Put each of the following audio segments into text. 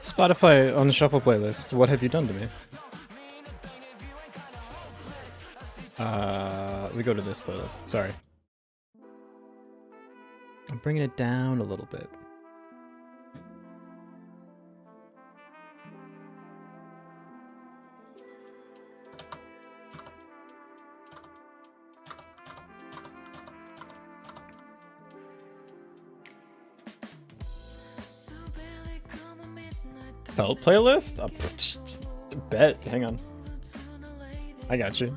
Spotify on the shuffle playlist. What have you done to me? We go to this playlist. Sorry. I'm bringing it down a little bit. Felt playlist? Bet. Hang on. I got you.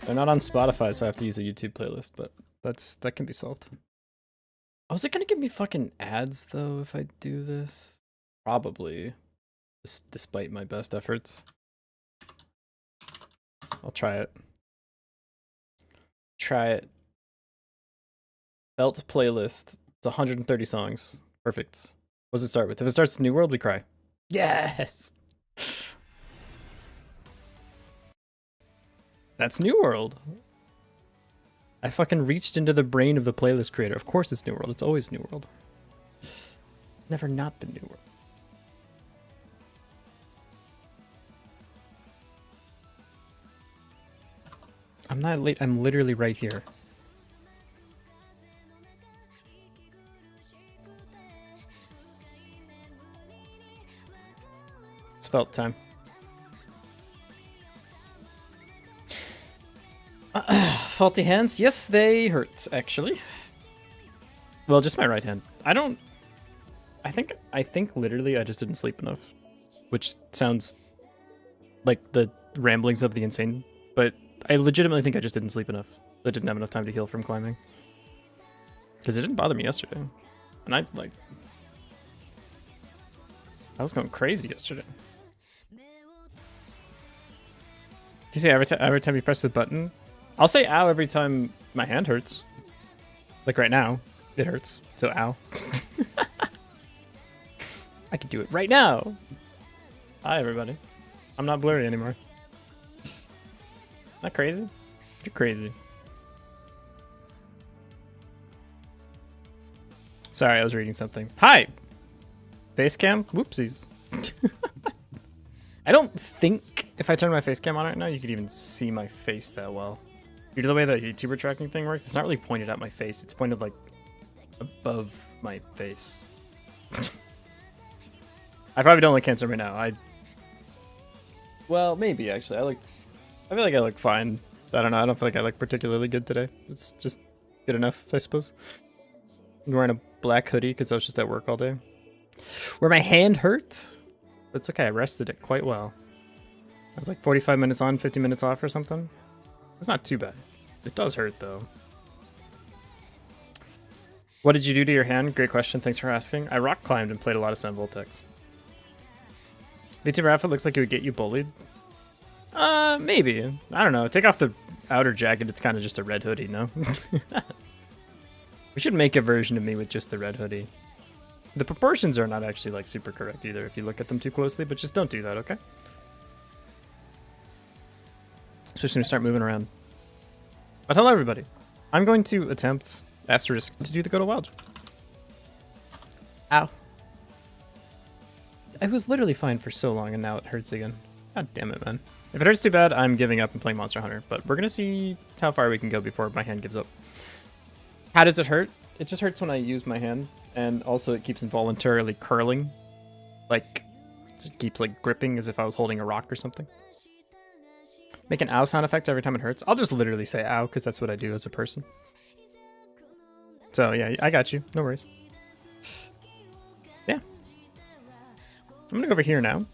They're not on Spotify, so I have to use a YouTube playlist, but that can be solved. Oh, is it gonna give me fucking ads though if I do this? Probably. Despite my best efforts. I'll try it. Try it. Belt playlist. It's 130 songs. Perfect. What does it start with? If it starts with New World, we cry. Yes! That's New World. I fucking reached into the brain of the playlist creator. Of course it's New World. It's always New World. Never not been New World. I'm not late. I'm literally right here. It's felt time. Faulty hands? Yes, they hurt, actually. Well, just my right hand. I think literally I just didn't sleep enough. Which sounds like the ramblings of the insane, but I legitimately think I just didn't sleep enough. I didn't have enough time to heal from climbing. Because it didn't bother me yesterday. And I was going crazy yesterday. You say every time you press the button? I'll say ow every time my hand hurts. Like right now, it hurts. So ow. I could do it right now. Hi everybody. I'm not blurry anymore. Not crazy? You're crazy. Sorry, I was reading something. Hi! Face cam? Whoopsies. I don't think if I turn my face cam on right now, you could even see my face that well. Due to the way that YouTuber tracking thing works, it's not really pointed at my face. It's pointed like above my face. I probably don't look handsome right now. Well, maybe actually. I feel like I look fine. I don't know. I don't feel like I look particularly good today. It's just good enough, I suppose. I'm wearing a black hoodie because I was just at work all day. Where my hand hurt? But it's okay. I rested it quite well. I was like 45 minutes on, 50 minutes off or something. It's not too bad. It does hurt though. What did you do to your hand? Great question. Thanks for asking. I rock climbed and played a lot of Sun Voltex. VTuber outfit looks like it would get you bullied. Maybe. I don't know. Take off the outer jacket. It's kind of just a red hoodie, no? We should make a version of me with just the red hoodie. The proportions are not actually like super correct either if you look at them too closely, but just don't do that, okay? Especially when you start moving around. But hello everybody. I'm going to attempt asterisk to do the Godot Wild Jam. Ow. I was literally fine for so long and now it hurts again. God damn it, man. If it hurts too bad, I'm giving up and playing Monster Hunter, but we're gonna see how far we can go before my hand gives up. How does it hurt? It just hurts when I use my hand, and also it keeps involuntarily curling. Like, it keeps like gripping as if I was holding a rock or something. Make an ow sound effect every time it hurts. I'll just literally say ow, because that's what I do as a person. So yeah, I got you. No worries. Yeah. I'm gonna go over here now.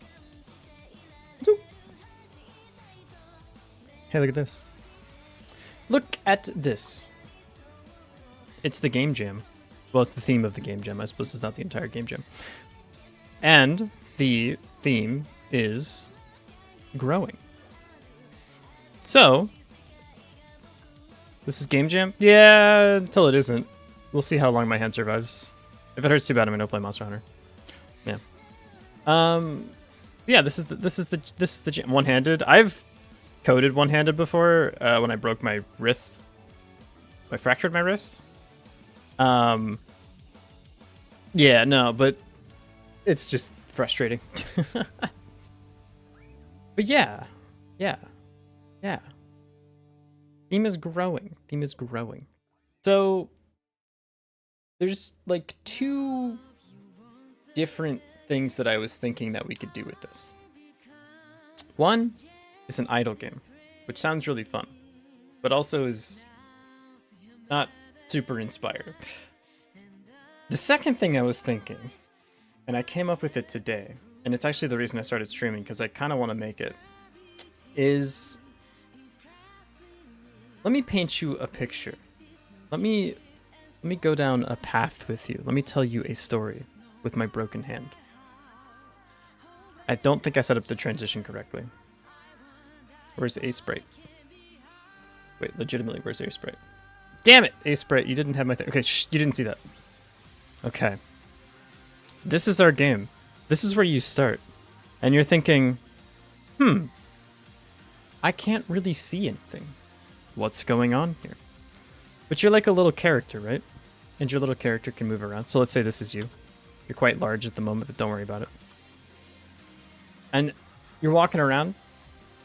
Hey, look at this. Look at this. It's the game jam. Well, it's the theme of the game jam. I suppose it's not the entire game jam. And the theme is growing. So, this is game jam? Yeah, until it isn't. We'll see how long my hand survives. If it hurts too bad, I'm gonna play Monster Hunter. Yeah. Yeah, this is the jam. One-handed. I've coded one-handed before when I broke my wrist. I fractured my wrist. Yeah, no, but it's just frustrating. But yeah, yeah, yeah. Theme is growing. Theme is growing. So there's like two different things that I was thinking that we could do with this. One is an idle game, which sounds really fun, but also is not super inspired. The second thing I was thinking, and I came up with it today, and it's actually the reason I started streaming because I kind of want to make it, is let me paint you a picture. Let me go down a path with you. Let me tell you a story with my broken hand. I don't think I set up the transition correctly. Where's A Sprite? Wait, legitimately, where's A Sprite? Damn it, A Sprite, you didn't have my thing. Okay, shh, you didn't see that. Okay. This is our game. This is where you start. And you're thinking, I can't really see anything. What's going on here? But you're like a little character, right? And your little character can move around. So let's say this is you. You're quite large at the moment, but don't worry about it. And you're walking around,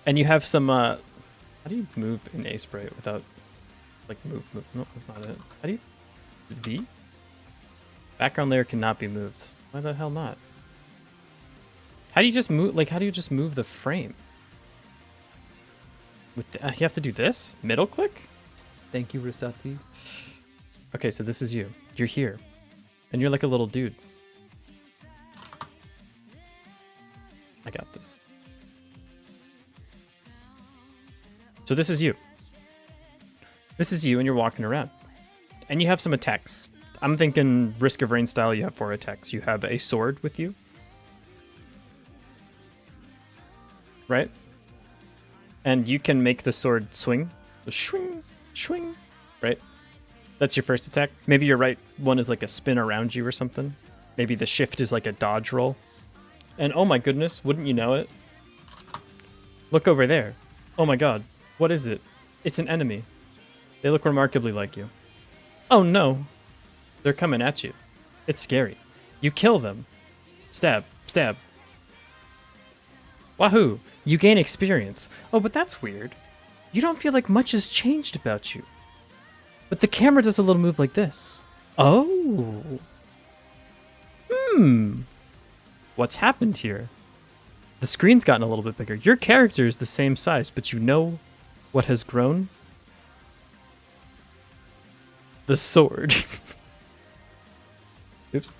and you have some, how do you move in A Sprite without, like, move? No, that's not it. How do you, V? Background layer cannot be moved. Why the hell not? How do you just move, like, how do you just move the frame? With the, you have to do this? Middle click? Thank you, Rosati. Okay, so this is you. You're here. And you're like a little dude. I got this. So this is you. This is you and you're walking around. And you have some attacks. I'm thinking Risk of Rain style, you have 4 attacks. You have a sword with you. Right? And you can make the sword swing. Swing, swing, right? That's your first attack. Maybe your right one is like a spin around you or something. Maybe the shift is like a dodge roll. And oh my goodness, wouldn't you know it? Look over there. Oh my god, what is it? It's an enemy. They look remarkably like you. Oh no, they're coming at you. It's scary. You kill them. Stab, stab. Wahoo! You gain experience. Oh, but that's weird. You don't feel like much has changed about you. But the camera does a little move like this. Oh. What's happened here? The screen's gotten a little bit bigger. Your character is the same size, but you know what has grown? The sword. Oops.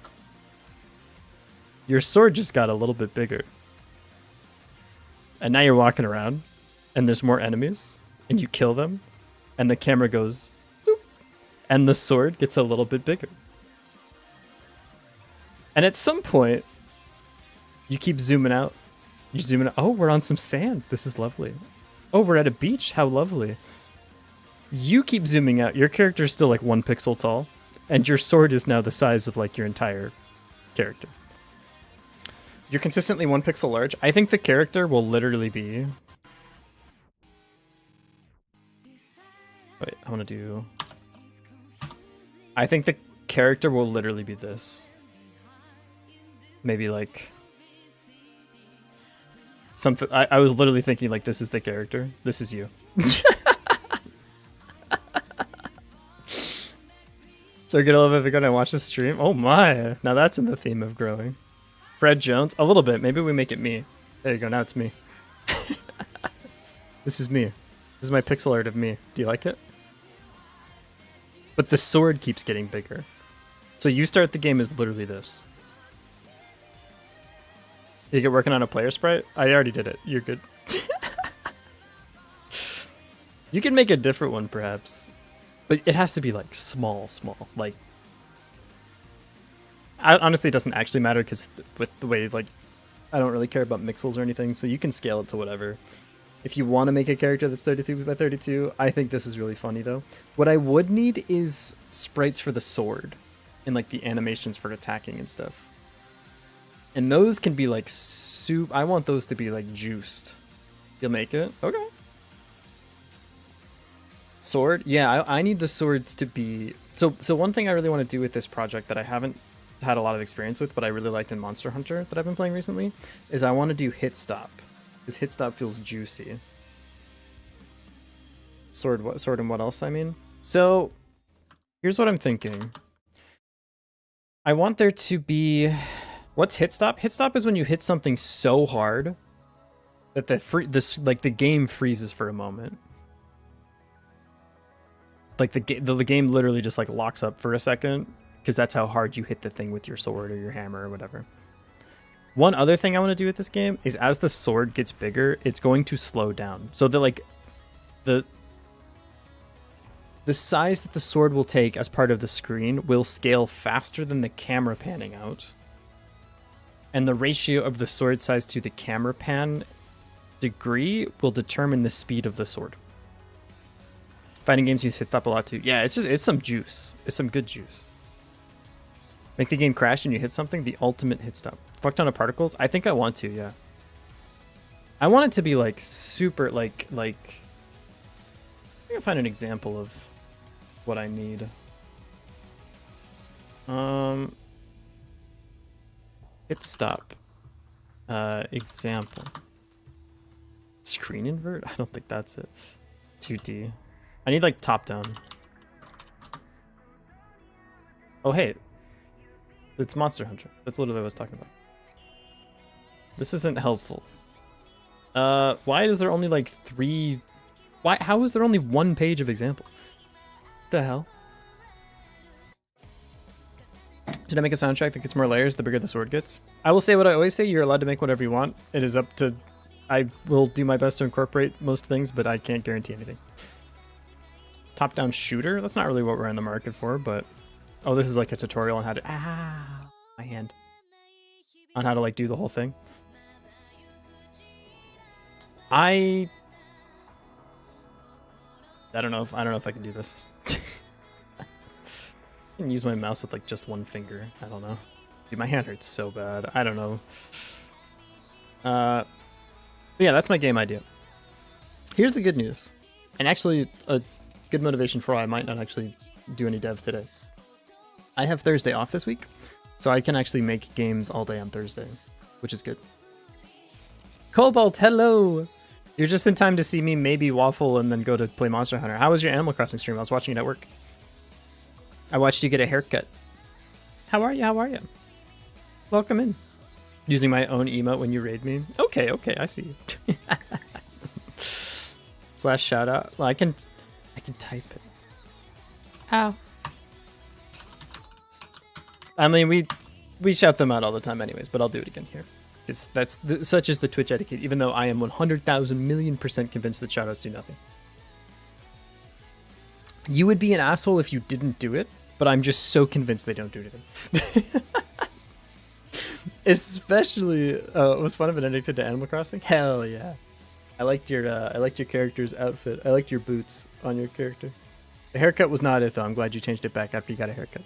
Your sword just got a little bit bigger. And now you're walking around, and there's more enemies, and you kill them, and the camera goes, zoop, and the sword gets a little bit bigger. And at some point, you keep zooming out. You zoom in. Oh, we're on some sand. This is lovely. Oh, we're at a beach. How lovely. You keep zooming out. Your character is still like 1 pixel tall, and your sword is now the size of like your entire character. You're consistently 1 pixel large. I think the character will literally be... Wait, I want to do... I think the character will literally be this. Maybe like... something... I was literally thinking like this is the character. This is you. So get a little bit gonna watch the stream. Oh my! Now that's in the theme of growing. Fred Jones, a little bit. Maybe we make it me. There you go. Now it's me. This is me. This is my pixel art of me. Do you like it? But the sword keeps getting bigger. So you start the game as literally this. You get working on a player sprite? I already did it. You're good. You can make a different one, perhaps. But it has to be, like, small. Like, honestly, it doesn't actually matter, because with the way, like, I don't really care about pixels or anything, so you can scale it to whatever. If you want to make a character that's 32 by 32, I think this is really funny, though. What I would need is sprites for the sword, and, like, the animations for attacking and stuff. And those can be, like, I want those to be, like, juiced. You'll make it? Okay. Sword? Yeah, I need the swords to be... So one thing I really want to do with this project that I haven't had a lot of experience with, but I really liked in Monster Hunter that I've been playing recently, is I want to do hit stop, because hit stop feels juicy. Sword and what else? I mean, so here's what I'm thinking. I want there to be, what's hit stop? Hit stop is when you hit something so hard that the game freezes for a moment. Like the game literally just like locks up for a second, because that's how hard you hit the thing with your sword or your hammer or whatever. One other thing I want to do with this game is as the sword gets bigger, it's going to slow down. So the size that the sword will take as part of the screen will scale faster than the camera panning out. And the ratio of the sword size to the camera pan degree will determine the speed of the sword. Fighting games use hit stop a lot too. Yeah, it's some juice. It's some good juice. Make the game crash and you hit something, the ultimate hit stop. Fuck ton of particles? I think I want to, yeah. I want it to be like super like I can find an example of what I need. Hit stop. Example. Screen invert? I don't think that's it. 2D. I need like top down. Oh hey. It's Monster Hunter. That's literally what I was talking about. This isn't helpful. Why is there only like 3? How is there only 1 page of examples? What the hell? Should I make a soundtrack that gets more layers the bigger the sword gets? I will say what I always say, you're allowed to make whatever you want. It is up to... I will do my best to incorporate most things, but I can't guarantee anything. Top-down shooter? That's not really what we're in the market for, but... Oh, this is like a tutorial on how to... Ah! My hand. On how to like do the whole thing. I don't know if I can do this. I can use my mouse with like just 1 finger. I don't know. Dude, my hand hurts so bad. I don't know. But yeah, that's my game idea. Here's the good news. And actually a good motivation for why I might not actually do any dev today. I have Thursday off this week, so I can actually make games all day on Thursday, which is good. Cobalt, hello! You're just in time to see me maybe waffle and then go to play Monster Hunter. How was your Animal Crossing stream? I was watching it at work. I watched you get a haircut. How are you? How are you? Welcome in. Using my own emote when you raid me. Okay, I see you. / shout out. Well, I can type it. Ow. I mean, we shout them out all the time anyways, but I'll do it again here. Such is the Twitch etiquette, even though I am 100,000,000,000% convinced that shoutouts do nothing. You would be an asshole if you didn't do it, but I'm just so convinced they don't do anything. Especially, was Fun of an addicted to Animal Crossing? Hell yeah. I liked your character's outfit. I liked your boots on your character. The haircut was not it though. I'm glad you changed it back after you got a haircut.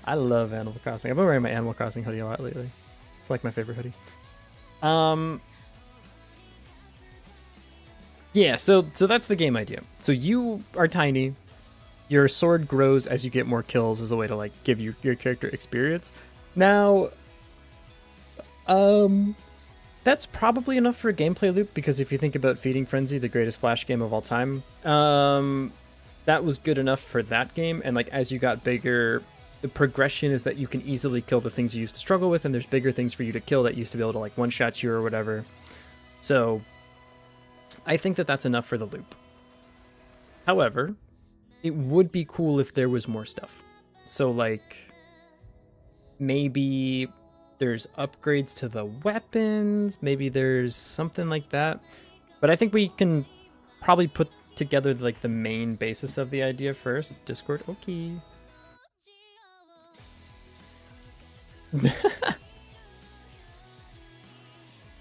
I love Animal Crossing. I've been wearing my Animal Crossing hoodie a lot lately. It's like my favorite hoodie. Yeah, so that's the game idea. So you are tiny. Your sword grows as you get more kills as a way to like give you your character experience. Now, that's probably enough for a gameplay loop, because if you think about Feeding Frenzy, the greatest Flash game of all time, that was good enough for that game. And like as you got bigger, the progression is that you can easily kill the things you used to struggle with, and there's bigger things for you to kill that used to be able to like one-shot you or whatever. So I think that that's enough for the loop. However, it would be cool if there was more stuff. So like maybe there's upgrades to the weapons, maybe there's something like that. But I think we can probably put together like the main basis of the idea first. Discord, okay.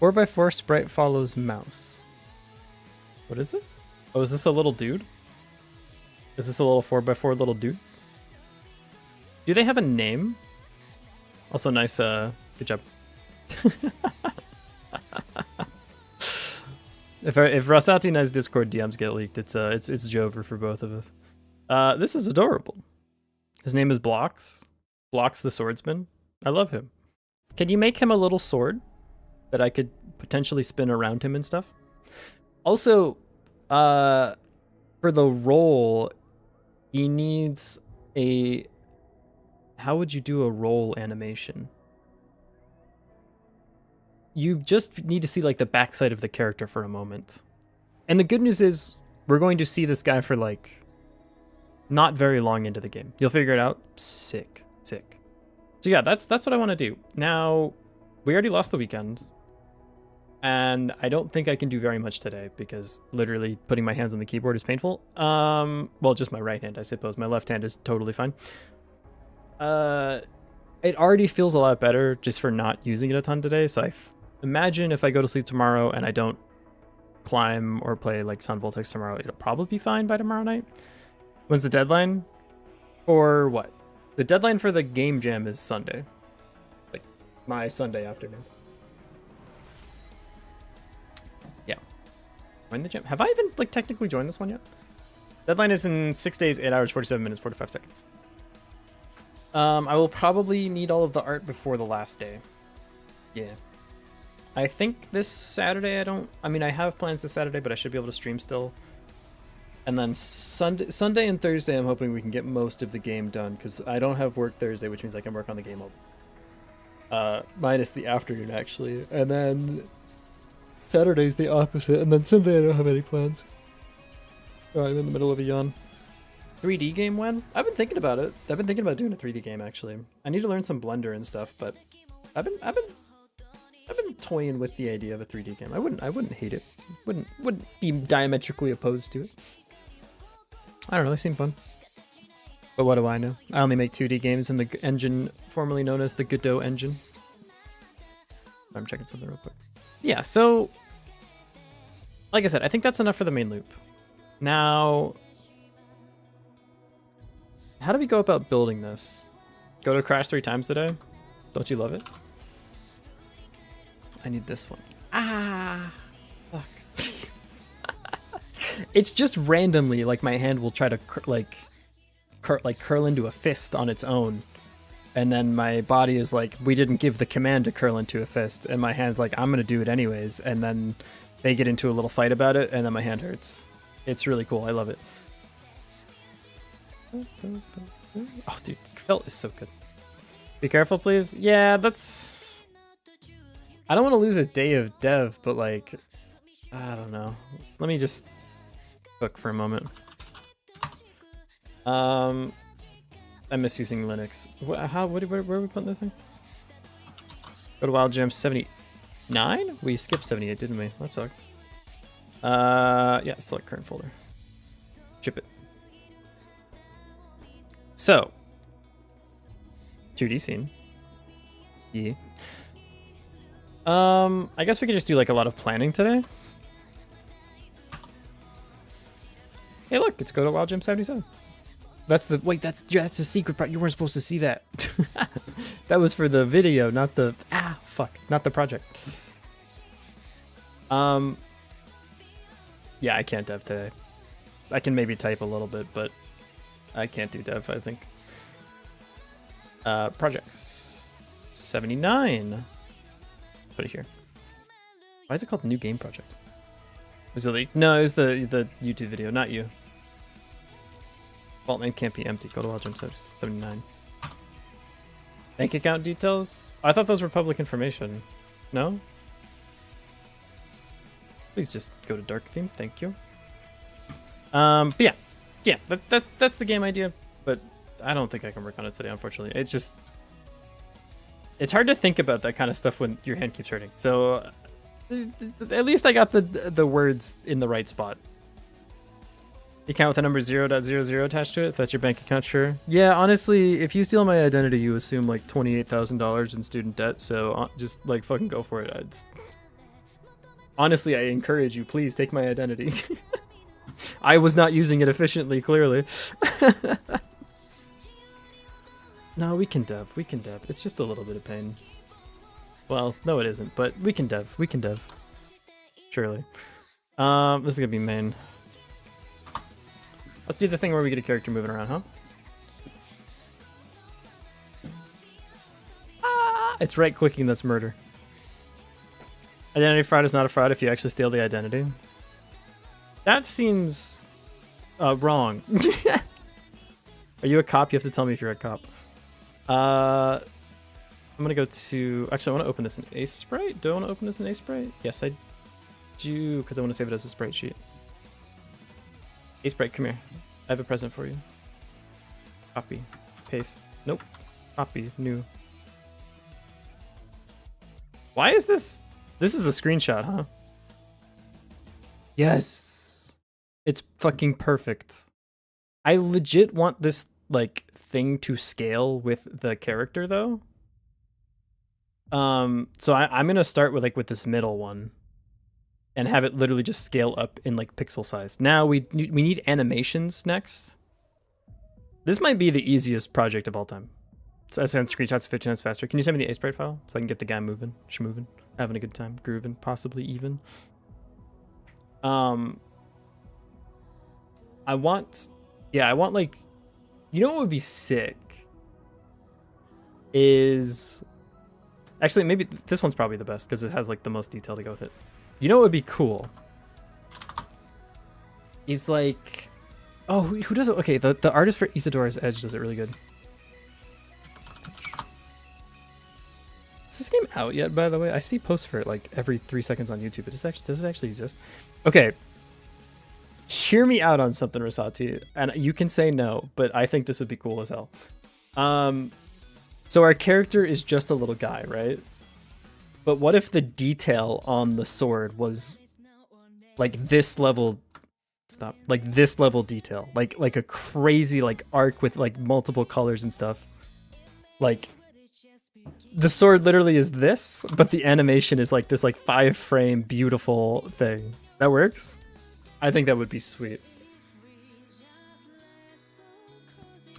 4x4 sprite follows mouse. What is this? Oh, is this a little dude? Is this a little 4x4 little dude? Do they have a name? Also nice, good job. If Rosati and I's Discord DMs get leaked, it's Jover for both of us. This is adorable. His name is Blocks. Blocks the Swordsman. I love him. Can you make him a little sword that I could potentially spin around him and stuff? Also, for the roll, he needs a... How would you do a roll animation? You just need to see like the backside of the character for a moment. And the good news is we're going to see this guy for like not very long into the game. You'll figure it out. Sick. So yeah, that's what I want to do. Now, we already lost the weekend. And I don't think I can do very much today because literally putting my hands on the keyboard is painful. Well, just my right hand, I suppose. My left hand is totally fine. It already feels a lot better just for not using it a ton today. So imagine if I go to sleep tomorrow and I don't climb or play like Sun Voltex tomorrow, it'll probably be fine by tomorrow night. When's the deadline? For what? The deadline for the game jam is Sunday. Like my Sunday afternoon. Yeah. Join the jam. Have I even like technically joined this one yet? Deadline is in 6 days, 8 hours, 47 minutes, 45 seconds. I will probably need all of the art before the last day. Yeah. I think this Saturday I have plans this Saturday, but I should be able to stream still. And then Sunday and Thursday, I'm hoping we can get most of the game done because I don't have work Thursday, which means I can work on the game all minus the afternoon actually. And then Saturday's the opposite, and then Sunday I don't have any plans. Oh, I'm in the middle of a yawn. 3D game when? I've been thinking about it. I've been thinking about doing a 3D game actually. I need to learn some Blender and stuff, but I've been toying with the idea of a 3D game. I wouldn't hate it. Wouldn't be diametrically opposed to it. I don't know, they seem fun. But what do I know? I only make 2D games in the engine formerly known as the Godot engine. I'm checking something real quick. Yeah, so like I said, I think that's enough for the main loop. Now, how do we go about building this? Go to crash 3 times today? Don't you love it? I need this one. Ah, fuck. It's just randomly, like my hand will try to curl into a fist on its own. And then my body is like, we didn't give the command to curl into a fist. And my hand's like, I'm going to do it anyways. And then they get into a little fight about it. And then my hand hurts. It's really cool. I love it. Oh, dude, the felt is so good. Be careful, please. Yeah, that's... I don't want to lose a day of dev, but like, I don't know. Let me just cook for a moment. I miss using Linux. Where are we putting this thing? Go to Wild Jam 79? We skipped 78, didn't we? That sucks. Yeah, select current folder. Chip it. So, 2D scene. Yeah. I guess we could just do like a lot of planning today. Hey, look, it's Godot Wild Jam 77. That's the that's the secret part. You weren't supposed to see that. That was for the video, not the not the project. Yeah, I can't dev today. I can maybe type a little bit, but I can't do dev, I think. Projects 79. Put it here. Why is it called New Game Project? Was it leaked? No, it was the YouTube video, not you. Vault name can't be empty. Go to Wild Jam 79. Bank account details? I thought those were public information. No? Please just go to dark theme. Thank you. But yeah, that's the game idea. But I don't think I can work on it today, unfortunately. It's hard to think about that kind of stuff when your hand keeps hurting. So at least I got the words in the right spot. The account with the number 0.00 attached to it, if that's your bank account, sure. Yeah, honestly, if you steal my identity, you assume like $28,000 in student debt, so just like fucking go for it. Honestly, I encourage you, please take my identity. I was not using it efficiently, clearly. No, we can dev. It's just a little bit of pain. Well, no it isn't, but we can dev. Surely. This is gonna be main. Let's do the thing where we get a character moving around, huh? It's right clicking that's murder. Identity fraud is not a fraud if you actually steal the identity. That seems wrong. Are you a cop? You have to tell me if you're a cop. I'm gonna go to... Actually, I want to open this in Ace Sprite. Do I want to open this in Ace Sprite? Yes, I do, because I want to save it as a sprite sheet. Ace Sprite, come here. I have a present for you. Copy. Paste. Nope. Copy. New. Why is this... This is a screenshot, huh? Yes. It's fucking perfect. I legit want this, like, thing to scale with the character, though. So I'm gonna start with, like, with this middle one. And have it literally just scale up in, like, pixel size. Now, we need animations next. This might be the easiest project of all time. So I send screenshots 15 times faster. Can you send me the Ace Sprite file so I can get the guy moving, schmoving, having a good time, grooving, possibly even. I want like, you know what would be sick is, actually maybe this one's probably the best because it has like the most detail to go with it. You know what would be cool? Is like, oh, who does it? Okay, the artist for Isadora's Edge does it really good. Is this game out yet, by the way? I see posts for it like every 3 seconds on YouTube. Does it actually exist? Okay. Hear me out on something, Rasati. And you can say no, but I think this would be cool as hell. So our character is just a little guy, right? But what if the detail on the sword was like this level... Stop. Like this level detail. Like a crazy like arc with like multiple colors and stuff. Like... The sword literally is this, but the animation is like this like 5-frame beautiful thing. That works? I think that would be sweet.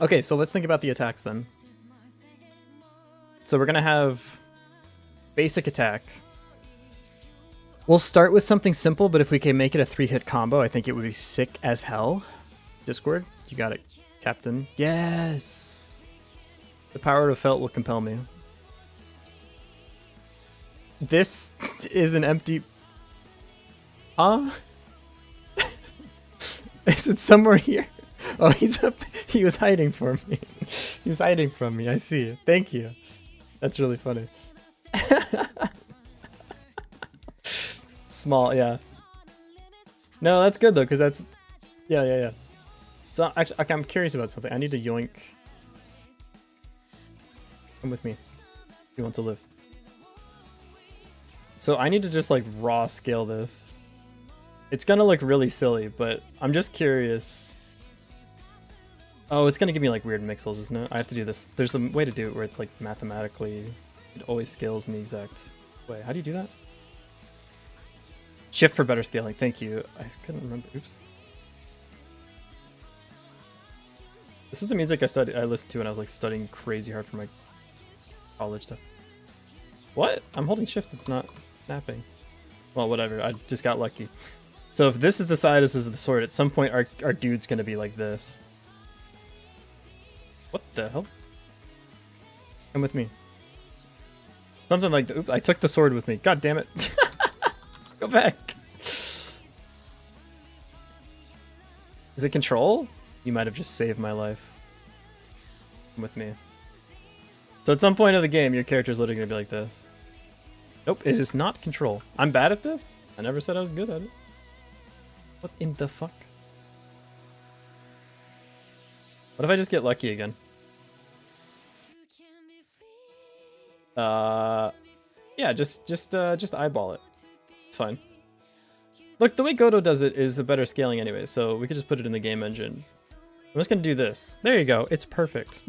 Okay, so let's think about the attacks then. So we're gonna have basic attack. We'll start with something simple, but if we can make it a 3-hit combo, I think it would be sick as hell. Discord, you got it, Captain. Yes! The power of felt will compel me. This is an empty... Huh? Is it somewhere here? Oh, he's up. He was hiding from me. He was hiding from me. I see it. Thank you. That's really funny. Small, yeah. No, that's good though, because that's... Yeah. So, actually, I'm curious about something. I need to yoink. Come with me. If you want to live. So I need to just like raw scale this. It's gonna look really silly, but I'm just curious. Oh, it's gonna give me like weird mixels, isn't it? I have to do this. There's a way to do it where it's like mathematically, it always scales in the exact way. How do you do that? Shift for better scaling. Thank you. I couldn't remember. Oops. This is the music I listened to when I was like studying crazy hard for my college stuff. What? I'm holding shift. It's not snapping. Well, whatever. I just got lucky. So if this is the side, this is the sword. At some point, our dude's gonna be like this. What the hell? Come with me. Something like that. Oops, I took the sword with me. God damn it. Go back. Is it control? You might have just saved my life. Come with me. So at some point of the game, your character's literally gonna be like this. Nope, it is not control. I'm bad at this? I never said I was good at it. What in the fuck? What if I just get lucky again? Yeah, just eyeball it. It's fine. Look, the way Godot does it is a better scaling anyway, so we could just put it in the game engine. I'm just gonna do this. There you go. It's perfect.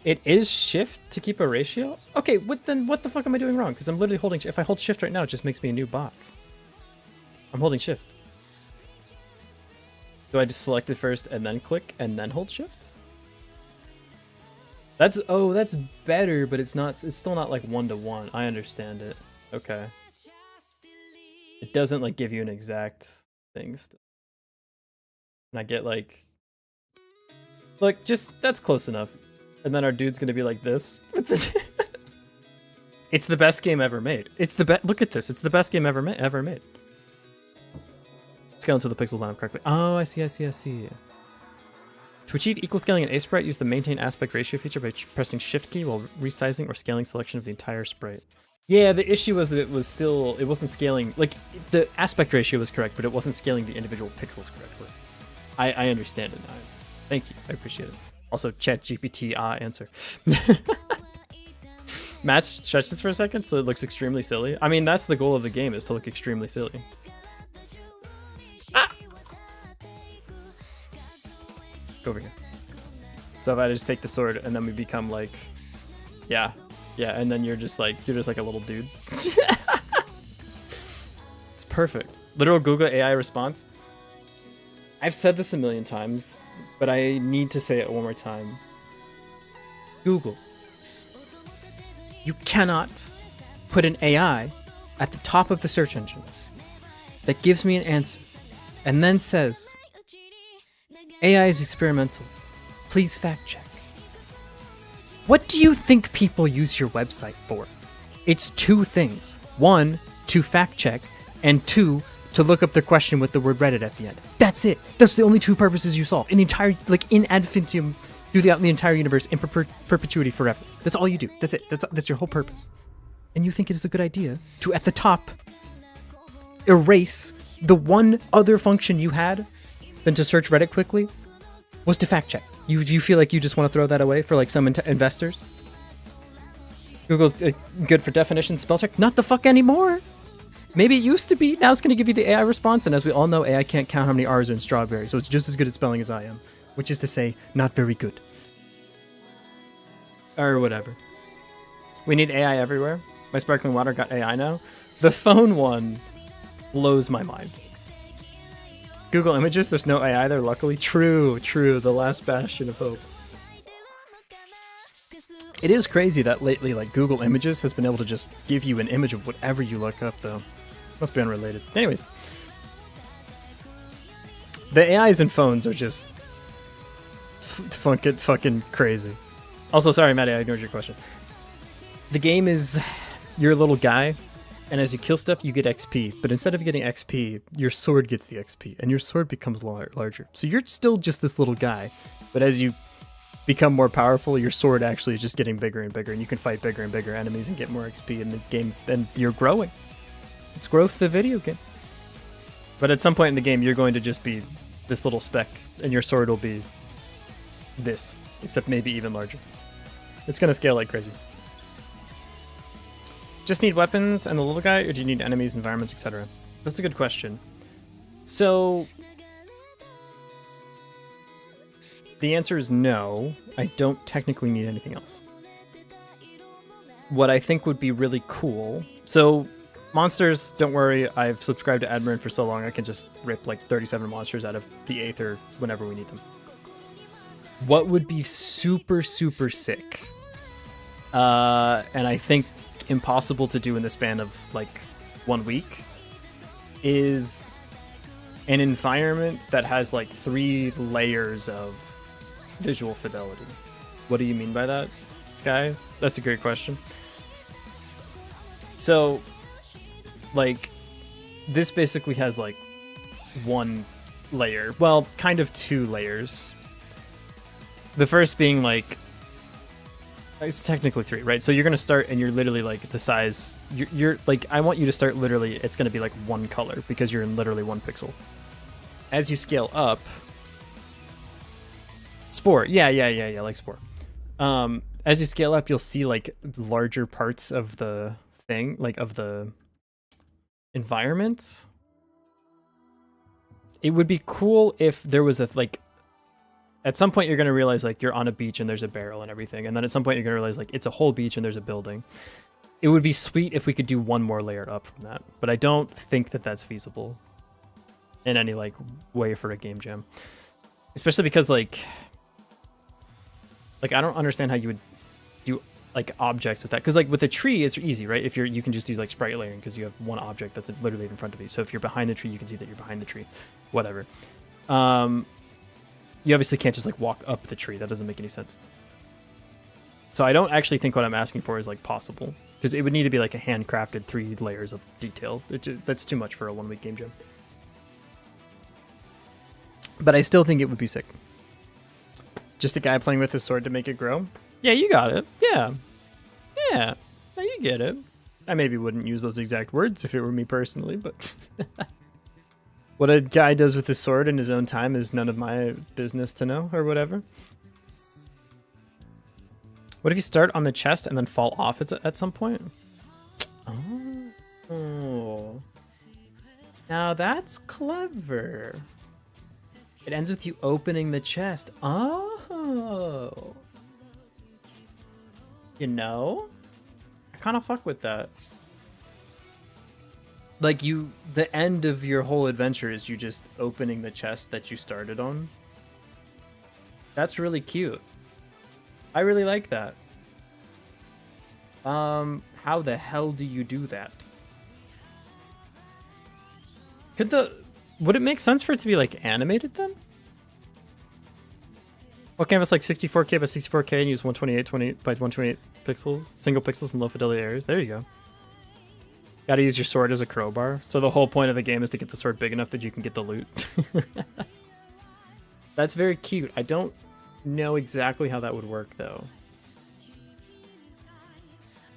It is shift to keep a ratio? Okay, then what the fuck am I doing wrong? Because I'm literally holding... If I hold shift right now, it just makes me a new box. I'm holding shift. Do I just select it first and then click and then hold shift? That's... Oh, that's better, but it's not... It's still not like 1-to-1. I understand it. Okay. It doesn't like give you an exact thing. And I get like... Look, just... That's close enough. And then our dude's gonna be like this. It's the best game ever made. It's the best. Look at this. It's the best game ever made. Scale until the pixels line up correctly. Oh, I see. To achieve equal scaling in a sprite, use the maintain aspect ratio feature by pressing shift key while resizing or scaling selection of the entire sprite. Yeah, the issue was that it wasn't scaling, like, the aspect ratio was correct, but it wasn't scaling the individual pixels correctly. I understand it now. Thank you, I appreciate it. Also, ChatGPT, answer. Matt, stretch this for a second so it looks extremely silly. I mean, that's the goal of the game, is to look extremely silly. Go over here. So if I just take the sword and then we become like, yeah, and then you're just like a little dude. It's perfect. Literal Google AI response. I've said this a million times, but I need to say it one more time. Google, you cannot put an AI at the top of the search engine that gives me an answer and then says, AI is experimental. Please fact check. What do you think people use your website for? It's two things. One, to fact check, and two, to look up the question with the word Reddit at the end. That's it. That's the only two purposes you solve. In the entire, like, in ad infinitum, throughout the entire universe, in perpetuity forever. That's all you do. That's it. That's your whole purpose. And you think it is a good idea to, at the top, erase the one other function you had than to search Reddit quickly was to fact check. You feel like you just want to throw that away for like some investors? Google's good for definition spell check? Not the fuck anymore. Maybe it used to be. Now it's going to give you the AI response, and as we all know, AI can't count how many R's are in strawberry, so it's just as good at spelling as I am, which is to say, not very good. Or whatever. We need AI everywhere. My sparkling water got AI now. The phone one blows my mind. Google Images, there's no AI there, luckily. True, the last bastion of hope. It is crazy that lately, like, Google Images has been able to just give you an image of whatever you look up, though. Must be unrelated. Anyways. The AIs in phones are just fucking crazy. Also, sorry, Maddie, I ignored your question. The game is, you're a little guy, and as you kill stuff, you get XP. But instead of getting XP, your sword gets the XP, and your sword becomes larger. So you're still just this little guy, but as you become more powerful, your sword actually is just getting bigger and bigger, and you can fight bigger and bigger enemies and get more XP in the game, and you're growing. It's growth, the video game. But at some point in the game, you're going to just be this little speck, and your sword will be this, except maybe even larger. It's going to scale like crazy. Just need weapons and the little guy, or do you need enemies, environments, etc.? That's a good question. So the answer is no. I don't technically need anything else. What I think would be really cool. So monsters, don't worry. I've subscribed to Admiral for so long I can just rip like 37 monsters out of the Aether whenever we need them. What would be super, super sick, and I think impossible to do in the span of like 1 week, is an environment that has like 3 layers of visual fidelity. What do you mean by that, Sky? That's a great question. So, like, this basically has like 1 layer, well, kind of 2 layers. The first being like, it's technically 3, right? So you're gonna start and you're literally like the size, you're like, I want you to start literally, it's gonna be like 1 color because you're in literally 1 pixel. As you scale up, Spore, yeah, like Spore. As you scale up, you'll see like larger parts of the thing, like of the environment. It would be cool if there was a, like, at some point you're going to realize like you're on a beach and there's a barrel and everything, and then at some point you're going to realize like it's a whole beach and there's a building. It would be sweet if we could do 1 more layer up from that, but I don't think that that's feasible in any like way for a game jam, especially because like I don't understand how you would do like objects with that, because like with a tree it's easy, right? If you can just do like sprite layering because you have 1 object that's literally in front of you. So if you're behind the tree, you can see that you're behind the tree, whatever. You obviously can't just like walk up the tree. That doesn't make any sense. So I don't actually think what I'm asking for is like possible, because it would need to be like a handcrafted 3 layers of detail. That's too much for a 1 week game jam. But I still think it would be sick. Just a guy playing with his sword to make it grow. Yeah, you got it. Yeah. Yeah. No, you get it. I maybe wouldn't use those exact words if it were me personally, but what a guy does with his sword in his own time is none of my business to know, or whatever. What if you start on the chest and then fall off at some point? Oh. Now that's clever. It ends with you opening the chest. Oh. You know? I kind of fuck with that. Like the end of your whole adventure is you just opening the chest that you started on. That's really cute. I really like that. How the hell do you do that? Would it make sense for it to be like animated then? Well, canvas like 64K by 64K and use 128 by 128 pixels, single pixels in low fidelity areas. There you go. Gotta use your sword as a crowbar. So the whole point of the game is to get the sword big enough that you can get the loot. That's very cute. I don't know exactly how that would work though.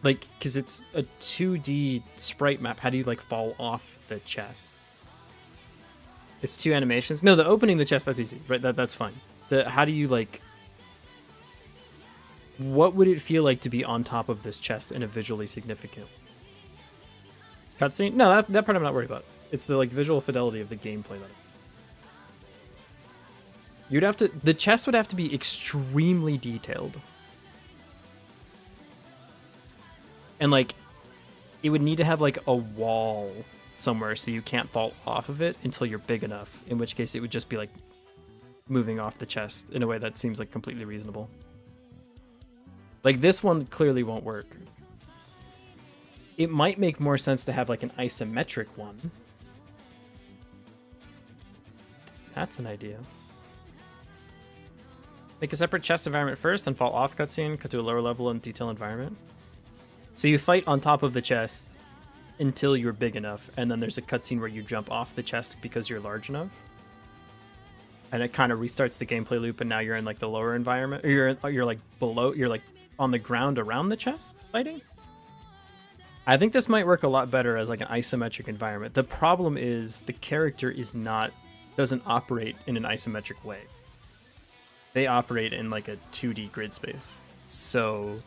Like, because it's a 2D sprite map. How do you like fall off the chest? It's 2 animations. No, the opening the chest, that's easy, right? That's fine. How do you like... What would it feel like to be on top of this chest in a visually significant cutscene? No, that part I'm not worried about. It's the like visual fidelity of the gameplay that you'd have to... The chest would have to be extremely detailed. And like, it would need to have like a wall somewhere so you can't fall off of it until you're big enough, in which case it would just be like moving off the chest in a way that seems like completely reasonable. Like this one clearly won't work. It might make more sense to have like an isometric one. That's an idea. Make a separate chest environment first, then fall off cutscene, cut to a lower level and detail environment. So you fight on top of the chest until you're big enough, and then there's a cutscene where you jump off the chest because you're large enough. And it kind of restarts the gameplay loop, and now you're in like the lower environment, or you're like below, you're like on the ground around the chest fighting. I think this might work a lot better as like an isometric environment. The problem is the character doesn't operate in an isometric way. They operate in like a 2D grid space. So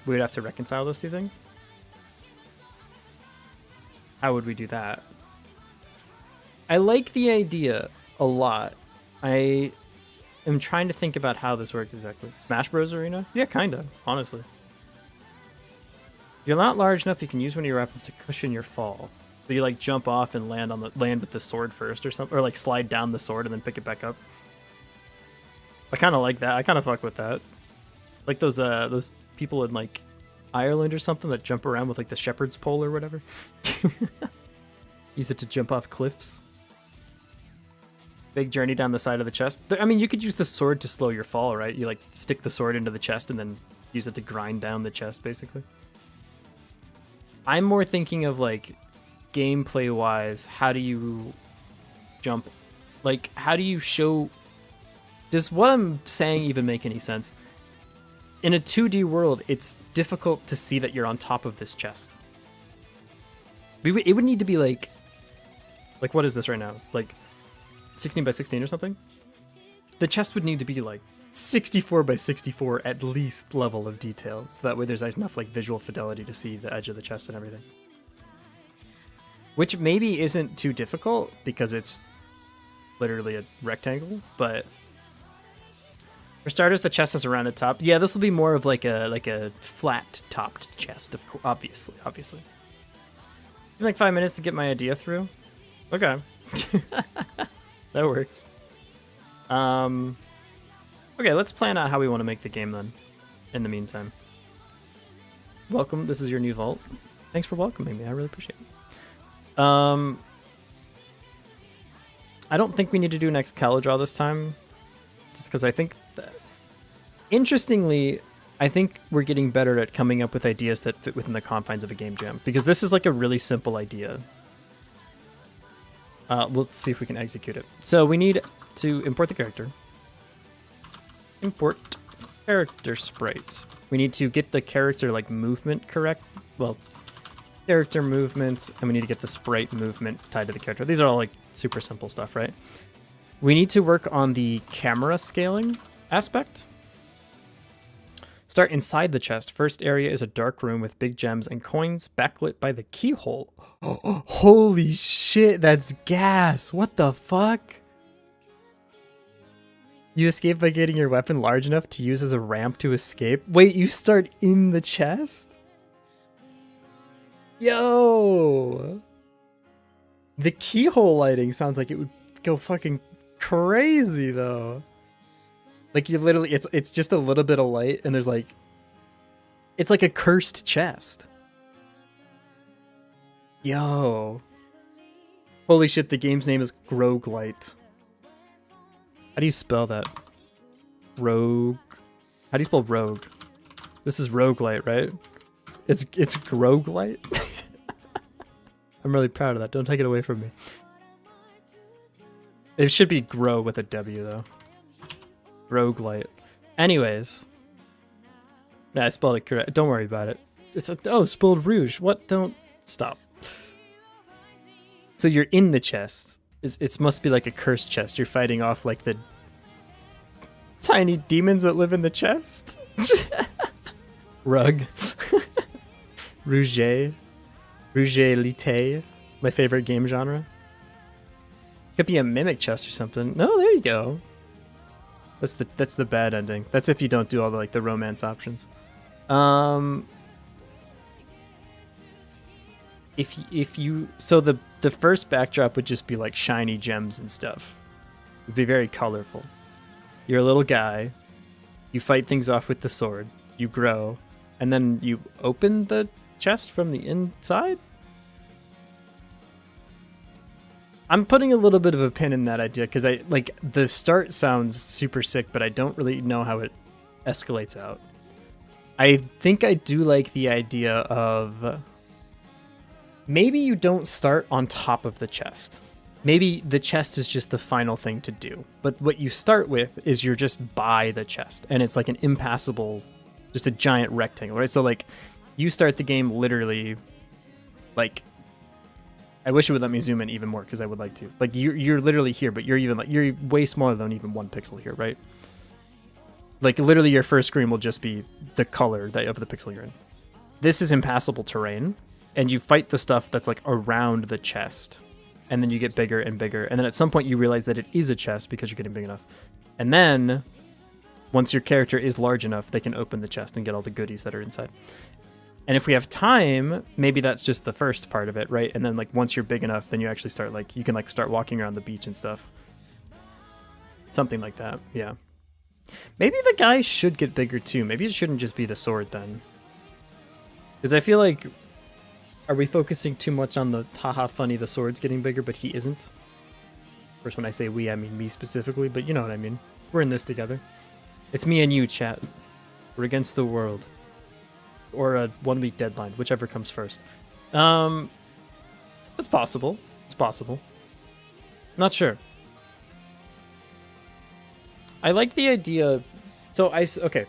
we would have to reconcile those two things. How would we do that? I like the idea a lot. I am trying to think about how this works exactly. Smash Bros. Arena? Yeah, kinda, honestly. If you're not large enough, you can use one of your weapons to cushion your fall. So you like jump off and land with the sword first or something, or like slide down the sword and then pick it back up. I kind of like that. I kind of fuck with that. Like those people in like Ireland or something that jump around with like the shepherd's pole or whatever. Use it to jump off cliffs. Big journey down the side of the chest. I mean, you could use the sword to slow your fall, right? You like stick the sword into the chest and then use it to grind down the chest, basically. I'm more thinking of like gameplay wise, how do you jump? Like, how do you show... Does what I'm saying even make any sense? In a 2D world, it's difficult to see that you're on top of this chest. It would need to be like what is this right now? Like 16 by 16 or something? The chest would need to be like 64 by 64 at least level of detail. So that way there's enough like visual fidelity to see the edge of the chest and everything. Which maybe isn't too difficult because it's literally a rectangle, but for starters, the chest has a rounded top. Yeah, this will be more of like a flat-topped chest, of course, obviously. Like 5 minutes to get my idea through. Okay, that works. Okay, let's plan out how we want to make the game then. In the meantime, welcome. This is your new vault. Thanks for welcoming me. I really appreciate it. I don't think we need to do an Excalidraw this time. Just because I think that, interestingly, I think we're getting better at coming up with ideas that fit within the confines of a game jam, because this is like a really simple idea. Let's see if we can execute it. So we need to import the character. Import character sprites. We need to get the character like movement correct. Well, character movements, and we need to get the sprite movement tied to the character. These are all like super simple stuff, right? We need to work on the camera scaling aspect. Start inside the chest. First area is a dark room with big gems and coins backlit by the keyhole. Oh, holy shit, that's gas. What the fuck? You escape by getting your weapon large enough to use as a ramp to escape. Wait, you start in the chest? Yo! The keyhole lighting sounds like it would go fucking crazy though. Like you're literally, it's just a little bit of light and there's like, it's like a cursed chest. Yo. Holy shit, the game's name is Roguelite. How do you spell that? Rogue. How do you spell rogue? This is roguelite, right? It's roguelite? I'm really proud of that. Don't take it away from me. It should be grow with a W though. Roguelite. Anyways. Nah, I spelled it correct. Don't worry about it. It's spelled rouge. What? Don't stop. So you're in the chest. It must be like a cursed chest. You're fighting off like the tiny demons that live in the chest. Rug. Rouge. Rouge-lite. My favorite game genre. Could be a mimic chest or something. No, there you go. That's the bad ending. That's if you don't do all the like the romance options. If you so the first backdrop would just be like shiny gems and stuff. It'd be very colorful. You're a little guy. You fight things off with the sword. You grow, and then you open the chest from the inside. I'm putting a little bit of a pin in that idea because I like the start sounds super sick, but I don't really know how it escalates out. I think I do like the idea of maybe you don't start on top of the chest. Maybe the chest is just the final thing to do. But what you start with is you're just by the chest, and it's like an impassable, just a giant rectangle, right? So like you start the game literally like, I wish it would let me zoom in even more because I would like to. Like you're literally here, but you're way smaller than even 1 pixel here, right? Like literally your first screen will just be the color of the pixel you're in. This is impassable terrain, and you fight the stuff that's like around the chest, and then you get bigger and bigger, and then at some point you realize that it is a chest because you're getting big enough. And then once your character is large enough, they can open the chest and get all the goodies that are inside. And if we have time, maybe that's just the first part of it, right? And then like once you're big enough, then you actually start like, you can like start walking around the beach and stuff. Something like that, yeah. Maybe the guy should get bigger too. Maybe it shouldn't just be the sword then. Because I feel like, are we focusing too much on the haha funny the sword's getting bigger, but he isn't? Of course, when I say we, I mean me specifically, but you know what I mean. We're in this together. It's me and you, chat. We're against the world. Or a 1 week deadline, whichever comes first. That's possible. It's possible. Not sure. I like the idea. So okay.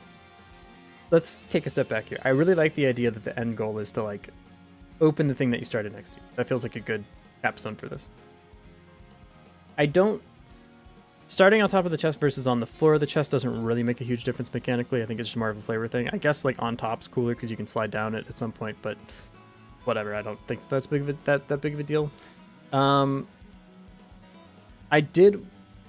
Let's take a step back here. I really like the idea that the end goal is to like open the thing that you started next to. That feels like a good capstone for this. Starting on top of the chest versus on the floor of the chest doesn't really make a huge difference mechanically. I think it's just more of a flavor thing. I guess like on top's cooler because you can slide down it at some point, but whatever. I don't think that's that big of a deal.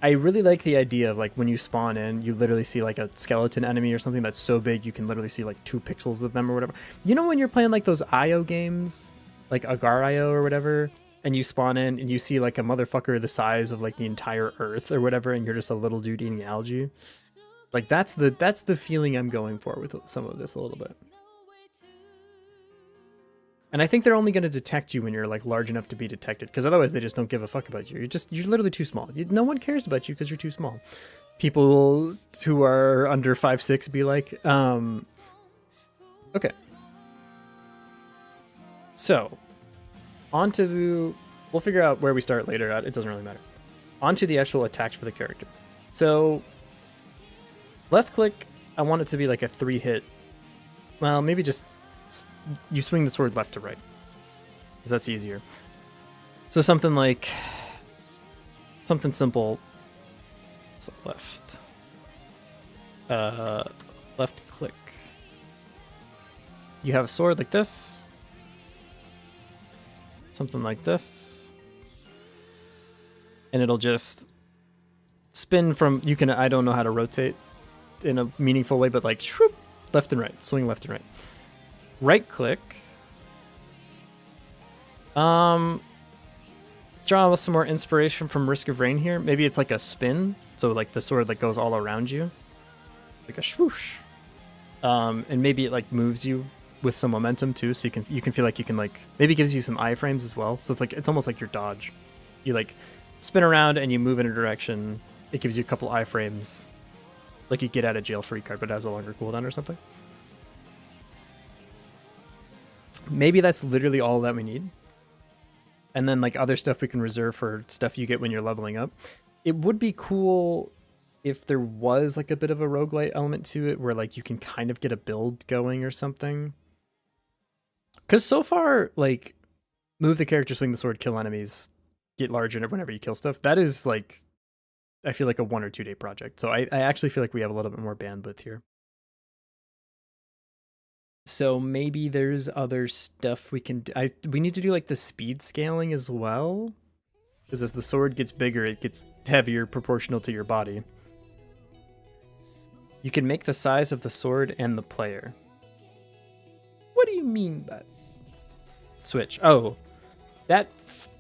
I really like the idea of like when you spawn in, you literally see like a skeleton enemy or something that's so big you can literally see like 2 pixels of them or whatever. You know when you're playing like those IO games, like Agar IO or whatever, and you spawn in and you see like a motherfucker the size of like the entire earth or whatever, and you're just a little dude eating algae. Like that's the feeling I'm going for with some of this a little bit. And I think they're only going to detect you when you're like large enough to be detected, because otherwise they just don't give a fuck about you. You're literally too small. No one cares about you because you're too small. People who are under 5'6" be like, Okay. So, we'll figure out where we start later. It doesn't really matter. Onto the actual attacks for the character. So, left click, I want it to be like a 3-hit. Well, maybe just you swing the sword left to right, because that's easier. So something simple. So left click. You have a sword like this. Something like this. And it'll just spin from, I don't know how to rotate in a meaningful way, but like shroop, left and right, swing left and right. Right click. Draw some more inspiration from Risk of Rain here. Maybe it's like a spin, so like the sword that goes all around you, like a swoosh. And maybe it like moves you with some momentum too, so you can feel like you can like, maybe it gives you some iframes as well. So it's almost like your dodge. You like spin around and you move in a direction. It gives you a couple iframes, like you get out of jail free card, but it has a longer cooldown or something. Maybe that's literally all that we need. And then like other stuff we can reserve for stuff you get when you're leveling up. It would be cool if there was like a bit of a roguelite element to it where like you can kind of get a build going or something. Because so far, like, move the character, swing the sword, kill enemies, get larger whenever you kill stuff, that is like, I feel like a 1 or 2 day project. So I actually feel like we have a little bit more bandwidth here. So maybe there's other stuff we can do. We need to do like the speed scaling as well, because as the sword gets bigger, it gets heavier proportional to your body. You can make the size of the sword and the player. What do you mean by that? Switch? Oh, that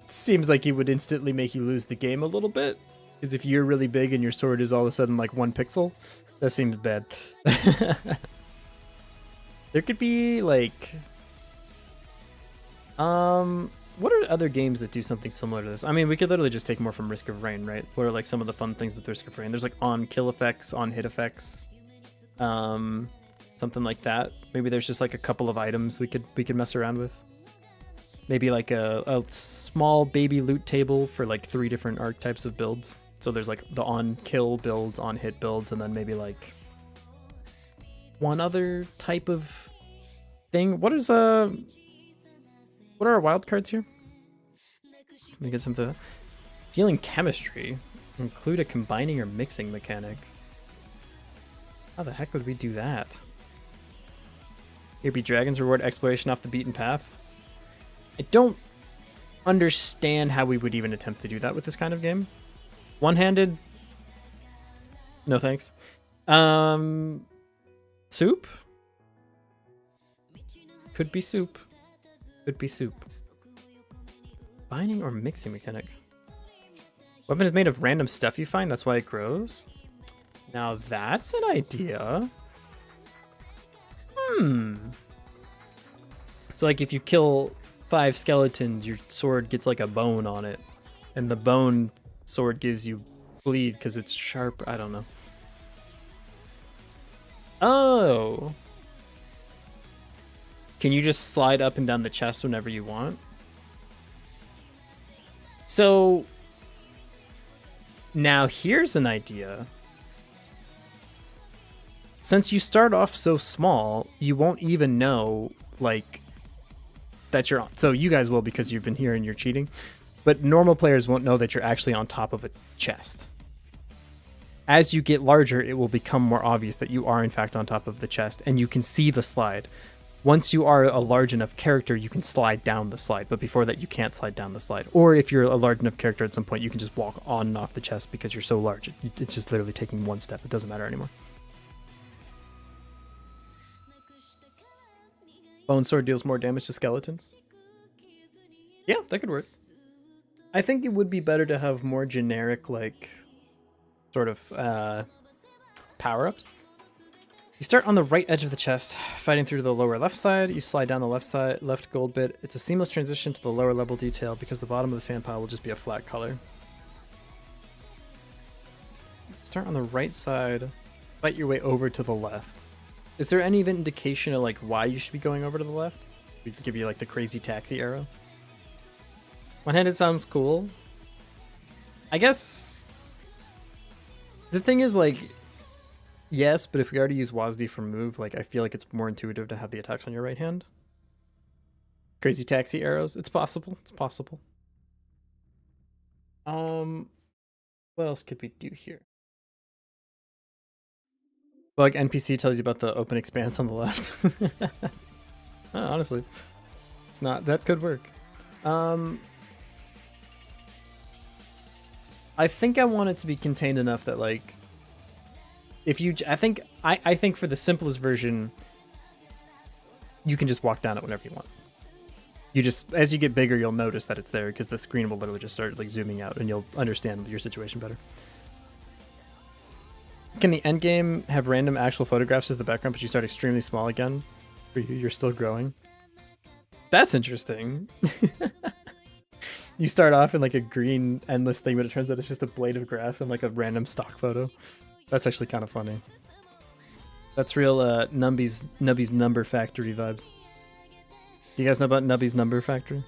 seems like it would instantly make you lose the game a little bit, because if you're really big and your sword is all of a sudden like 1 pixel, that seems bad. There could be like, what are other games that do something similar to this? I mean, we could literally just take more from Risk of Rain, right? What are like some of the fun things with Risk of Rain? There's like on kill effects, on hit effects, something like that. Maybe there's just like a couple of items we could mess around with. Maybe like a small baby loot table for like 3 different archetypes of builds. So there's like the on kill builds, on hit builds, and then maybe like one other type of thing. What are our wild cards here? Let me get some of the feeling chemistry. Include a combining or mixing mechanic. How the heck would we do that? Here be dragons, reward exploration off the beaten path. I don't understand how we would even attempt to do that with this kind of game. One-handed? No thanks. Soup? Could be soup. Could be soup. Binding or mixing mechanic. Weapon is made of random stuff you find, that's why it grows. Now that's an idea. So like if you kill 5 skeletons, your sword gets like a bone on it. And the bone sword gives you bleed because it's sharp. I don't know. Oh. Can you just slide up and down the chest whenever you want? So now here's an idea. Since you start off so small, you won't even know like that you're on. So you guys will because you've been here and you're cheating. But normal players won't know that you're actually on top of a chest. As you get larger, it will become more obvious that you are in fact on top of the chest, and you can see the slide. Once you are a large enough character, you can slide down the slide, but before that, you can't slide down the slide. Or if you're a large enough character at some point, you can just walk on and off the chest because you're so large. It's just literally taking 1 step. It doesn't matter anymore. Bone sword deals more damage to skeletons. Yeah, that could work. I think it would be better to have more generic, like, sort of power-ups. You start on the right edge of the chest, fighting through the lower left side. You slide down the left gold bit. It's a seamless transition to the lower level detail because the bottom of the sand pile will just be a flat color. Start on the right side, fight your way over to the left. Is there any indication of like why you should be going over to the left? We could give you like the crazy taxi arrow. One hand, it sounds cool. I guess the thing is like, yes, but if we already use WASD for move, like I feel like it's more intuitive to have the attacks on your right hand. Crazy taxi arrows. It's possible. It's possible. What else could we do here? Well, like NPC tells you about the open expanse on the left. Honestly, it's not, that could work. I think I want it to be contained enough that like, if you, I think for the simplest version, you can just walk down it whenever you want. You just, as you get bigger, you'll notice that it's there because the screen will literally just start like zooming out and you'll understand your situation better. Can the end game have random actual photographs as the background, but you start extremely small again? For you, you're still growing. That's interesting. You start off in like a green endless thing, but it turns out it's just a blade of grass and like a random stock photo. That's actually kind of funny. That's real Nubby's Number Factory vibes. Do you guys know about Nubby's Number Factory?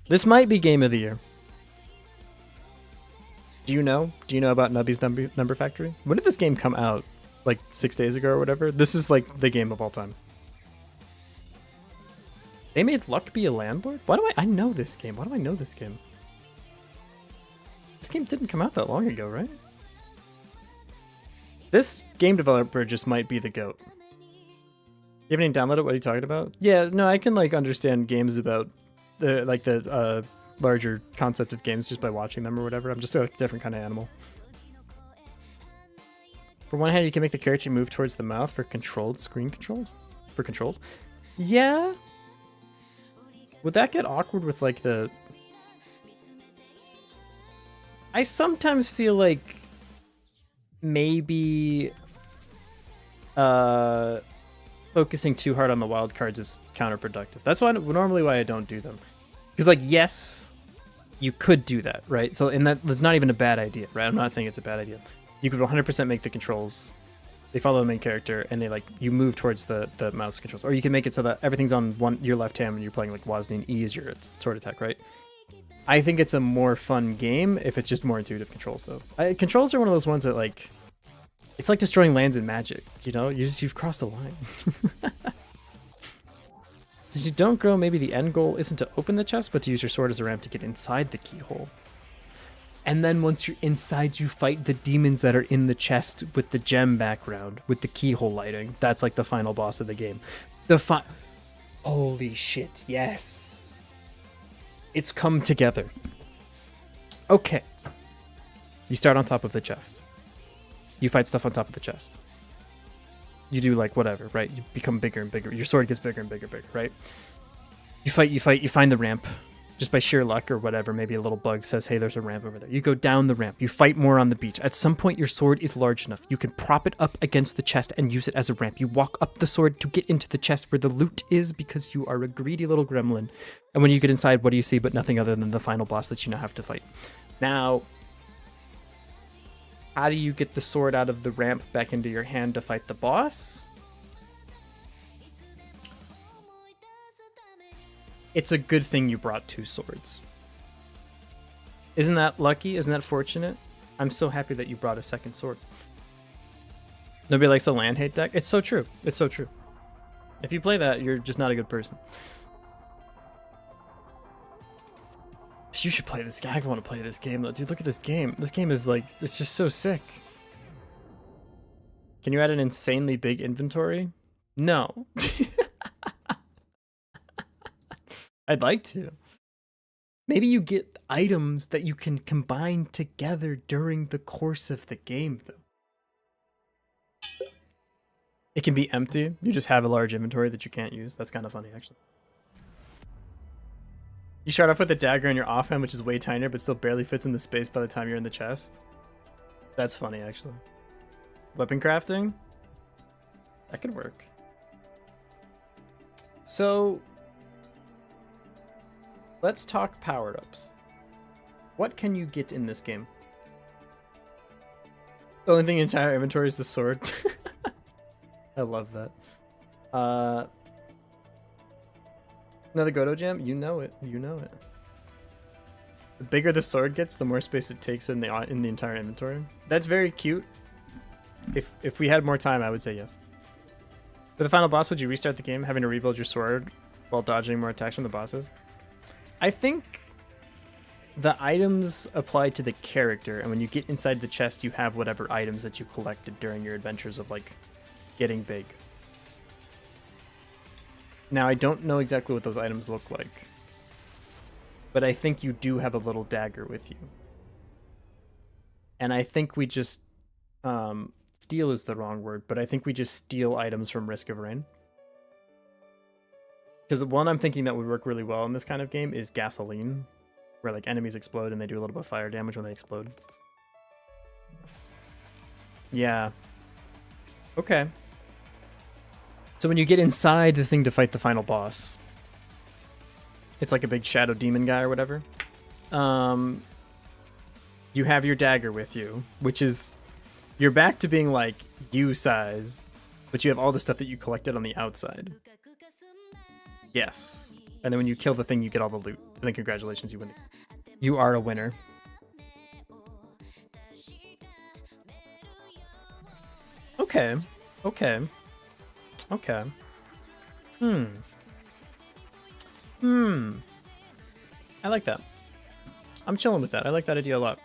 This might be Game of the Year. Do you know? Do you know about Nubby's Number Factory? When did this game come out? Like 6 days ago or whatever? This is like the game of all time. They made Luck Be a Landlord? Why do I know this game? Why do I know this game? This game didn't come out that long ago, right? This game developer just might be the GOAT. You haven't even downloaded it? What are you talking about? Yeah, no, I can like understand games about the larger concept of games just by watching them or whatever. I'm just a different kind of animal. For one hand, you can make the character move towards the mouth for controlled screen controls. For controls? Yeah. Would that get awkward with like the... I sometimes feel like maybe focusing too hard on the wild cards is counterproductive. That's why normally why I don't do them. Because like, yes, you could do that, right? So and that's not even a bad idea, right? I'm not saying it's a bad idea. You could 100% make the controls, they follow the main character, and they like you move towards the mouse controls, or you can make it so that everything's on your left hand when you're playing like WASD and E is your sword attack, right? I think it's a more fun game if it's just more intuitive controls, though. Controls are one of those ones that like, it's like destroying lands in Magic, you know? You've crossed a line. Since you don't grow, maybe the end goal isn't to open the chest, but to use your sword as a ramp to get inside the keyhole. And then once you're inside, you fight the demons that are in the chest with the gem background, with the keyhole lighting. That's like the final boss of the game. Holy shit, yes. It's come together. Okay. You start on top of the chest. You fight stuff on top of the chest. You do like whatever, right? You become bigger and bigger. Your sword gets bigger and bigger, right? You fight, you find the ramp. Just by sheer luck or whatever, maybe a little bug says, hey, there's a ramp over there. You go down the ramp. You fight more on the beach. At some point, your sword is large enough. You can prop it up against the chest and use it as a ramp. You walk up the sword to get into the chest where the loot is because you are a greedy little gremlin. And when you get inside, what do you see but nothing other than the final boss that you now have to fight? Now, how do you get the sword out of the ramp back into your hand to fight the boss? It's a good thing you brought two swords. Isn't that lucky? Isn't that fortunate? I'm so happy that you brought a second sword. Nobody likes a land hate deck. It's so true. It's so true. If you play that, you're just not a good person. You should play this game. I want to play this game though. Dude, look at this game. This game is like, it's just so sick. Can you add an insanely big inventory? No. I'd like to. Maybe you get items that you can combine together during the course of the game, though. It can be empty. You just have a large inventory that you can't use. That's kind of funny, actually. You start off with a dagger in your offhand, which is way tinier, but still barely fits in the space by the time you're in the chest. That's funny, actually. Weapon crafting? That could work. So... let's talk powered-ups. What can you get in this game? The only thing in entire inventory is the sword. I love that. Another Godot Jam? You know it. You know it. The bigger the sword gets, the more space it takes in the entire inventory. That's very cute. If we had more time, I would say yes. For the final boss, would you restart the game, having to rebuild your sword while dodging more attacks from the bosses? I think the items apply to the character, and when you get inside the chest, you have whatever items that you collected during your adventures of, like, getting big. Now, I don't know exactly what those items look like, but I think you do have a little dagger with you. And I think we just... steal is the wrong word, but I think we just steal items from Risk of Rain. Because the one I'm thinking that would work really well in this kind of game is gasoline, where like enemies explode and they do a little bit of fire damage when they explode. Yeah. Okay. So when you get inside the thing to fight the final boss, it's like a big shadow demon guy or whatever. You have your dagger with you, which is... You're back to being like you size, but you have all the stuff that you collected on the outside. Yes. And then when you kill the thing, you get all the loot. And then congratulations, you win. You are a winner. Okay. Okay. Okay. I like that. I'm chilling with that. I like that idea a lot.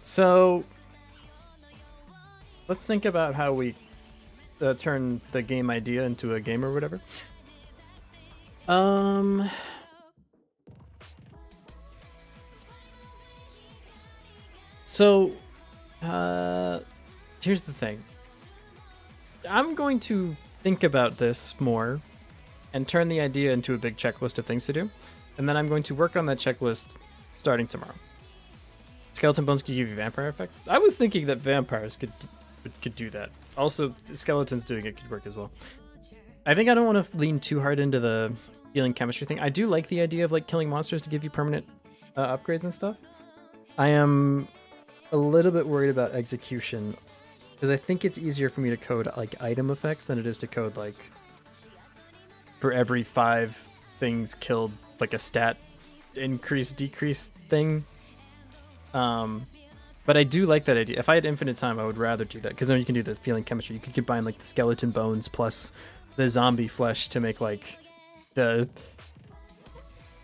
So... let's think about how we turn the game idea into a game or whatever. So, here's the thing. I'm going to think about this more and turn the idea into a big checklist of things to do. And then I'm going to work on that checklist starting tomorrow. Skeleton bones could give you vampire effect. I was thinking that vampires could do that. Also, skeletons doing it could work as well. I think I don't want to lean too hard into the healing chemistry thing. I do like the idea of like killing monsters to give you permanent upgrades and stuff. I am a little bit worried about execution because I think it's easier for me to code like item effects than it is to code like for every 5 things killed, like a stat increase decrease thing. But I do like that idea. If I had infinite time, I would rather do that because then you can do the feeling chemistry. You could combine like the skeleton bones plus the zombie flesh to make like the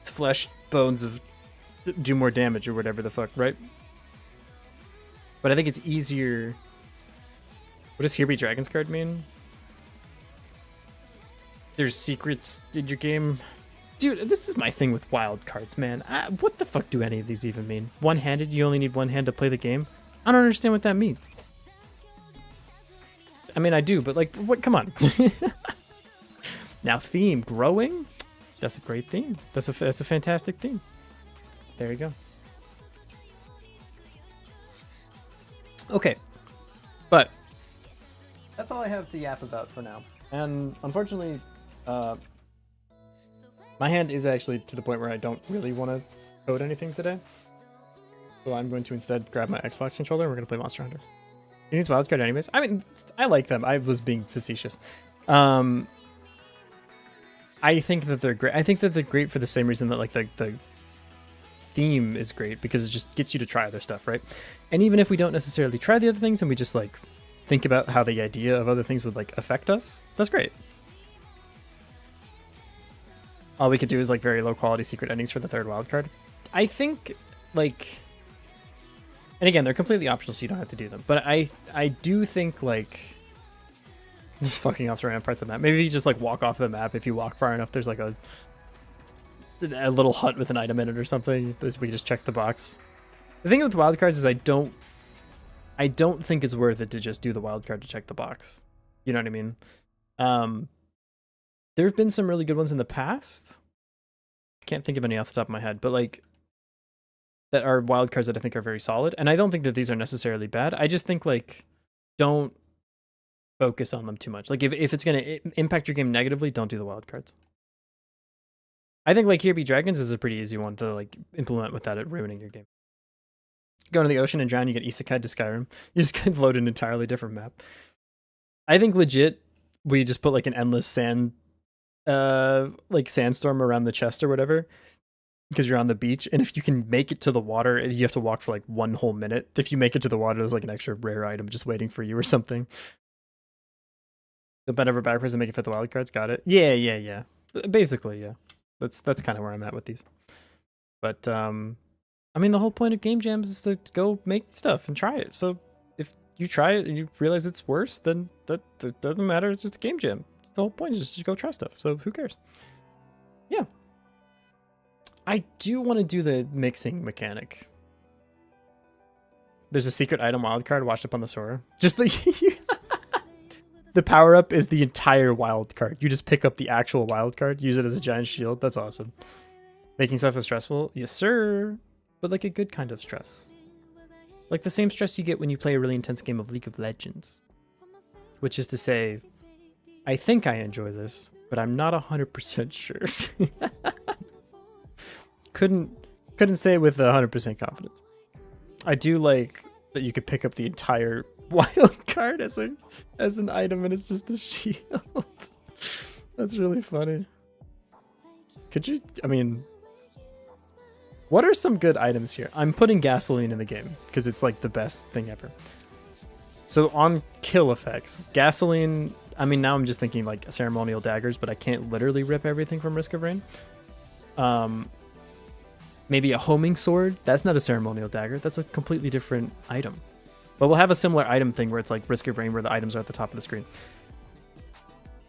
flesh bones of do more damage or whatever the fuck, right? But I think it's easier. What does Here Be Dragons card mean? There's secrets in your game. Dude, this is my thing with wild cards, man. What the fuck do any of these even mean? One-handed? You only need one hand to play the game? I don't understand what that means. I mean, I do, but like, what? Come on. Now, theme growing. That's a great theme. That's a fantastic theme. There you go. Okay, but that's all I have to yap about for now. And unfortunately, my hand is actually to the point where I don't really want to code anything today. So I'm going to instead grab my Xbox controller and we're going to play Monster Hunter. You need wildcard anyways? I mean, I like them. I was being facetious. I think that they're great. I think that they're great for the same reason that like the theme is great because it just gets you to try other stuff, right? And even if we don't necessarily try the other things and we just like think about how the idea of other things would like affect us, that's great. All we could do is like very low quality secret endings for the 3rd wildcard. I think like, and again, they're completely optional, so you don't have to do them. But I do think like, just fucking off the random parts of the map. Maybe you just like walk off the map. If you walk far enough, there's like a little hut with an item in it or something. We can just check the box. The thing with wildcards is I don't think it's worth it to just do the wildcard to check the box. You know what I mean? There have been some really good ones in the past. I can't think of any off the top of my head, but like that are wildcards that I think are very solid. And I don't think that these are necessarily bad. I just think like don't focus on them too much. Like if it's going to impact your game negatively, don't do the wildcards. I think like Here Be Dragons is a pretty easy one to like implement without it ruining your game. Go into the ocean and drown, you get isekai to Skyrim. You just get load an entirely different map. I think legit, we just put like an endless sand, like sandstorm around the chest or whatever, because you're on the beach. And if you can make it to the water, you have to walk for like 1 whole minute. If you make it to the water, there's like an extra rare item just waiting for you or something. Go bend over backwards and make it fit the wild cards. Got it. Yeah. Basically, yeah. That's kind of where I'm at with these. But I mean, the whole point of game jams is to go make stuff and try it. So if you try it and you realize it's worse, then that doesn't matter. It's just a game jam. The whole point is just to go try stuff. So who cares? Yeah. I do want to do the mixing mechanic. There's a secret item wildcard washed up on the Sora. Just the the power up is the entire wild card. You just pick up the actual wild card, use it as a giant shield. That's awesome. Making stuff is stressful? Yes, sir. But like a good kind of stress. Like the same stress you get when you play a really intense game of League of Legends. Which is to say, I think I enjoy this, but I'm not 100% sure. Couldn't say with 100% confidence. I do like that you could pick up the entire wild card as an item and it's just the shield. That's really funny. Could you, I mean, what are some good items here? I'm putting gasoline in the game because it's like the best thing ever. So on kill effects, gasoline, I mean, now I'm just thinking like ceremonial daggers, but I can't literally rip everything from Risk of Rain. Maybe a homing sword. That's not a ceremonial dagger. That's a completely different item. But we'll have a similar item thing where it's like Risk of Rain where the items are at the top of the screen.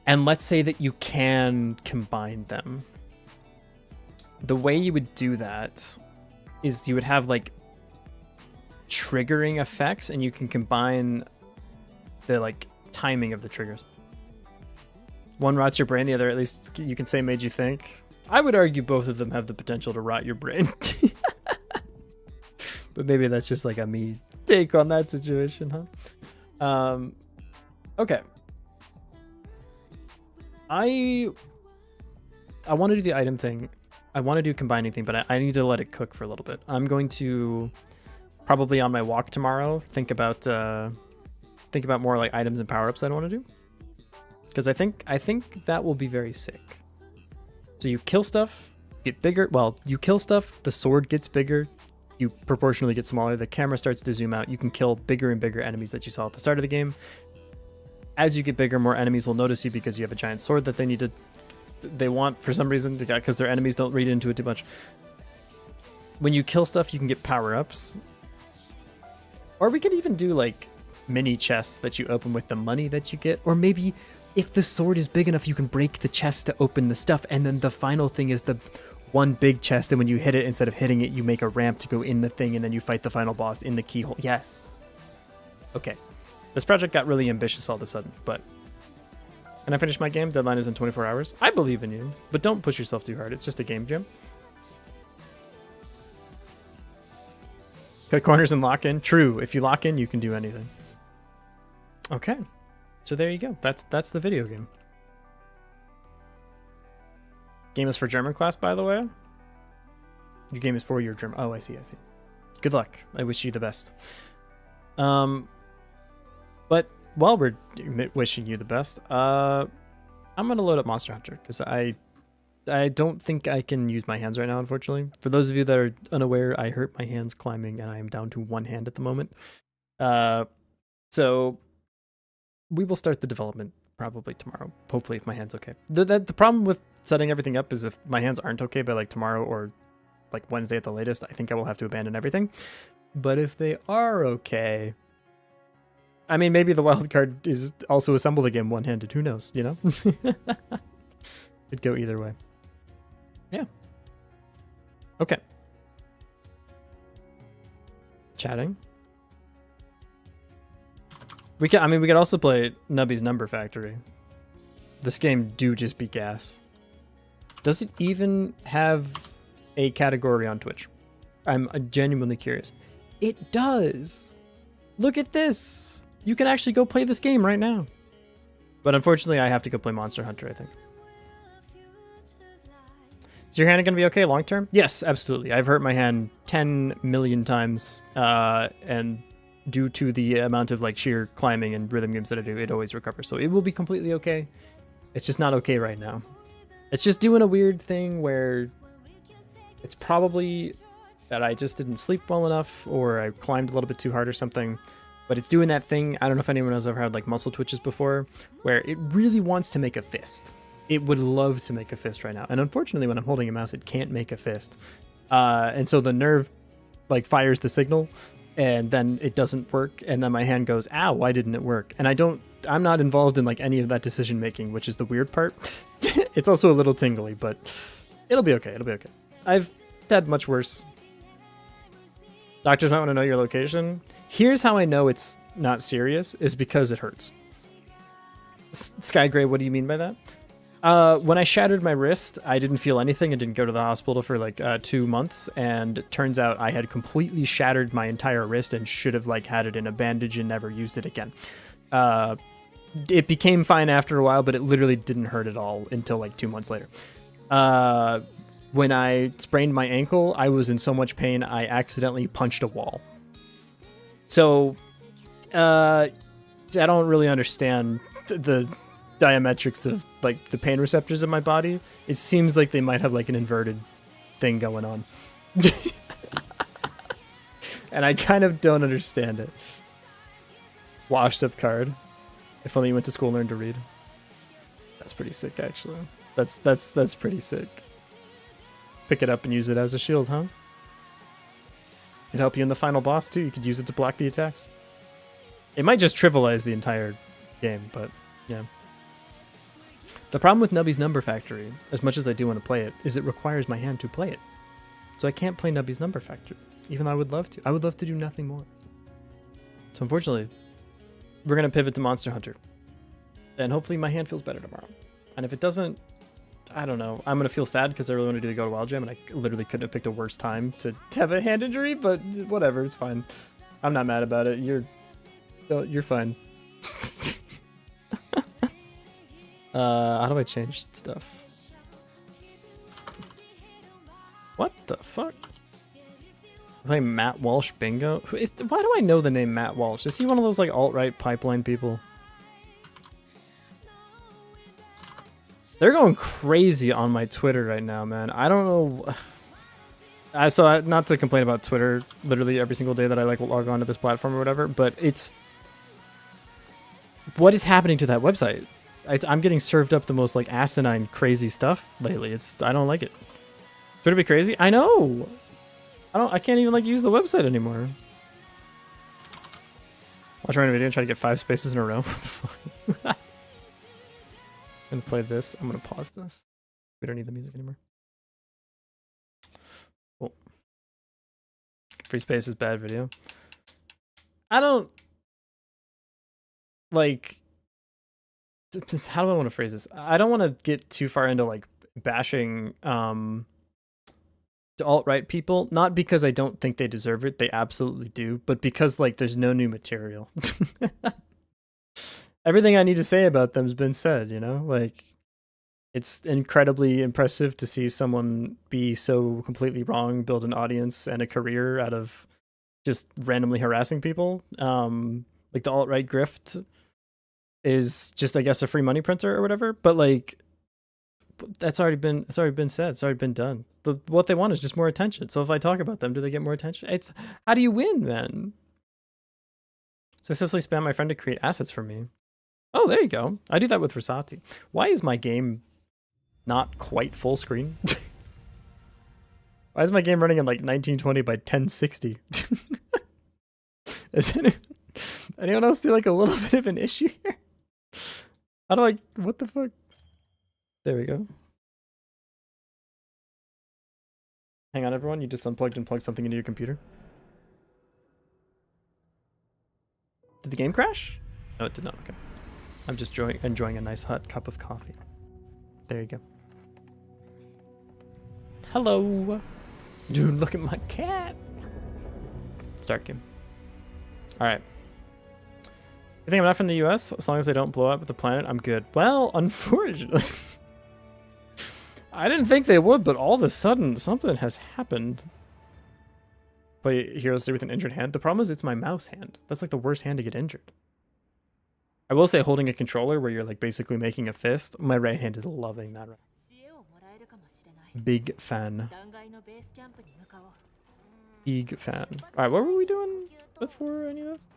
And let's say that you can combine them. The way you would do that is you would have like triggering effects and you can combine the like timing of the triggers. One rots your brain, the other at least you can say made you think. I would argue both of them have the potential to rot your brain. But maybe that's just like a me take on that situation, huh? Okay. I want to do the item thing. I want to do combining thing, but I need to let it cook for a little bit. I'm going to probably on my walk tomorrow think about more like items and power-ups I want to do, because I think that will be very sick. So you kill stuff, get bigger. Well, you kill stuff, the sword gets bigger, you proportionally get smaller, the camera starts to zoom out, you can kill bigger and bigger enemies that you saw at the start of the game. As you get bigger, more enemies will notice you because you have a giant sword that they want for some reason, because their enemies don't read into it too much. When you kill stuff, you can get power-ups. Or we could even do like mini chests that you open with the money that you get. Or maybe if the sword is big enough, you can break the chest to open the stuff. And then the final thing is the one big chest. And when you hit it, instead of hitting it, you make a ramp to go in the thing. And then you fight the final boss in the keyhole. Yes. Okay. This project got really ambitious all of a sudden, but can I finish my game? Deadline is in 24 hours. I believe in you, but don't push yourself too hard. It's just a game jam. Cut corners and lock in. True. If you lock in, you can do anything. Okay. So there you go. That's the video game. Game is for German class, by the way. Your game is for your German. Oh, I see. Good luck. I wish you the best. But while we're wishing you the best, I'm gonna load up Monster Hunter because I don't think I can use my hands right now, unfortunately. For those of you that are unaware, I hurt my hands climbing and I am down to one hand at the moment. So we will start the development probably tomorrow, hopefully, if my hand's okay. The problem with setting everything up is if my hands aren't okay by like tomorrow or like Wednesday at the latest, I think I will have to abandon everything. But if they are okay, I mean, maybe the wild card is also assembled again one-handed. Who knows, you know? Could go either way. Yeah. Okay. Chatting. We could also play Nubby's Number Factory. This game do just be gas. Does it even have a category on Twitch? I'm genuinely curious. It does. Look at this. You can actually go play this game right now. But unfortunately, I have to go play Monster Hunter, I think. Is your hand going to be okay long term? Yes, absolutely. I've hurt my hand 10 million times, and due to the amount of like sheer climbing and rhythm games that I do, it always recovers. So it will be completely okay. It's just not okay right now. It's just doing a weird thing where it's probably that I just didn't sleep well enough, or I climbed a little bit too hard or something. But it's doing that thing, I don't know if anyone has ever had like muscle twitches before, where it really wants to make a fist. It would love to make a fist right now. And unfortunately, when I'm holding a mouse, it can't make a fist. And so the nerve like fires the signal, and then it doesn't work. And then my hand goes, ow, why didn't it work? And I'm not involved in like any of that decision making, which is the weird part. It's also a little tingly, but it'll be okay. It'll be okay. I've had much worse. Doctors might want to know your location. Here's how I know it's not serious, is because it hurts. Sky Gray, what do you mean by that? When I shattered my wrist, I didn't feel anything and didn't go to the hospital for like 2 months. And it turns out I had completely shattered my entire wrist and should have like had it in a bandage and never used it again. It became fine after a while, but it literally didn't hurt at all until like 2 months later. When I sprained my ankle, I was in so much pain, I accidentally punched a wall. So, I don't really understand the diametrics of like the pain receptors of my body. It seems like they might have like an inverted thing going on. And I kind of don't understand it. Washed up card. If only you went to school and learned to read. That's pretty sick, actually. That's pretty sick. Pick it up and use it as a shield, huh? It'd help you in the final boss, too. You could use it to block the attacks. It might just trivialize the entire game, but yeah. The problem with Nubby's Number Factory, as much as I do want to play it, is it requires my hand to play it. So I can't play Nubby's Number Factory, even though I would love to. I would love to do nothing more. So unfortunately, we're going to pivot to Monster Hunter. And hopefully my hand feels better tomorrow. And if it doesn't, I don't know. I'm going to feel sad because I really want to do the Godot Wild Jam, and I literally couldn't have picked a worse time to have a hand injury, but whatever, it's fine. I'm not mad about it. You're fine. How do I change stuff? What the fuck? I'm playing Matt Walsh Bingo? Why do I know the name Matt Walsh? Is he one of those like alt-right pipeline people? They're going crazy on my Twitter right now, man. I don't know. Not to complain about Twitter literally every single day that I like log on to this platform or whatever, but it's... What is happening to that website? I'm getting served up the most like asinine crazy stuff lately. I don't like it. Twitter be crazy? I know! I can't even like use the website anymore. Watch a random video and try to get 5 spaces in a row. What the fuck? I'm gonna play this. I'm gonna pause this. We don't need the music anymore. Cool. Free space is bad video. I don't like. How do I want to phrase this? I don't want to get too far into like bashing the alt-right people. Not because I don't think they deserve it. They absolutely do. But because like there's no new material. Everything I need to say about them has been said, you know? Like, it's incredibly impressive to see someone be so completely wrong, build an audience and a career out of just randomly harassing people. Like, the alt-right grift is just, I guess, a free money printer or whatever. But, like, that's already been said. It's already been done. What they want is just more attention. So if I talk about them, do they get more attention? It's, how do you win, man? Successfully spam my friend to create assets for me. Oh, there you go. I do that with Rosati. Why is my game not quite full screen? Why is my game running in like 1920 by 1060? Is anyone else see like a little bit of an issue here? How do I, what the fuck? There we go. Hang on, everyone. You just unplugged and plugged something into your computer. Did the game crash? No, it did not. Okay. I'm just enjoying a nice hot cup of coffee. There you go. Hello. Dude, look at my cat. Start game. Alright. You think I'm not from the US? As long as I don't blow up the planet, I'm good. Well, unfortunately. I didn't think they would, but all of a sudden something has happened. Play Hero 3 with an injured hand. The problem is it's my mouse hand. That's like the worst hand to get injured. I will say holding a controller where you're like basically making a fist, my right hand is loving that. Big fan. Big fan. Alright, what were we doing before any of this?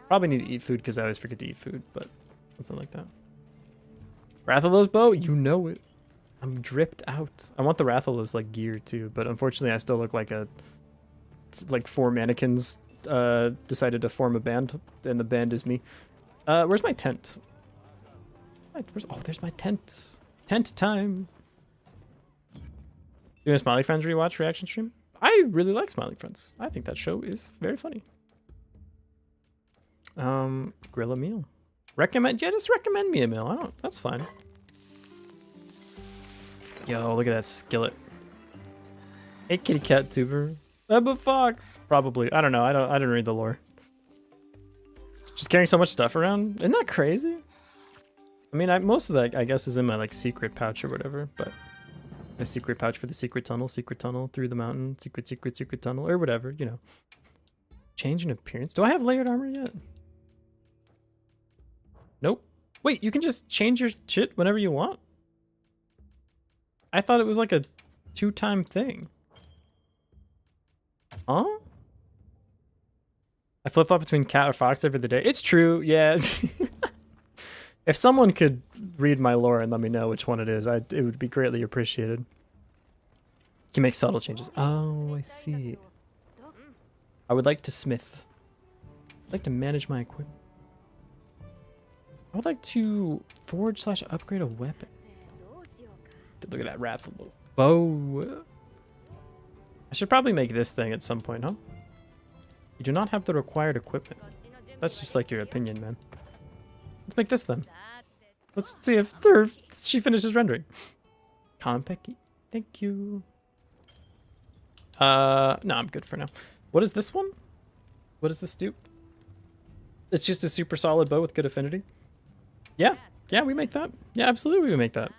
Probably need to eat food because I always forget to eat food, but something like that. Rathalos bow? You know it. I'm dripped out. I want the Rathalos like gear too, but unfortunately I still look like a... like 4 mannequins decided to form a band, and the band is me. Where's my tent? Oh, there's my tent. Tent time. Doing a Smiley Friends rewatch reaction stream? I really like Smiley Friends. I think that show is very funny. Grill a meal. Recommend? Yeah, just recommend me a meal. I don't. That's fine. Yo, look at that skillet. Hey, kitty cat tuber. Ebba Fox. Probably. I don't know. I didn't read the lore. Just carrying so much stuff around. Isn't that crazy? I mean, most of that, I guess, is in my like secret pouch or whatever. But my secret pouch for the secret tunnel through the mountain, secret tunnel, or whatever. You know. Change in appearance. Do I have layered armor yet? Nope. Wait, you can just change your shit whenever you want? I thought it was like a 2-time thing. Huh? I flip-flop between cat or fox every day. It's true, yeah. If someone could read my lore and let me know which one it is, it would be greatly appreciated. You can make subtle changes. Oh, I see. I would like to smith. I'd like to manage my equipment. I would like to forge/upgrade a weapon. Look at that Rathalos bow. I should probably make this thing at some point, huh? You do not have the required equipment. That's just like your opinion, man. Let's make this then. Let's see if she finishes rendering. Compeki. Thank you. No, I'm good for now. What is this one? What does this do? It's just a super solid bow with good affinity. Yeah, we make that. Yeah, absolutely we make that.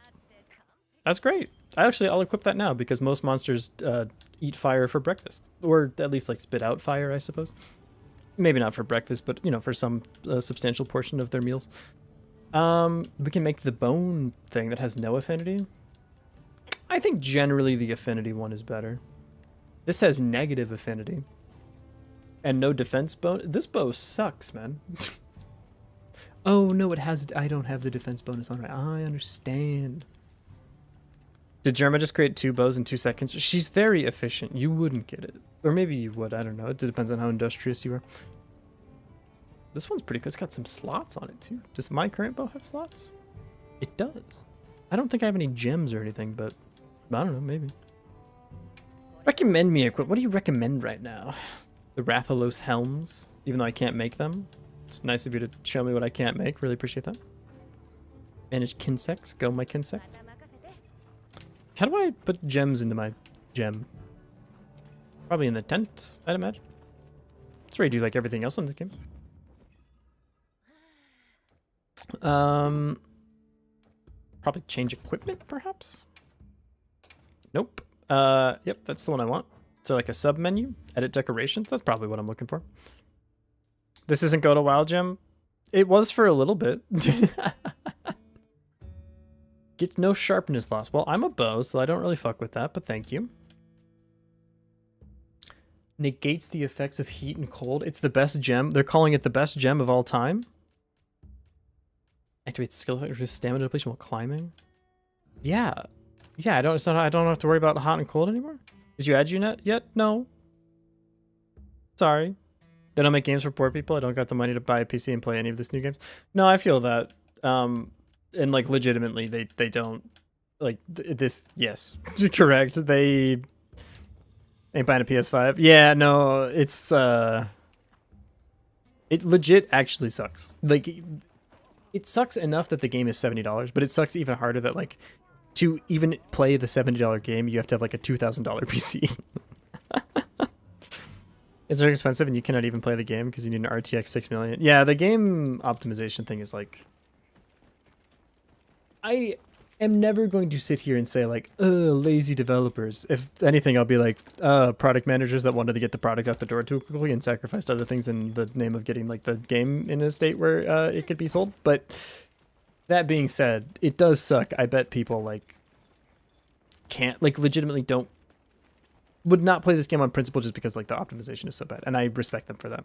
That's great. I'll equip that now because most monsters eat fire for breakfast. Or at least like spit out fire, I suppose. Maybe not for breakfast, but you know, for some substantial portion of their meals. We can make the bone thing that has no affinity. I think generally the affinity one is better. This has negative affinity. And no defense bonus. This bow sucks, man. Oh, no, it has... I don't have the defense bonus on it. I understand. Did Germa just create 2 bows in 2 seconds? She's very efficient. You wouldn't get it. Or maybe you would. I don't know. It depends on how industrious you are. This one's pretty good. It's got some slots on it, too. Does my current bow have slots? It does. I don't think I have any gems or anything, but I don't know. Maybe. Recommend me equip. What do you recommend right now? The Rathalos helms, even though I can't make them. It's nice of you to show me what I can't make. Really appreciate that. Manage Kinsects. Go my Kinsect. How do I put gems into my gem? Probably in the tent, I'd imagine. That's where you do like everything else in this game. Probably change equipment, perhaps? Nope. Yep, that's the one I want. So like a sub menu, edit decorations. That's probably what I'm looking for. This isn't Godot Wild Jam. It was for a little bit. Get no sharpness loss. Well, I'm a bow, so I don't really fuck with that, but thank you. Negates the effects of heat and cold. It's the best gem. They're calling it the best gem of all time. Activates skill effect for stamina depletion while climbing. Yeah. Yeah, I don't have to worry about hot and cold anymore. Did you add Unet yet? No. Sorry. They don't make games for poor people. I don't got the money to buy a PC and play any of this new games. No, I feel that. And like legitimately they don't like this. Yes. Correct. They ain't buying a PS5. Yeah, no, it's it legit actually sucks. Like it sucks enough that the game is $70, but it sucks even harder that like to even play the $70 game, you have to have like a $2,000 PC. It's very expensive and you cannot even play the game because you need an RTX 6000. Yeah, the game optimization thing is like... am never going to sit here and say like, lazy developers. If anything, I'll be like, product managers that wanted to get the product out the door too quickly and sacrificed other things in the name of getting like the game in a state where it could be sold. But that being said, it does suck. I bet people like can't like legitimately would not play this game on principle just because like the optimization is so bad, and I respect them for that.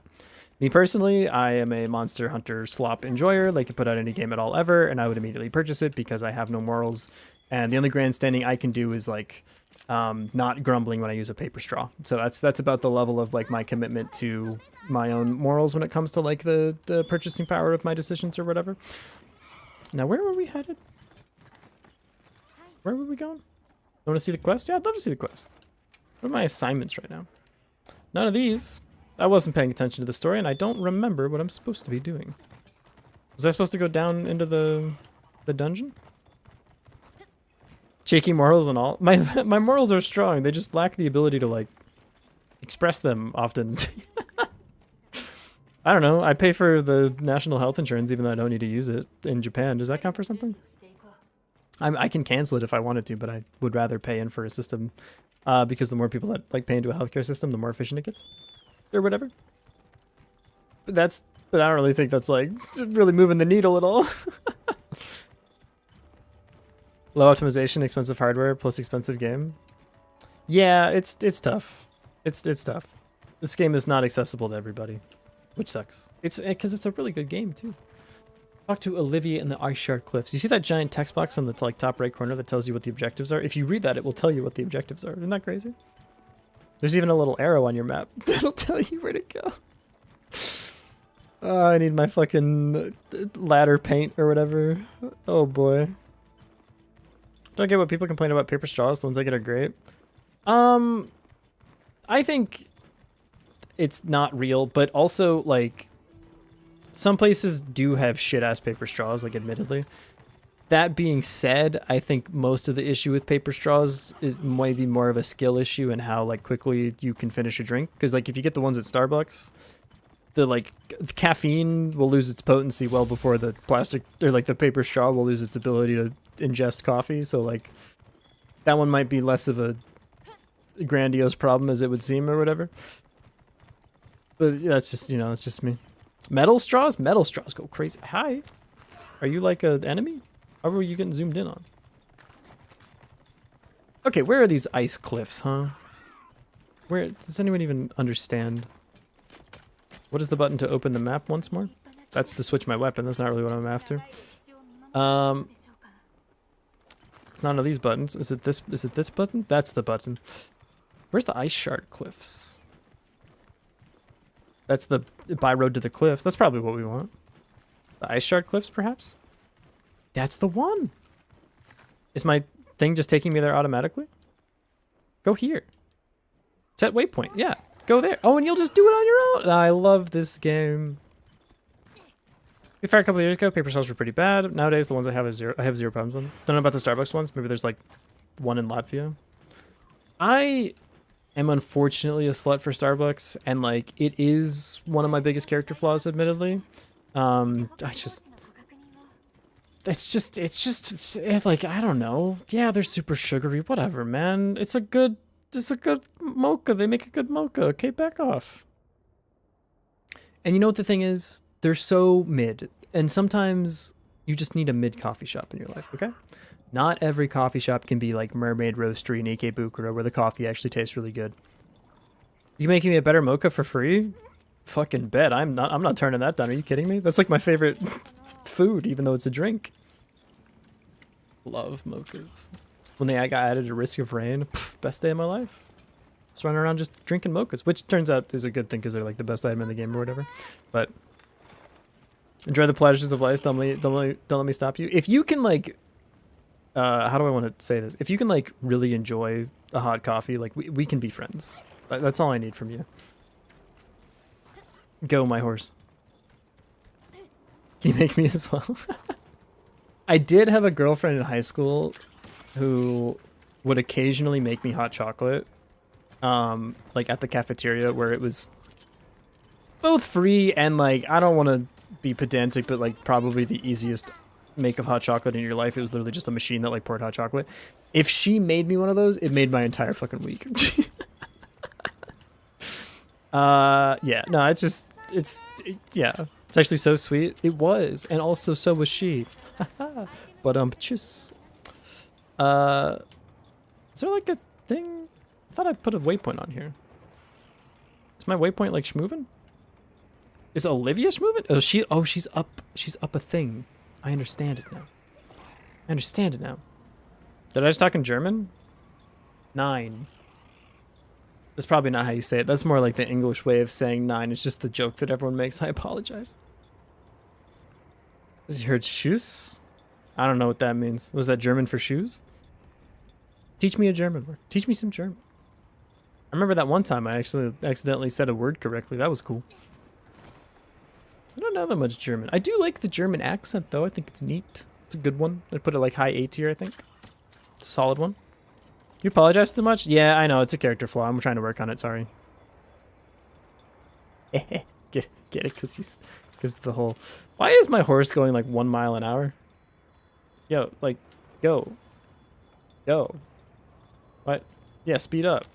Me personally, I am a Monster Hunter slop enjoyer. Like, you put out any game at all ever and I would immediately purchase it because I have no morals, and the only grandstanding I can do is like not grumbling when I use a paper straw. So that's about the level of like my commitment to my own morals when it comes to like the purchasing power of my decisions or whatever. Now, where were we headed? Where were we going? Want to see the quest? Yeah, I'd love to see the quest. What are my assignments right now? None of these. I wasn't paying attention to the story, and I don't remember what I'm supposed to be doing. Was I supposed to go down into the dungeon? Cheeky morals and all. My morals are strong. They just lack the ability to like express them often. I don't know. I pay for the national health insurance even though I don't need to use it in Japan. Does that count for something? I can cancel it if I wanted to, but I would rather pay in for a system because the more people that like pay into a healthcare system, the more efficient it gets, or whatever. But I don't really think that's like really moving the needle at all. Low optimization, expensive hardware, plus expensive game. Yeah, it's tough. It's tough. This game is not accessible to everybody, which sucks. It's because it's a really good game too. Talk to Olivia in the Ice Shard Cliffs. You see that giant text box on the like top right corner that tells you what the objectives are? If you read that, it will tell you what the objectives are. Isn't that crazy? There's even a little arrow on your map that'll tell you where to go. Oh, I need my fucking ladder paint or whatever. Oh boy. Don't get what people complain about paper straws. The ones I get are great. I think it's not real, but also like some places do have shit-ass paper straws, like admittedly. That being said, I think most of the issue with paper straws is maybe more of a skill issue and how like quickly you can finish a drink. Because like if you get the ones at Starbucks, the caffeine will lose its potency well before the plastic or like the paper straw will lose its ability to ingest coffee. So like that one might be less of a grandiose problem as it would seem or whatever. But yeah, that's just, it's just me. Metal straws? Metal straws go crazy. Hi. Are you like an enemy? How were you getting zoomed in on? Okay, where are these ice cliffs, huh? Where does anyone even understand? What is the button to open the map once more? That's to switch my weapon. That's not really what I'm after. None of these buttons. Is it this button? That's the button. Where's the Ice Shard Cliffs? That's the by road to the cliffs. That's probably what we want. The Ice Shard Cliffs, perhaps? That's the one. Is my thing just taking me there automatically? Go here. Set waypoint. Yeah, go there. Oh, and you'll just do it on your own. I love this game. We fired a couple of years ago. Paper straws were pretty bad. Nowadays, the ones I have is zero. I have zero problems with them. Don't know about the Starbucks ones. Maybe there's like one in Latvia. I am unfortunately a slut for Starbucks, and like it is one of my biggest character flaws, admittedly. It's like, I don't know. Yeah, they're super sugary. Whatever, man. It's a good mocha. They make a good mocha. Okay, back off. And you know what the thing is? They're so mid. And sometimes you just need a mid coffee shop in your life, okay? Not every coffee shop can be like Mermaid Roastery and Ikebukuro where the coffee actually tastes really good. You making me a better mocha for free? Fucking bet. I'm not turning that down. Are you kidding me? That's like my favorite food, even though it's a drink. Love mochas. When they got added to Risk of Rain, best day of my life. Just running around just drinking mochas, which turns out is a good thing because they're like the best item in the game or whatever. But enjoy the pleasures of life. Don't let me stop you. If you can like, how do I want to say this? If you can like really enjoy a hot coffee, like we can be friends. That's all I need from you. Go, my horse. Can you make me as well? I did have a girlfriend in high school who would occasionally make me hot chocolate. Like at the cafeteria where it was both free and like, I don't want to be pedantic, but like probably the easiest make of hot chocolate in your life. It was literally just a machine that like poured hot chocolate. If she made me one of those, it made my entire fucking week. Yeah, no, yeah, it's actually so sweet. It was, and also so was she. But just, is there like a thing? I thought I put a waypoint on here. Is my waypoint like schmovin'? Is Olivia schmovin'? Oh, she's up a thing. I understand it now. I understand it now. Did I just talk in German? 9. That's probably not how you say it. That's more like the English way of saying 9. It's just the joke that everyone makes. I apologize. You heard shoes? I don't know what that means. Was that German for shoes? Teach me a German word. Teach me some German. I remember that one time I actually accidentally said a word correctly. That was cool. I don't know that much German. I do like the German accent, though. I think it's neat. It's a good one. I'd put it like high A tier, I think. It's a solid one. You apologize too much? Yeah, I know. It's a character flaw. I'm trying to work on it. Sorry. Get it? Because the whole... Why is my horse going like 1 mile an hour? Yo, like, go. Go. What? Yeah, speed up.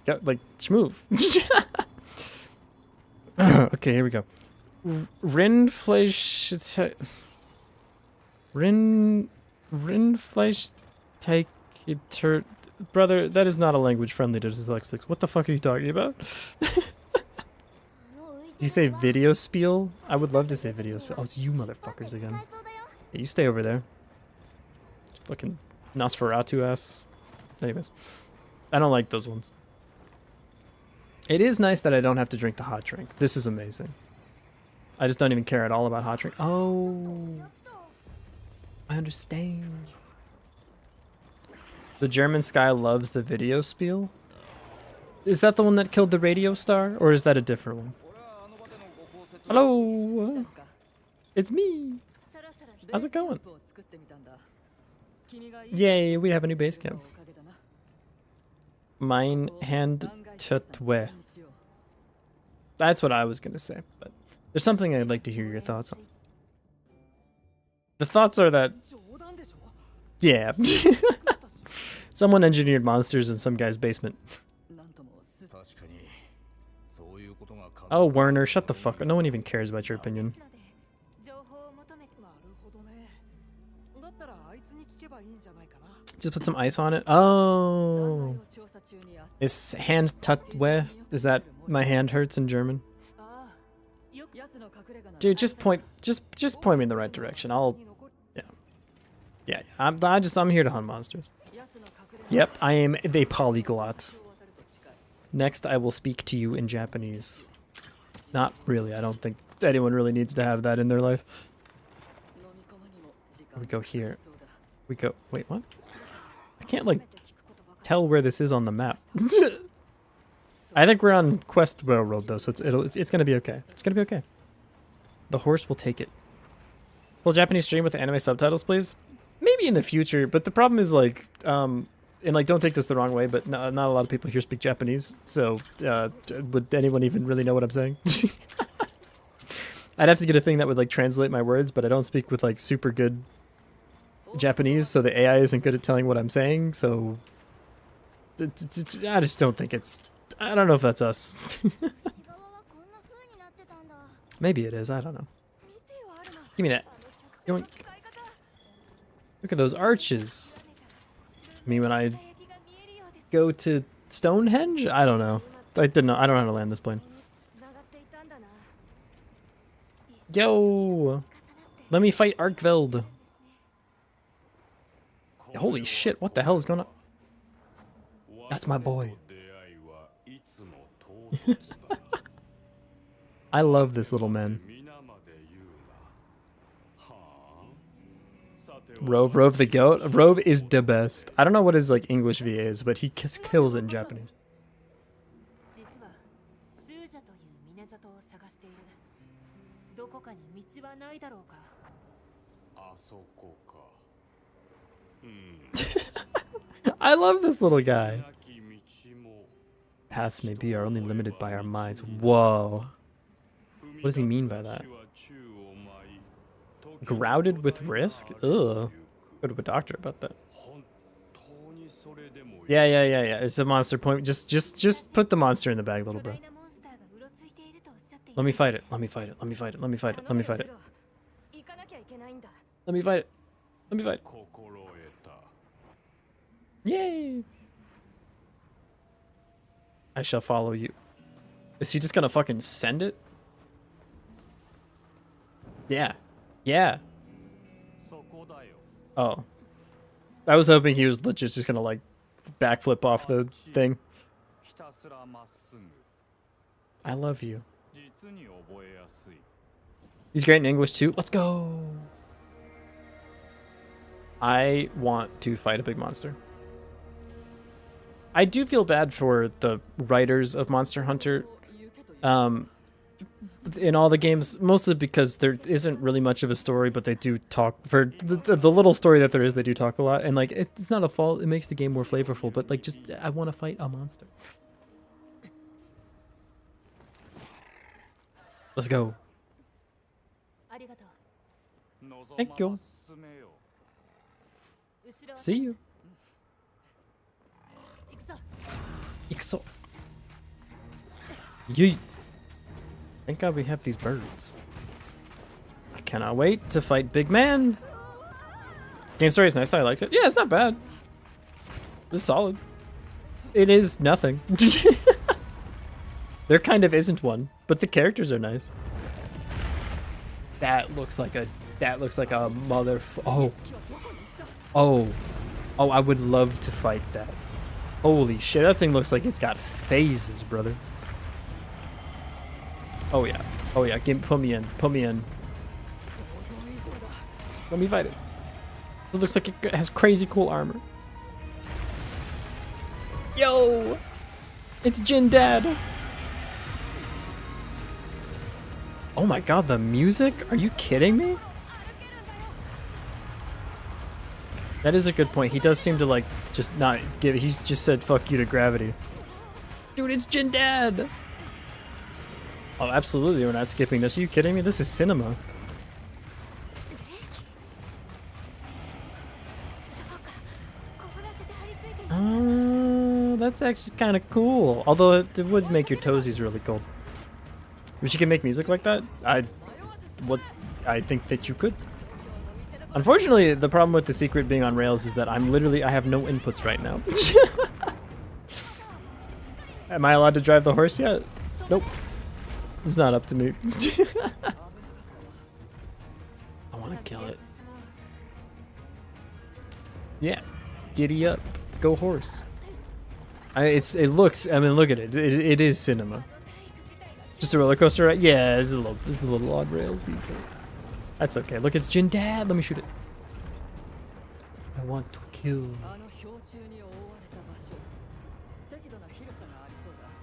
Go, like, schmoove. Okay, here we go. Rindfleisch... Rindfleisch... Take... Brother, that is not a language friendly to dyslexics. What the fuck are you talking about? You say video spiel? I would love to say video spiel. Oh, it's you motherfuckers again. Yeah, you stay over there. Fucking Nosferatu ass. Anyways. I don't like those ones. It is nice that I don't have to drink the hot drink. This is amazing. I just don't even care at all about hot drink. Oh. I understand. The German Sky loves the video spiel. Is that the one that killed the radio star? Or is that a different one? Hello. It's me. How's it going? Yay, we have a new base camp. Mein Hand Tutwe. That's what I was gonna say, but there's something I'd like to hear your thoughts on. The thoughts are that... Yeah. Someone engineered monsters in some guy's basement. Oh, Werner, shut the fuck up. No one even cares about your opinion. Just put some ice on it. Oh. Is hand tutwe? Is that my hand hurts in German? Dude, just point me in the right direction. Yeah. I'm here to hunt monsters. Yep, I am a polyglot. Next, I will speak to you in Japanese. Not really. I don't think anyone really needs to have that in their life. We go here. We go. Wait, what? I can't like tell where this is on the map. I think we're on Quest Railroad though, so it's gonna be okay. It's gonna be okay. The horse will take it. Full Japanese stream with anime subtitles, please. Maybe in the future, but the problem is like, and like, don't take this the wrong way, but not a lot of people here speak Japanese, so would anyone even really know what I'm saying? I'd have to get a thing that would like translate my words, but I don't speak with like super good Japanese, so the AI isn't good at telling what I'm saying, so I just don't think it's... I don't know if that's us. Maybe it is, I don't know. Give me that. Yoink. Look at those arches. I mean, when I go to Stonehenge? I don't know. I don't know how to land this plane. Yo! Let me fight Arkveld. Holy shit, what the hell is going on? That's my boy. I love this little man. Rove the goat? Rove is the best. I don't know what his like English VA is, but he kills it in Japanese. I love this little guy. Paths maybe are only limited by our minds. Whoa. What does he mean by that? Grouted with risk? Ugh. Go to a doctor about that. Yeah. It's a monster point. Just put the monster in the bag, little bro. Let me fight it. Let me fight it. Let me fight it. Let me fight it. Let me fight it. Let me fight it. Let me fight it. Yay! I shall follow you. Is he just gonna fucking send it? Yeah. Yeah. Oh. I was hoping he was legit just gonna like backflip off the thing. I love you. He's great in English too. Let's go. I want to fight a big monster. I do feel bad for the writers of Monster Hunter in all the games, mostly because there isn't really much of a story, but they do talk. For the little story that there is, they do talk a lot. And like, it's not a fault. It makes the game more flavorful, but like, just, I want to fight a monster. Let's go. Thank you. See you. Ikuso. Yeet. Thank God we have these birds. I cannot wait to fight Big Man. Game story is nice. I liked it. Yeah, it's not bad. It's solid. It is nothing. There kind of isn't one, but the characters are nice. That looks like a mother. Oh, I would love to fight that. Holy shit, that thing looks like it's got phases, brother. Oh yeah, put me in. Let me fight it. It looks like it has crazy cool armor. Yo, it's Jin Dad. Oh my god, the music? Are you kidding me? That is a good point. He does seem to like just not give it. He's just said fuck you to gravity. Dude, it's Jin Dad. Oh, absolutely. We're not skipping this. Are you kidding me? This is cinema. That's actually kind of cool. Although it would make your toesies really cold. Wish you could make music like that. I think that you could. Unfortunately, the problem with the secret being on Rails is that I have no inputs right now. Am I allowed to drive the horse yet? Nope. It's not up to me. I want to kill it. Yeah. Giddy up. Go horse. It looks, I mean, look at it. It is cinema. Just a roller coaster, right? Yeah, it's a little on railsy, but that's okay. Look, it's Jin Dad. Let me shoot it. I want to kill.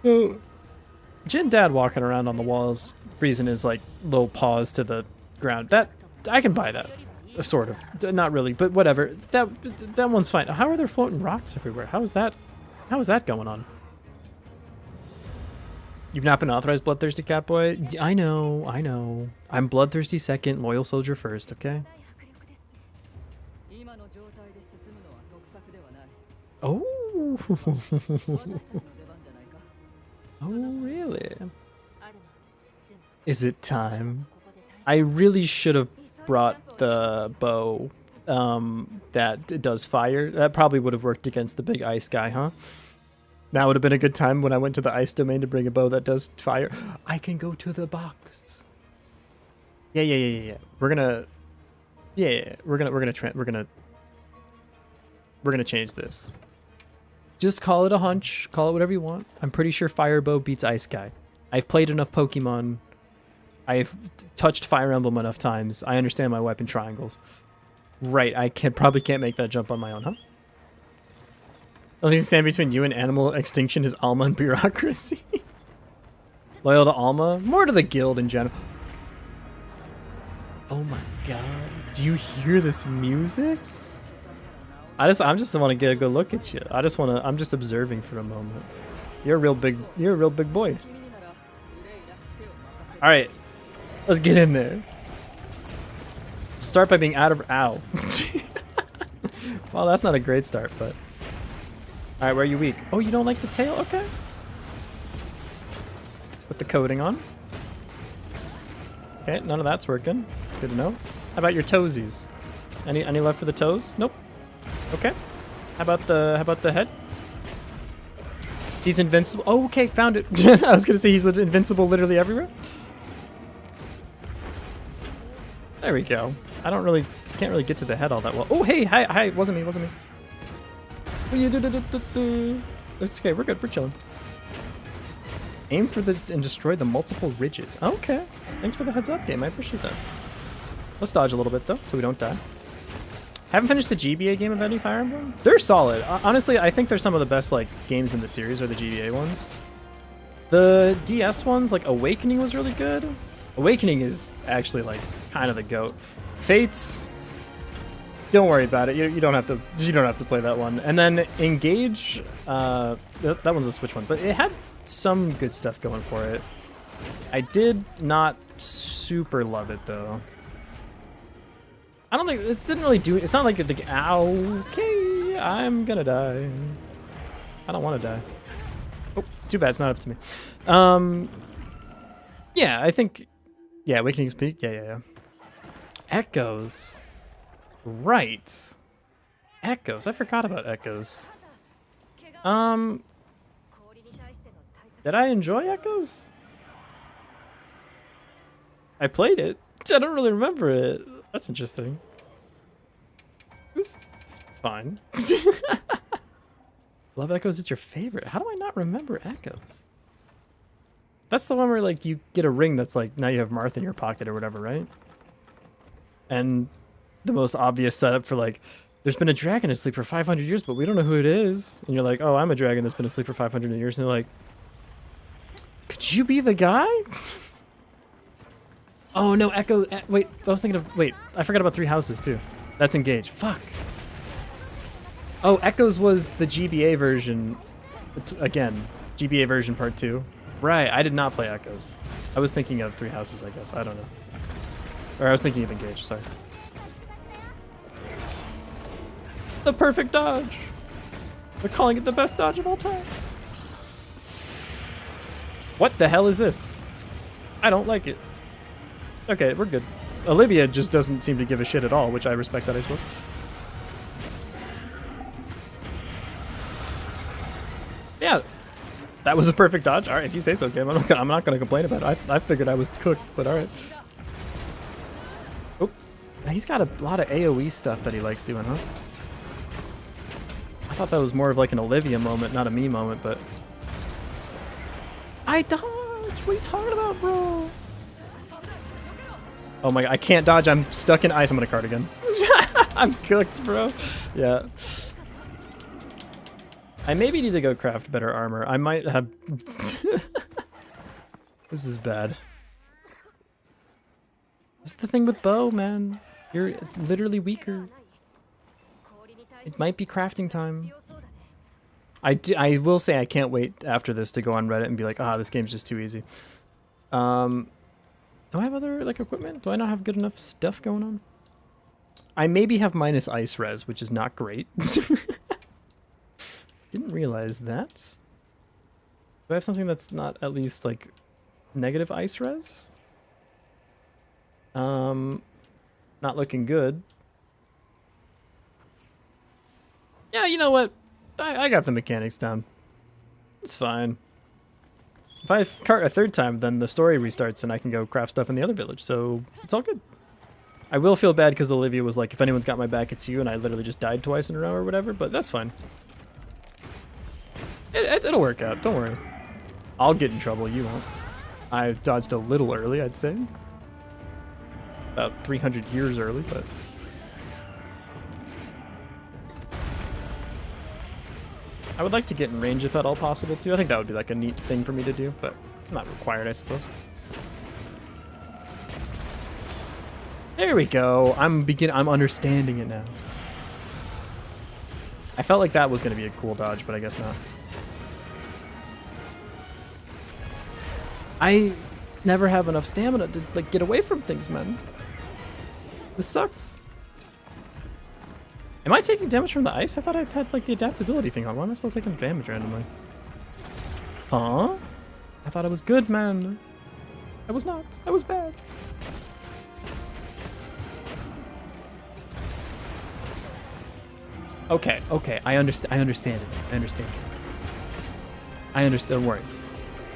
Oh. Jin Dad walking around on the walls, freezing his like little paws to the ground. That I can buy that, sort of. Not really, but whatever. That one's fine. How are there floating rocks everywhere? How is that going on? You've not been authorized, Bloodthirsty Catboy? I know. I'm Bloodthirsty second, Loyal Soldier first, okay? Oh. Oh, really? Is it time? I really should have brought the bow that does fire. That probably would have worked against the big ice guy, huh? That would have been a good time when I went to the ice domain to bring a bow that does fire. I can go to the box. Yeah. We're gonna change this. Just call it a hunch. Call it whatever you want. I'm pretty sure fire bow beats ice guy. I've played enough Pokemon. I've touched Fire Emblem enough times. I understand my weapon triangles. Right, I probably can't make that jump on my own, huh? The only thing stand between you and animal extinction is Alma and bureaucracy. Loyal to Alma? More to the guild in general. Oh my god. Do you hear this music? I'm just want to get a good look at you. I'm just observing for a moment. You're a real big boy. Alright. Let's get in there. start by being out of ow. Well, that's not a great start, but all right, where are you weak? Oh, you don't like the tail? Okay. Put the coating on. Okay, none of that's working. Good to know. How about your toesies? Any left for the toes? Nope. Okay. How about the head? He's invincible. Oh, okay, found it. I was gonna say he's invincible literally everywhere. There we go. Can't really get to the head all that well. Oh, hey, hi, wasn't me. It's okay, we're good, we're chilling. Aim for and destroy the multiple ridges. Okay, thanks for the heads up game, I appreciate that. Let's dodge a little bit though, so we don't die. Haven't finished the GBA game of any Fire Emblem. They're solid. Honestly, I think they're some of the best like games in the series are the GBA ones. The DS ones, like Awakening was really good. Awakening is actually like kind of the GOAT. Fates, don't worry about it. You don't have to play that one. And then Engage, that one's a Switch one, but it had some good stuff going for it. I did not super love it though. I don't think it didn't really do it. It's not like the okay, I'm gonna die. I don't want to die. Oh, too bad. It's not up to me. Yeah, I think. Yeah, Awakening's peak. Yeah. Echoes. Right. Echoes. I forgot about Echoes. Did I enjoy Echoes? I played it. I don't really remember it. That's interesting. It was fine. Love Echoes, it's your favorite. How do I not remember Echoes? That's the one where like you get a ring that's like now you have Marth in your pocket or whatever, right? And the most obvious setup for like, there's been a dragon asleep for 500 years, but we don't know who it is. And you're like, oh, I'm a dragon that's been asleep for 500 years. And they're like, could you be the guy? Oh no, Echo, wait, I was thinking of, wait, I forgot about Three Houses too. That's Engage, fuck. Oh, Echoes was the GBA version, again, GBA version part 2. Right, I did not play Echoes. I was thinking of Three Houses, I guess, I don't know. Or I was thinking of Engage, sorry. The perfect dodge. They're calling it the best dodge of all time. What the hell is this? I don't like it. Okay, we're good. Olivia just doesn't seem to give a shit at all, which I respect that, I suppose. Yeah, that was a perfect dodge. All right, if you say so, Kim. I'm not gonna complain about it. I figured I was cooked, but all right. Oh, he's got a lot of AoE stuff that he likes doing, huh? I thought that was more of like an Olivia moment, not a me moment, but... I dodged! What are you talking about, bro? Oh my god, I can't dodge. I'm stuck in ice. I'm gonna card again. I'm cooked, bro. Yeah. I maybe need to go craft better armor. I might have... This is bad. This is the thing with bow, man. You're literally weaker. It might be crafting time. I will say I can't wait after this to go on Reddit and be like, ah, this game's just too easy. Do I have other like equipment? Do I not have good enough stuff going on? I maybe have minus ice res, which is not great. Didn't realize that. Do I have something that's not at least like negative ice res? Not looking good. Yeah, you know what? I got the mechanics down. It's fine. If I cart a third time, then the story restarts and I can go craft stuff in the other village, so it's all good. I will feel bad because Olivia was like, if anyone's got my back, it's you, and I literally just died twice in a row or whatever, but that's fine. It'll work out, don't worry. I'll get in trouble, you won't. I dodged a little early, I'd say. About 300 years early, but... I would like to get in range if at all possible too. I think that would be like a neat thing for me to do, but not required, I suppose. There we go. I'm understanding it now. I felt like that was going to be a cool dodge, but I guess not. I never have enough stamina to like get away from things, man. This sucks. Am I taking damage from the ice? I thought I had like the adaptability thing on. Why am I still taking damage randomly? Huh? I thought I was good, man. I was not. I was bad. Okay, okay. I understand. I understand it. I understand. I understand. Don't worry.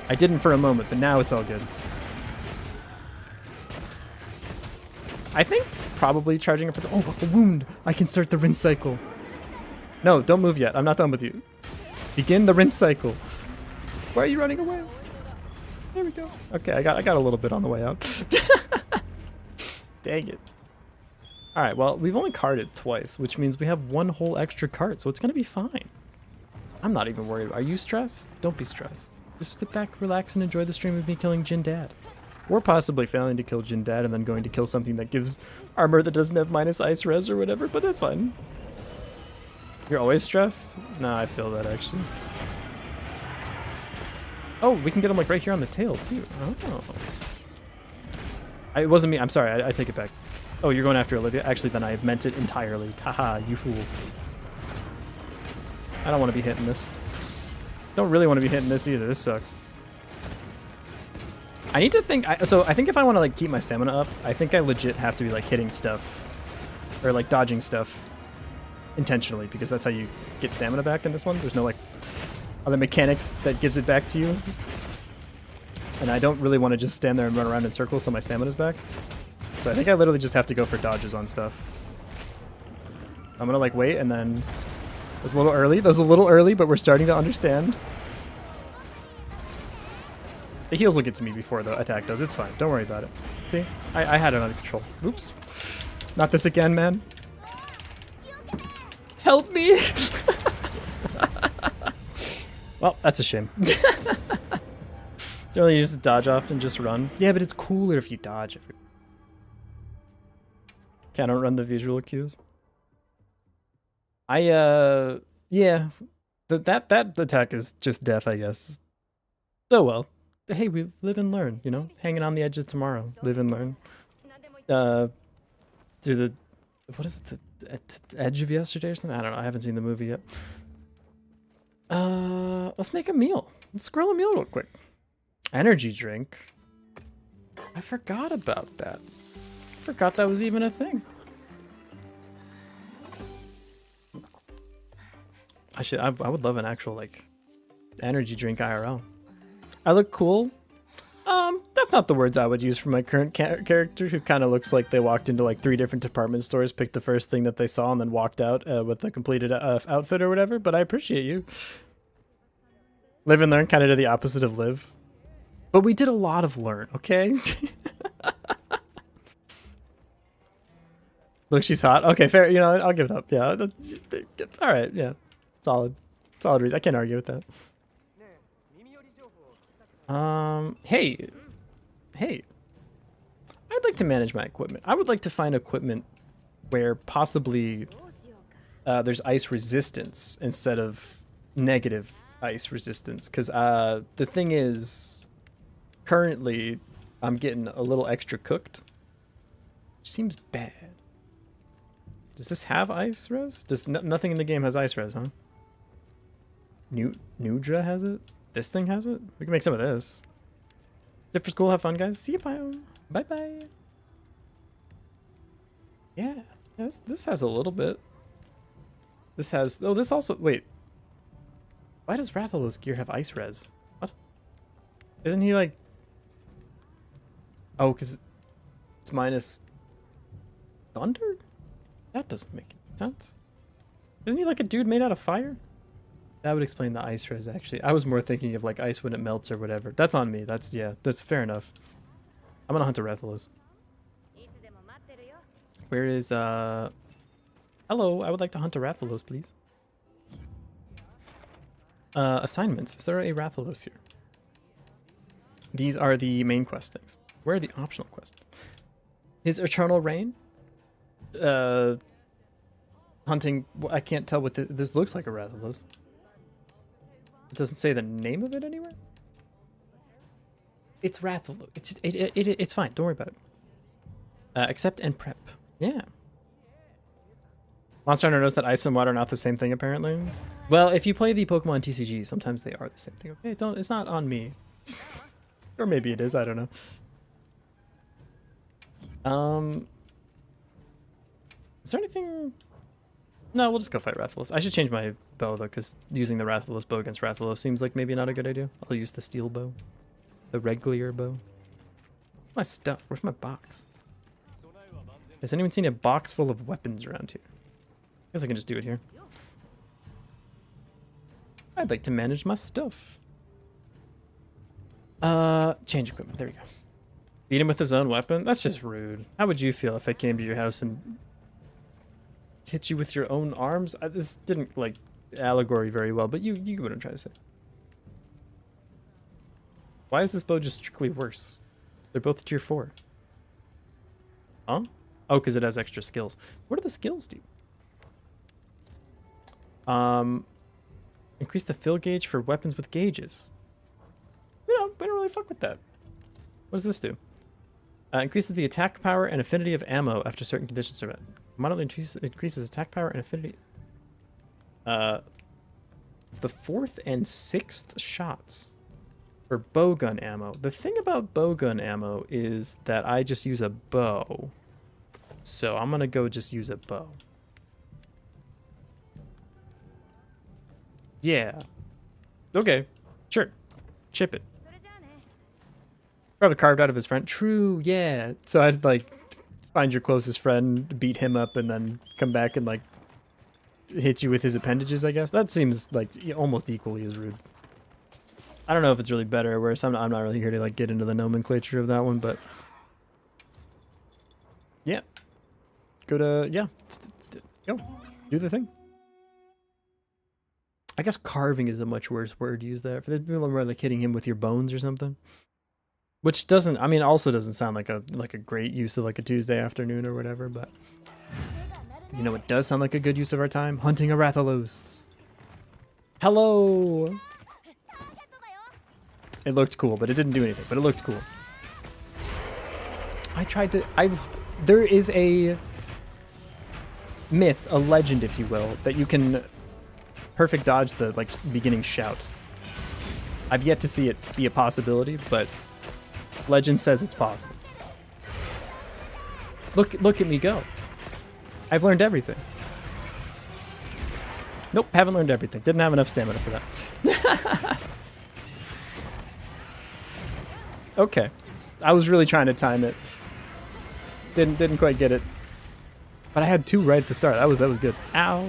I didn't for a moment, but now it's all good. I think probably charging up for the... Oh, a wound. I can start the rinse cycle. No, don't move yet. I'm not done with you. Begin the rinse cycle. Why are you running away? There we go. Okay, I got a little bit on the way out. Dang it. All right, well, we've only carted twice, which means we have one whole extra cart, so it's going to be fine. I'm not even worried. Are you stressed? Don't be stressed. Just sit back, relax, and enjoy the stream of me killing Jin Dad. Or possibly failing to kill Jin Dad and then going to kill something that gives armor that doesn't have minus ice res or whatever, but that's fine. You're always stressed? Nah, I feel that actually. Oh, we can get him like right here on the tail too. Oh. It wasn't me. I'm sorry. I take it back. Oh, you're going after Olivia? Actually, then I meant it entirely. Haha, you fool. I don't want to be hitting this. Don't really want to be hitting this either. This sucks. I need to think. So I think if I want to like keep my stamina up, I think I legit have to be like hitting stuff or like dodging stuff intentionally, because that's how you get stamina back in this one. There's no like other mechanics that gives it back to you. And I don't really want to just stand there and run around in circles so my stamina's back. So I think I literally just have to go for dodges on stuff. I'm gonna like wait, and then that was a little early. That was a little early, but we're starting to understand. The heals will get to me before the attack does. It's fine. Don't worry about it. See? I had it under control. Oops. Not this again, man. Help me! Well, that's a shame. Don't you just dodge off and just run? Yeah, but it's cooler if you dodge it. Can't outrun the visual cues. Yeah. That attack is just death, I guess. So well. Hey, we live and learn, you know? Hanging on the edge of tomorrow. Live and learn. To the... What is it? The edge of yesterday or something? I don't know. I haven't seen the movie yet. Let's make a meal. Let's grill a meal real quick. Energy drink. I forgot about that. Forgot that was even a thing. I would love an actual like energy drink IRL. I look cool. That's not the words I would use for my current character, who kind of looks like they walked into like 3 different department stores, picked the first thing that they saw, and then walked out with a completed outfit or whatever. But I appreciate you. Live and learn kind of to the opposite of live. But we did a lot of learn, okay? Look, she's hot. Okay, fair. You know, I'll give it up. Yeah. All right. Yeah. Solid. Solid reason. I can't argue with that. Hey. I'd like to manage my equipment. I would like to find equipment where possibly there's ice resistance instead of negative ice resistance. Because the thing is, currently, I'm getting a little extra cooked. Which seems bad. Does this have ice res? Nothing in the game has ice res, huh? Nudra has it? This thing has it? We can make some of this. Dip for school, have fun, guys. See you, biome. Bye-bye. Yeah, this has a little bit. This has... Oh, this also... Wait. Why does Rathalos gear have ice res? What? Isn't he like... Oh, because it's minus... Thunder? That doesn't make sense. Isn't he like a dude made out of fire? That would explain the ice res, actually. I was more thinking of like ice when it melts or whatever. That's on me. That's, yeah, that's fair enough. I'm gonna hunt a Rathalos. Where is, Hello, I would like to hunt a Rathalos, please. Assignments. Is there a Rathalos here? These are the main quest things. Where are the optional quests? His Eternal Reign? Hunting... Well, I can't tell what this looks like a Rathalos. It doesn't say the name of it anywhere? It's Rathalos. It's fine. Don't worry about it. Accept and prep. Yeah. Monster Hunter knows that ice and water are not the same thing, apparently. Well, if you play the Pokemon TCG, sometimes they are the same thing. Okay, don't. It's not on me. Or maybe it is. I don't know. Is there anything? No, we'll just go fight Rathalos. I should change my bow though, because using the Rathalos bow against Rathalos seems like maybe not a good idea. I'll use the steel bow, the regular bow. Where's my stuff? Where's my box? Has anyone seen a box full of weapons around here? I guess I can just do it here. I'd like to manage my stuff. Change equipment. There we go. Beat him with his own weapon? That's just rude. How would you feel if I came to your house and hit you with your own arms? This didn't, like, allegory very well, but you get what I'm trying to say. Why is this bow just strictly worse? They're both tier 4. Huh? Oh, because it has extra skills. What do the skills do? Increase the fill gauge for weapons with gauges. We don't really fuck with that. What does this do? Increases the attack power and affinity of ammo after certain conditions are met. Moderately increases attack power and affinity. The 4th and 6th shots for bowgun ammo. The thing about bowgun ammo is that I just use a bow. So I'm gonna go just use a bow. Yeah. Okay. Sure. Chip it. Probably carved out of his friend. True, yeah. So I'd like find your closest friend, beat him up, and then come back and like hit you with his appendages, I guess. That seems like almost equally as rude. I don't know if it's really better or worse. I'm not really here to like get into the nomenclature of that one, but yeah. Go to, yeah. Go. Do the thing. I guess carving is a much worse word to use there. For the people who are like hitting him with your bones or something. Which doesn't, I mean, also doesn't sound like a great use of like a Tuesday afternoon or whatever, but you know what does sound like a good use of our time? Hunting a Rathalos. Hello! It looked cool, but it didn't do anything, but it looked cool. There is a myth, a legend, if you will, that you can perfect dodge the like beginning shout. I've yet to see it be a possibility, but legend says it's possible. Look at me go. I've learned everything. Nope, haven't learned everything. Didn't have enough stamina for that. Okay. I was really trying to time it. Didn't quite get it. But I had 2 right at the start. That was good. Ow.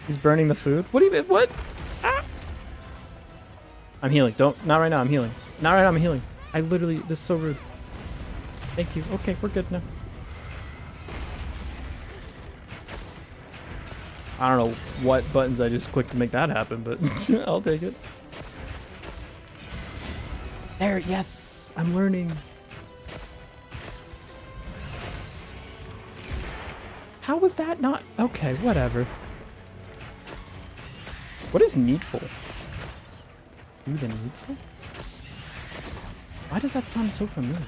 He's burning the food. What do you mean? What? Ah. I'm healing. Not right now. I'm healing. Not right now. I'm healing. I literally, this is so rude. Thank you. Okay, we're good now. I don't know what buttons I just clicked to make that happen, but I'll take it. There, yes, I'm learning. How was that not? Okay, whatever. What is needful? Do the needful? Why does that sound so familiar?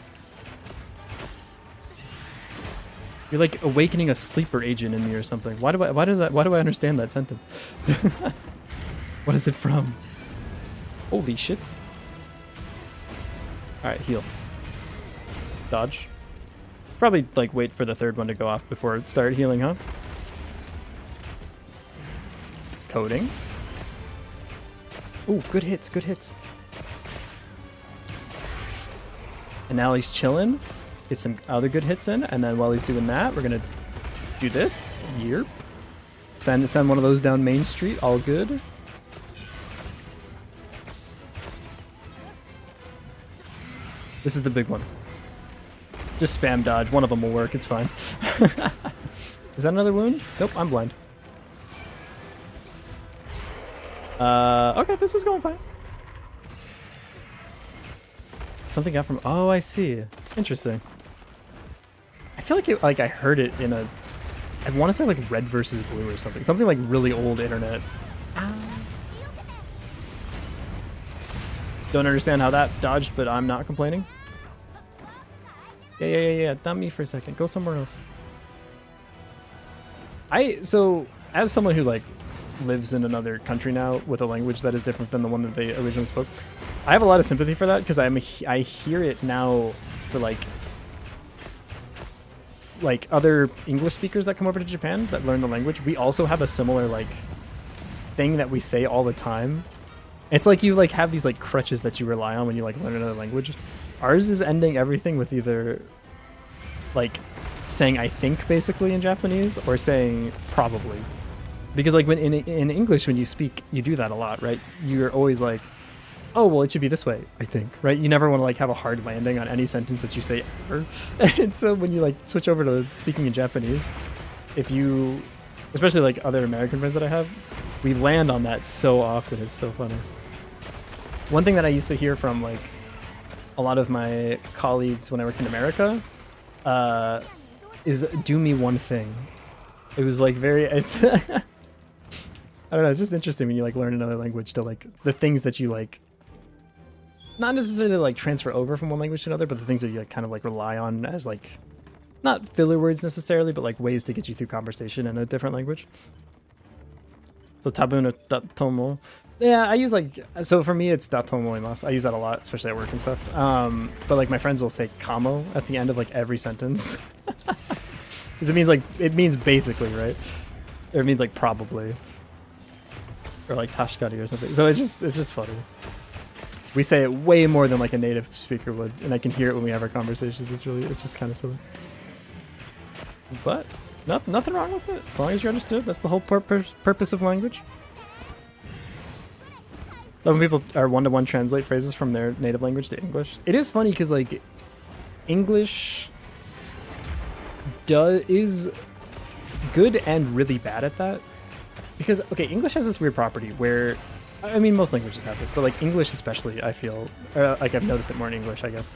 You're like awakening a sleeper agent in me or something. Why do I understand that sentence? What is it from? Holy shit. Alright, heal. Dodge. Probably like wait for the 3rd one to go off before it start healing, huh? Coatings. Ooh, good hits, good hits. And now he's chilling. Get some other good hits in, and then while he's doing that, we're gonna do this. Yerp. Send one of those down Main Street. All good. This is the big one. Just spam dodge. One of them will work. It's fine. Is that another wound? Nope, I'm blind. Okay, this is going fine. Something got from, oh, I see. Interesting. I feel like I heard it in a, I want to say like Red versus Blue or something. Something like really old internet. Don't understand how that dodged, but I'm not complaining. Yeah. Not me for a second. Go somewhere else. So as someone who like lives in another country now with a language that is different than the one that they originally spoke, I have a lot of sympathy for that because I hear it now for like other English speakers that come over to Japan that learn the language. We also have a similar like thing that we say all the time. It's like you like have these like crutches that you rely on when you like learn another language. Ours is ending everything with either like saying I think basically in Japanese or saying probably. Because like when in English when you speak, you do that a lot, right? You're always like, oh, well, it should be this way, I think, right? You never want to like have a hard landing on any sentence that you say ever. And so when you like switch over to speaking in Japanese, if you, especially like other American friends that I have, we land on that so often. It's so funny. One thing that I used to hear from like a lot of my colleagues when I worked in America is do me one thing. It was like it's I don't know, it's just interesting when you like learn another language to like the things that you like not necessarily like transfer over from one language to another, but the things that you like, kind of like rely on as like not filler words necessarily, but like ways to get you through conversation in a different language. So tabu no datomo. Yeah, I use like, so for me it's datomoimasu. I use that a lot, especially at work and stuff. But like my friends will say kamo at the end of like every sentence. Because it means basically, right? Or it means like probably. Or like tashikari or something. So it's just funny. We say it way more than like a native speaker would, and I can hear it when we have our conversations. It's just kind of silly. But nothing wrong with it, as long as you understood. That's the whole purpose of language. Love when people are one-to-one translate phrases from their native language to English. It is funny because like English is good and really bad at that. Because, okay, English has this weird property where, I mean, most languages have this, but like English especially, I feel, like I've noticed it more in English, I guess,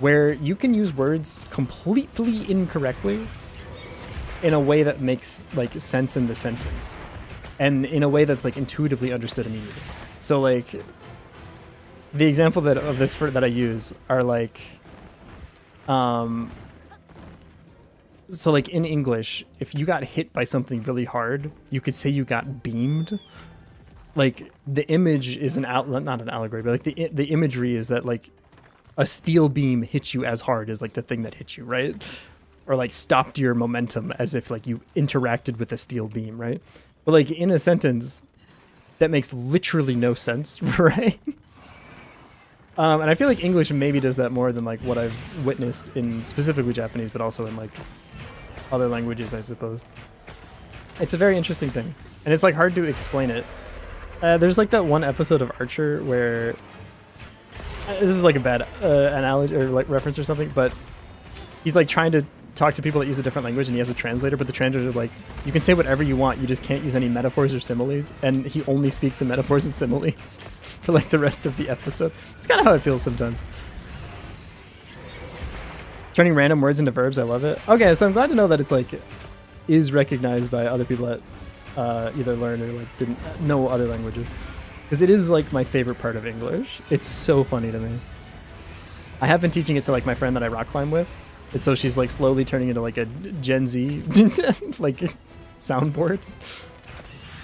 where you can use words completely incorrectly in a way that makes like sense in the sentence and in a way that's like intuitively understood immediately. So like the example that I use are like, so like in English, if you got hit by something really hard, you could say you got beamed. Like the image is not an allegory, but like the imagery is that like a steel beam hits you as hard as like the thing that hit you, right? Or like stopped your momentum as if like you interacted with a steel beam, right? But like in a sentence, that makes literally no sense, right? And I feel like English maybe does that more than like what I've witnessed in specifically Japanese, but also in like other languages, I suppose. It's a very interesting thing, and it's like hard to explain it. There's like that one episode of Archer where this is like a bad analogy or like reference or something, but he's like trying to talk to people that use a different language, and he has a translator, but the translator is like, you can say whatever you want, you just can't use any metaphors or similes, and he only speaks in metaphors and similes for like the rest of the episode. It's kind of how it feels sometimes. Turning random words into verbs, I love it. Okay, so I'm glad to know that it's like is recognized by other people that either learn or like didn't know other languages, because it is like my favorite part of English. It's so funny to me. I have been teaching it to like my friend that I rock climb with, and so she's like slowly turning into like a Gen Z like soundboard.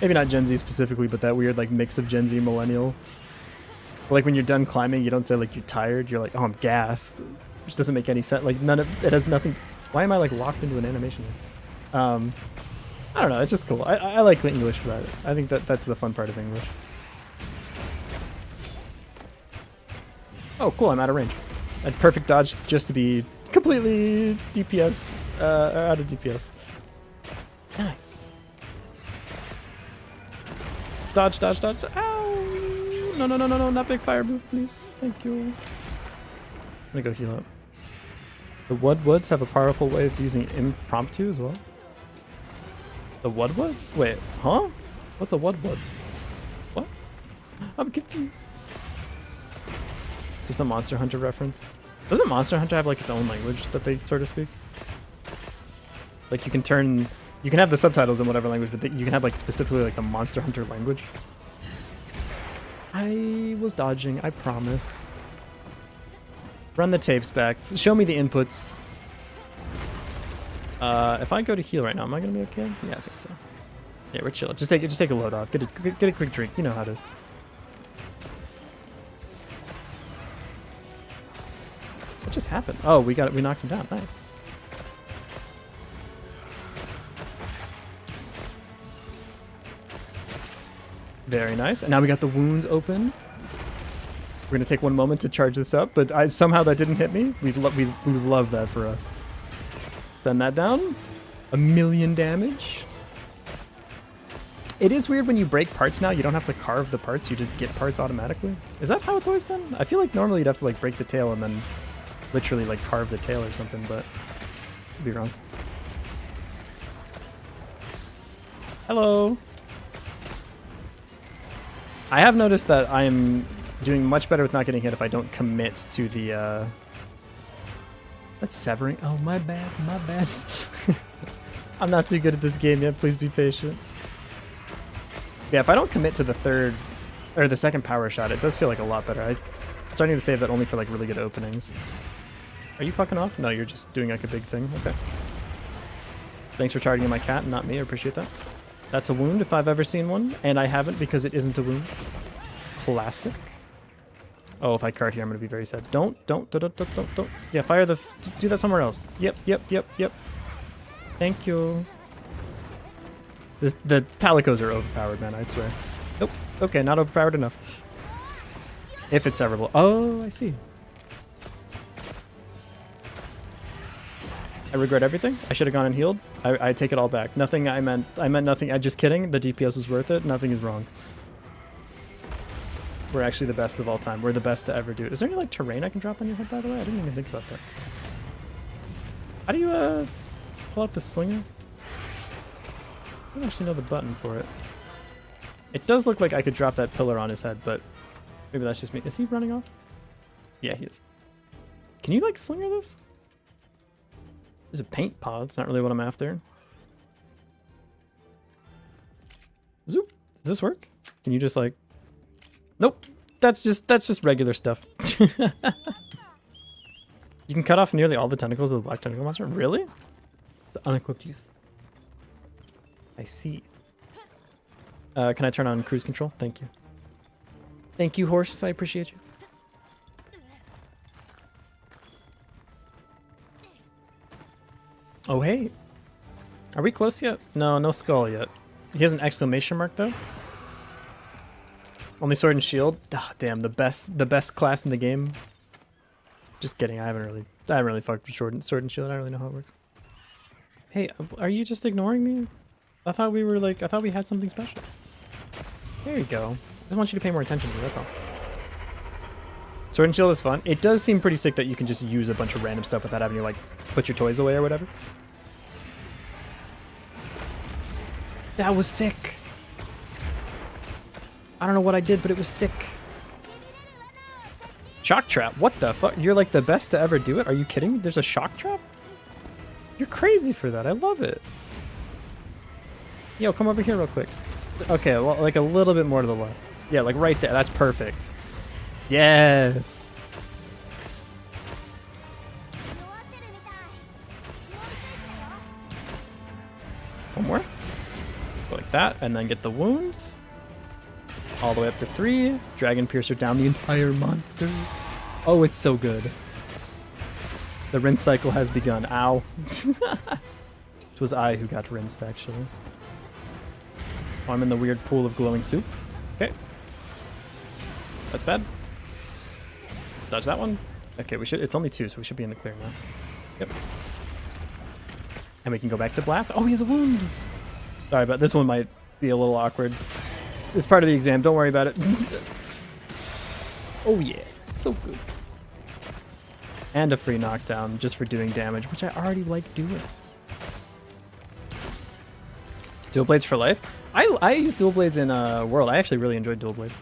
Maybe not Gen Z specifically, but that weird like mix of Gen Z millennial. But, like when you're done climbing, you don't say like you're tired. You're like, oh, I'm gassed. Which doesn't make any sense. Like none of it has nothing. Why am I like locked into an animation? I don't know. It's just cool. I like English for that. I think that's the fun part of English. Oh, cool. I'm out of range. A perfect dodge just to be completely DPS, out of DPS. Nice. Dodge, dodge, dodge. Ow! No, not big fire move, please. Thank you. I'm gonna go heal up. The Woodwoods have a powerful way of using impromptu as well. The Woodwoods? Wait, huh? What's a Woodwood? What? I'm confused. Is this a Monster Hunter reference? Doesn't Monster Hunter have like its own language that they sort of speak? Like you can have the subtitles in whatever language, but you can have like specifically like the Monster Hunter language. I was dodging, I promise. Run the tapes back. Show me the inputs. If I go to heal right now, am I gonna be okay? Yeah, I think so. Yeah, we're chill. Just take a load off. Get a quick drink. You know how it is. What just happened? Oh, we knocked him down. Nice. Very nice. And now we got the wounds open. We're gonna take one moment to charge this up, but somehow that didn't hit me. We love that for us. Send that down. 1,000,000 damage. It is weird when you break parts now. You don't have to carve the parts. You just get parts automatically. Is that how it's always been? I feel like normally you'd have to like break the tail and then literally like carve the tail or something, but could be wrong. Hello. I have noticed that I'm doing much better with not getting hit if I don't commit to the that's severing. Oh, my bad, my bad. I'm not too good at this game yet. Please be patient. Yeah, if I don't commit to the third or the second power shot, it does feel like a lot better. I'm starting to save that only for like really good openings. Are you fucking off? No, you're just doing like a big thing. Okay. Thanks for targeting my cat and not me. I appreciate that. That's a wound if I've ever seen one, and I haven't because it isn't a wound. Classic. Oh, if I card here, I'm gonna be very sad. Don't. Yeah, fire the. Do that somewhere else. Yep. Thank you. The Palicos are overpowered, man. I'd swear. Nope. Okay, not overpowered enough. If it's severable. Oh, I see. I regret everything. I should have gone and healed. I take it all back. Nothing. I meant nothing. I'm just kidding. The DPS was worth it. Nothing is wrong. We're actually the best of all time. We're the best to ever do it. Is there any like terrain I can drop on your head, by the way? I didn't even think about that. How do you pull out the slinger? I don't actually know the button for it. It does look like I could drop that pillar on his head, but maybe that's just me. Is he running off? Yeah, he is. Can you like slinger this? There's a paint pod. It's not really what I'm after. Zoop. Does this work? Can you just like... Nope. That's just regular stuff. You can cut off nearly all the tentacles of the black tentacle monster. Really? It's unequipped use. I see. Can I turn on cruise control? Thank you. Thank you, horse. I appreciate you. Oh, hey. Are we close yet? No, no skull yet. He has an exclamation mark, though. Only sword and shield. Ah, damn, the best class in the game. Just kidding. I haven't really fucked with sword and shield. I don't really know how it works. Hey, are you just ignoring me? I thought we were like, I thought we had something special. There you go. I just want you to pay more attention to me, that's all. Sword and shield is fun. It does seem pretty sick that you can just use a bunch of random stuff without having to like put your toys away or whatever. That was sick. I don't know what I did, but it was sick. Shock trap. What the fuck? You're like the best to ever do it? Are you kidding me? There's a shock trap? You're crazy for that. I love it. Yo, come over here real quick. Okay, well, like a little bit more to the left. Yeah, like right there. That's perfect. Yes. One more. Go like that, and then get the wounds. All the way up to 3. Dragon Piercer down the entire monster. Oh, it's so good. The rinse cycle has begun. Ow. It was I who got rinsed, actually. Oh, I'm in the weird pool of glowing soup. Okay. That's bad. Dodge that one. Okay, we should. It's only 2, so we should be in the clear now. Yep. And we can go back to blast. Oh, he has a wound. Sorry, but this one might be a little awkward. It's part of the exam. Don't worry about it. Oh yeah, so good. And a free knockdown just for doing damage, which I already like doing. Dual blades for life. I use dual blades in World. I actually really enjoyed dual blades.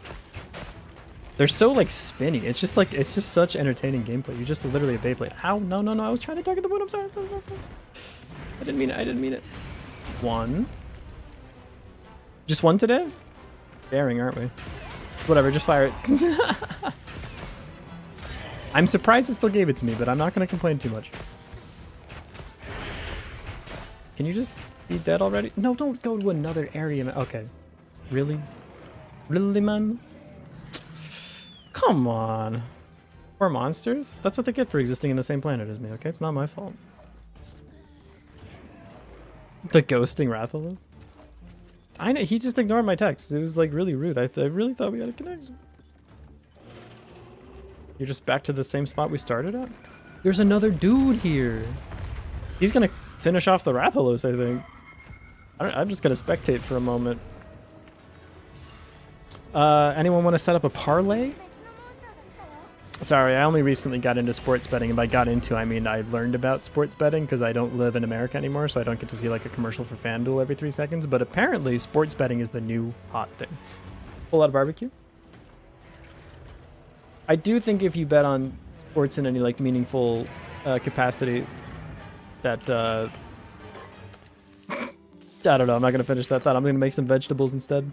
They're so like spinny. It's just such entertaining gameplay. You're just literally a Beyblade. Ow, no. I was trying to target the wound. I'm sorry. I didn't mean it. 1. Just 1 today? Daring, aren't we? Whatever, just fire it. I'm surprised it still gave it to me, but I'm not going to complain too much. Can you just be dead already? No, don't go to another area, man. Okay. Really? Really, man? Come on. Poor monsters? That's what they get for existing in the same planet as me, okay? It's not my fault. The ghosting Rathalos? I know, he just ignored my text. It was like really rude. I really thought we had a connection. You're just back to the same spot we started at? There's another dude here. He's gonna finish off the Rathalos, I think. I'm just gonna spectate for a moment. Anyone want to set up a parlay? Sorry, I only recently got into sports betting, and by got into, I mean I learned about sports betting because I don't live in America anymore, so I don't get to see like a commercial for FanDuel every 3 seconds, but apparently sports betting is the new hot thing. Full out of barbecue? I do think if you bet on sports in any like meaningful capacity, that, I don't know, I'm not going to finish that thought. I'm going to make some vegetables instead.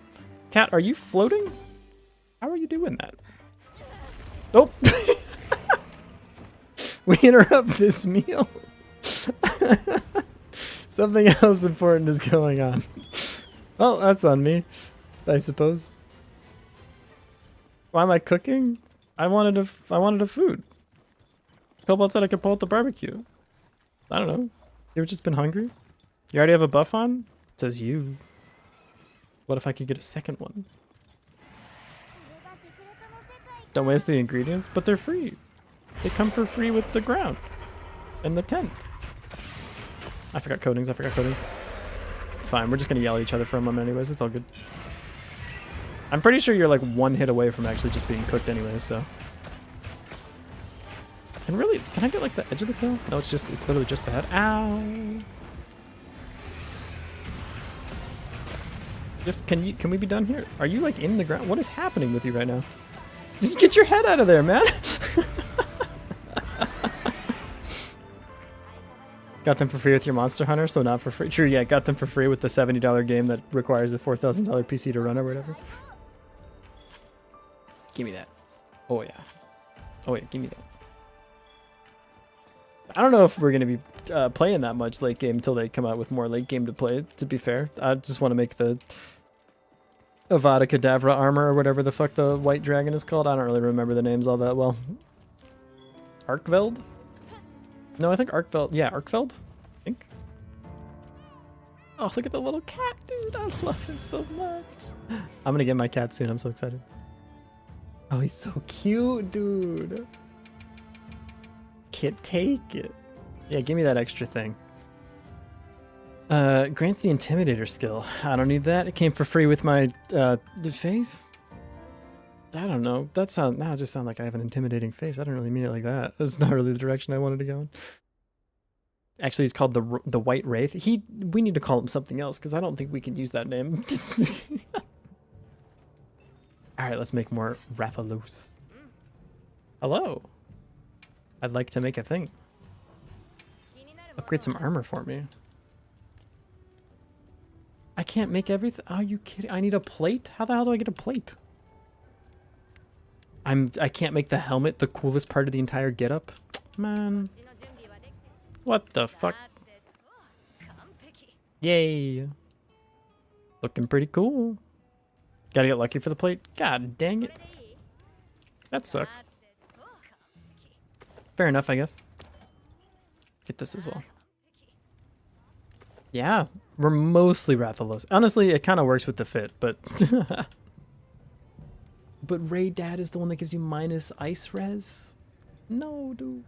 Cat, are you floating? How are you doing that? Oh! We interrupt this meal. Something else important is going on. Well, that's on me, I suppose. Why am I cooking? I wanted a food. Cobalt said I could pull out the barbecue. I don't know. You've just been hungry? You already have a buff on? It says you. What if I could get a second one? Don't waste the ingredients, but they're free. They come for free with the ground and the tent. I forgot coatings. It's fine. We're just going to yell at each other for a moment anyways. It's all good. I'm pretty sure you're like one hit away from actually just being cooked anyways, so. And really, can I get like the edge of the tail? No, it's literally just the head. Ow. Just, can we be done here? Are you like in the ground? What is happening with you right now? Just get your head out of there, man. Got them for free with your Monster Hunter, so not for free. True, yeah, got them for free with the $70 game that requires a $4,000 PC to run or whatever. Give me that. Oh, yeah. Oh, yeah, give me that. I don't know if we're going to be playing that much late game until they come out with more late game to play, to be fair. I just want to make the Avada Kedavra armor or whatever the fuck the white dragon is called. I don't really remember the names all that well. Arkveld? No, I think Arkveld. Yeah, Arkveld? I think. Oh, look at the little cat, dude. I love him so much. I'm gonna get my cat soon. I'm so excited. Oh, he's so cute, dude. Can't take it. Yeah, give me that extra thing. Grants the Intimidator skill. I don't need that. It came for free with my face. I don't know. That just sound like I have an intimidating face. I don't really mean it like that. That's not really the direction I wanted to go in. Actually, he's called the White Wraith. We need to call him something else because I don't think we can use that name. All right, let's make more Rathalos. Hello. I'd like to make a thing. Upgrade some armor for me. I can't make everything. Are you kidding? I need a plate? How the hell do I get a plate? I can't make the helmet the coolest part of the entire getup. Man. What the fuck? Yay. Looking pretty cool. Gotta get lucky for the plate. God dang it. That sucks. Fair enough, I guess. Get this as well. Yeah, we're mostly Rathalos. Honestly, it kind of works with the fit, but... But Ray Dad is the one that gives you minus ice res? No, dude.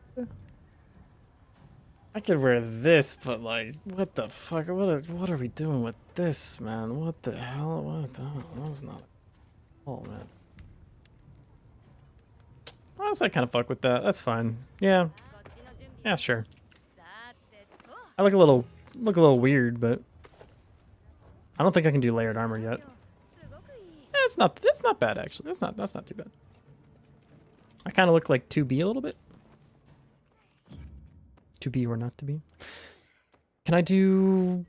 I could wear this, but like, what the fuck? What are we doing with this, man? What the hell? What the hell? That's not... Oh, man. Honestly, I kind of fuck with that. That's fine. Yeah. Yeah, sure. I look a little weird, but I don't think I can do layered armor yet. It's not bad actually. That's not too bad. I kind of look like 2B a little bit. To be or not to be. Can I do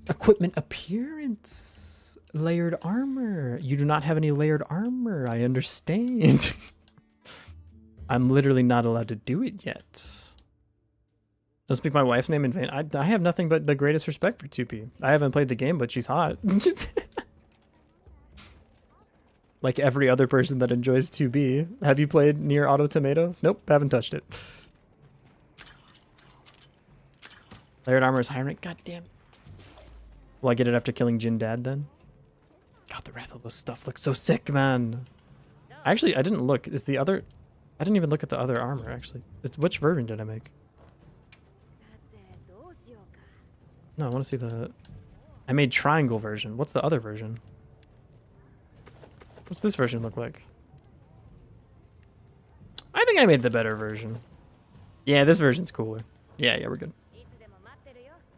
equipment appearance? Layered armor. You do not have any layered armor. I understand. I'm literally not allowed to do it yet. Don't speak my wife's name in vain. I have nothing but the greatest respect for 2P. I haven't played the game, but she's hot. Like every other person that enjoys 2B. Have you played Nier Automata? Nope, haven't touched it. Layered armor is high rank. God damn it. Will I get it after killing Jin Dad then? God, the Rathalos stuff looks so sick, man. I didn't look. Is the other... I didn't even look at the other armor, actually. Which version did I make? No, I want to see the... I made triangle version. What's the other version? What's this version look like? I think I made the better version. Yeah, this version's cooler. Yeah, we're good.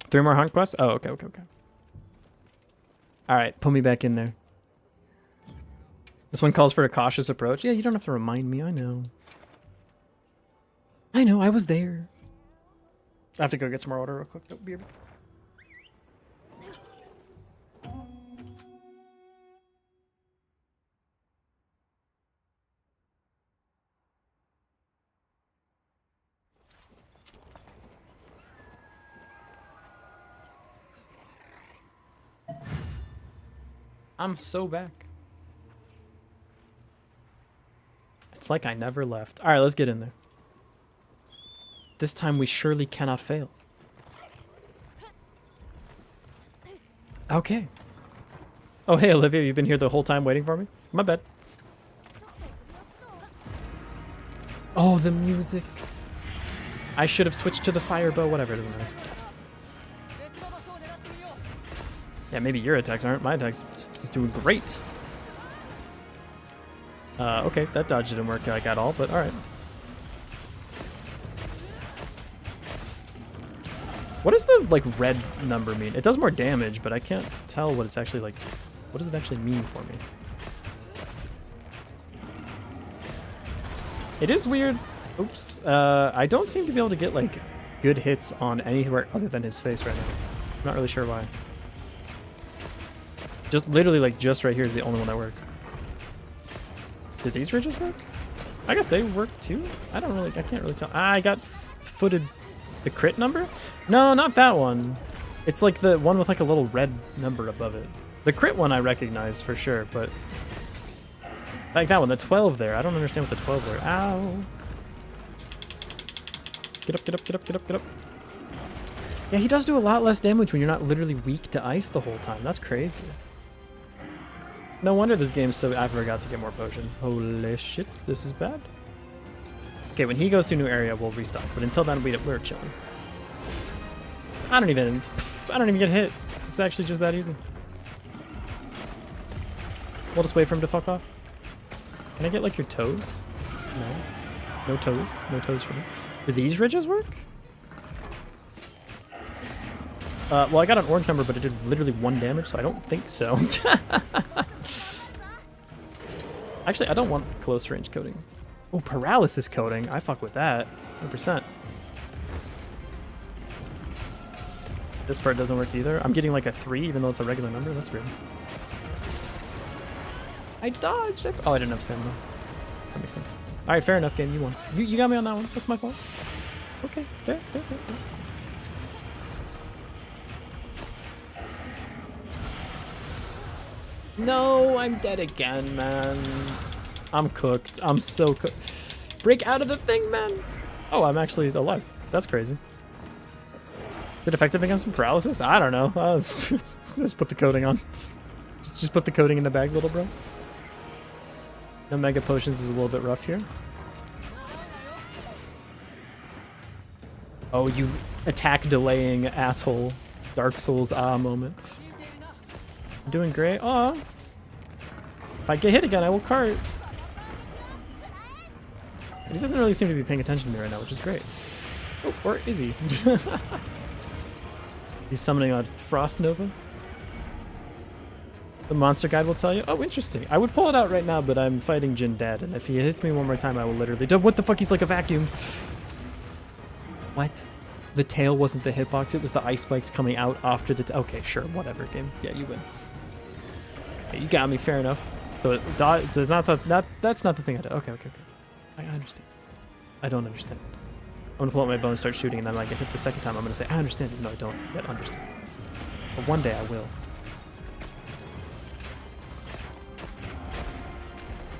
3 more hunt quests? Oh, okay. Alright, put me back in there. This one calls for a cautious approach. Yeah, you don't have to remind me, I know. I was there. I have to go get some more water real quick. Oh, beer. I'm so back. It's like I never left. All right, let's get in there. This time we surely cannot fail. Okay. Oh, hey, Olivia, you've been here the whole time waiting for me? My bad. Oh, the music. I should have switched to the fire bow. Whatever, it doesn't matter. Yeah, maybe your attacks aren't. My attacks is doing great. Okay, that dodge didn't work like at all, but alright. What does the, like, red number mean? It does more damage, but I can't tell what it's actually, like... What does it actually mean for me? It is weird. Oops. I don't seem to be able to get, like, good hits on anywhere other than his face right now. I'm not really sure why. Just literally, like, just right here is the only one that works. Did these ridges work? I guess they work too. I can't really tell. I got footed the crit number? No, not that one. It's like the one with like a little red number above it. The crit one I recognize for sure, but like that one, the 12 there. I don't understand what the 12 there. Ow. Get up, get up, get up, get up, get up. Yeah, he does do a lot less damage when you're not literally weak to ice the whole time. That's crazy. No wonder this game's so... I forgot to get more potions. Holy shit, this is bad. Okay, when he goes to a new area, we'll restock. But until then, we're chilling. So I don't even get hit. It's actually just that easy. We'll just wait for him to fuck off. Can I get, like, your toes? No. No toes. No toes for me. Do these ridges work? Well, I got an orange number, but it did literally 1 damage, so I don't think so. Actually, I don't want close range coating. Oh, paralysis coating. I fuck with that. 100%. This part doesn't work either. I'm getting like a 3, even though it's a regular number. That's weird. I dodged. Oh, I didn't have stamina. That makes sense. All right, fair enough, game. You won. You got me on that one. That's my fault. Okay, fair. No, I'm dead again, man. I'm cooked. I'm so cooked. Break out of the thing, man. Oh, I'm actually alive. That's crazy. Is it effective against some paralysis? I don't know. Just put the coating on. Just put the coating in the bag, little bro. No mega potions is a little bit rough here. Oh, you attack delaying asshole. Dark Souls moment. I'm doing great. Aw. If I get hit again, I will cart. And he doesn't really seem to be paying attention to me right now, which is great. Oh, or is he? He's summoning a Frost Nova. The monster guide will tell you. Oh, interesting. I would pull it out right now, but I'm fighting Jin Dad, and if he hits me one more time, I will literally... What the fuck? He's like a vacuum. What? The tail wasn't the hitbox. It was the ice spikes coming out after the... Okay, sure. Whatever, game. Yeah, you win. Yeah, you got me. Fair enough. So it's not that's not the thing I did. Okay. I understand. I don't understand. I'm gonna pull out my bow and start shooting, and then like I hit the second time, I'm gonna say, I understand it. No, I don't yet understand. But one day I will.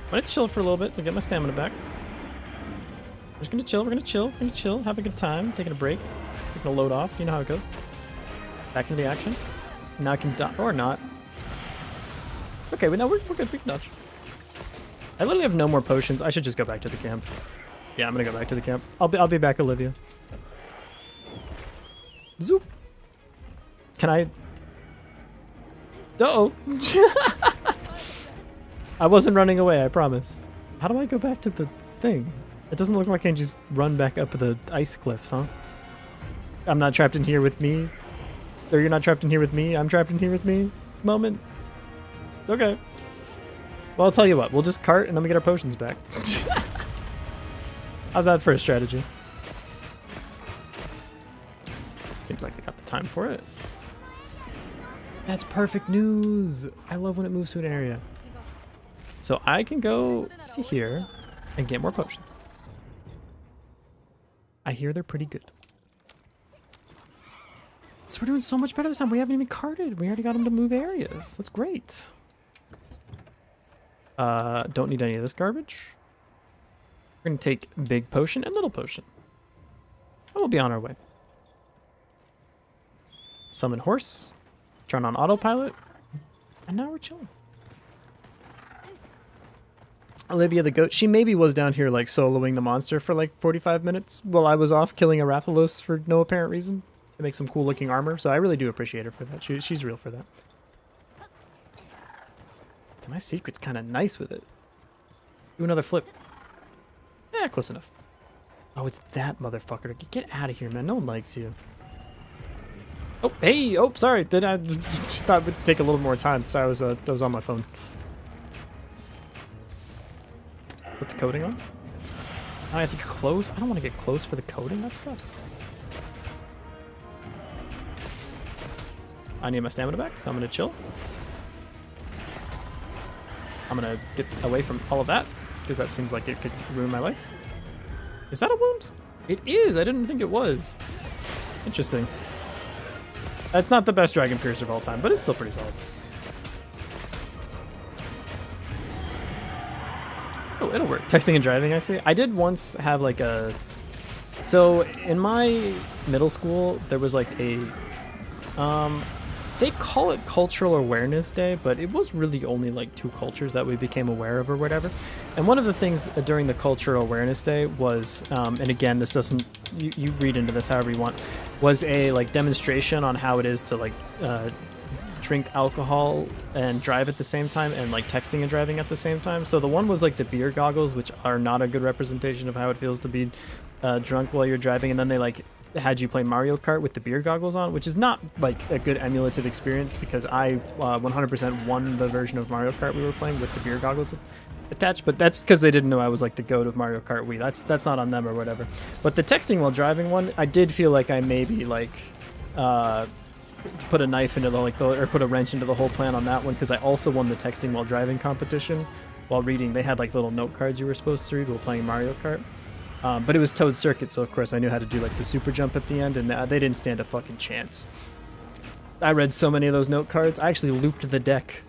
I'm gonna chill for a little bit to get my stamina back. We're just gonna chill, we're gonna chill, have a good time, taking a break, taking a load off, you know how it goes. Back into the action. Now I can dodge, or not. Okay, but now we're good, we can dodge. I literally have no more potions. I should just go back to the camp. Yeah, I'm gonna go back to the camp. I'll be back, Olivia. Zoop. Can I? Uh-oh. I wasn't running away, I promise. How do I go back to the thing? It doesn't look like I can just run back up the ice cliffs, huh? I'm not trapped in here with me. Or you're not trapped in here with me. I'm trapped in here with me. Moment. Okay. Well, I'll tell you what. We'll just cart and then we get our potions back. How's that for a strategy? Seems like I got the time for it. That's perfect news. I love when it moves to an area. So I can go to here and get more potions. I hear they're pretty good. So we're doing so much better this time. We haven't even carted. We already got them to move areas. That's great. Don't need any of this garbage. We're going to take big potion and little potion. And we'll be on our way. Summon horse. Turn on autopilot. And now we're chilling. Olivia the goat, she maybe was down here like soloing the monster for like 45 minutes while I was off killing a Rathalos for no apparent reason. It makes some cool looking armor, so I really do appreciate her for that. She's real for that. My secret's kind of nice with it. Do another flip. Yeah, close enough. Oh, it's that motherfucker. Get out of here, man. No one likes you. Oh, hey. Oh, sorry. Did I thought it would take a little more time? Sorry, I was on my phone. Put the coating on. I have to get close. I don't want to get close for the coating. That sucks. I need my stamina back, so I'm gonna chill. I'm gonna get away from all of that because that seems like it could ruin my life. Is that a wound? It is. I didn't think it was. Interesting. That's not the best Dragon Piercer of all time, but it's still pretty solid. Oh, it'll work. Texting and driving, I see. I did once have like a... So in my middle school, there was like a... They call it Cultural Awareness Day, but it was really only like 2 cultures that we became aware of or whatever. And one of the things during the Cultural Awareness Day was, and again, this doesn't, you read into this however you want, was a like demonstration on how it is to like drink alcohol and drive at the same time, and like texting and driving at the same time. So the one was like the beer goggles, which are not a good representation of how it feels to be drunk while you're driving, and then they like had you play Mario Kart with the beer goggles on, which is not like a good emulative experience because I 100% won the version of Mario Kart we were playing with the beer goggles attached, but that's because they didn't know I was like the goat of Mario Kart Wii. That's not on them or whatever. But the texting while driving one, I did feel like I maybe like put a knife into the or put a wrench into the whole plan on that one, because I also won the texting while driving competition while reading. They had like little note cards you were supposed to read while playing Mario Kart. But it was Toad Circuit, so of course I knew how to do like the super jump at the end, and they didn't stand a fucking chance. I read so many of those note cards. I actually looped the deck.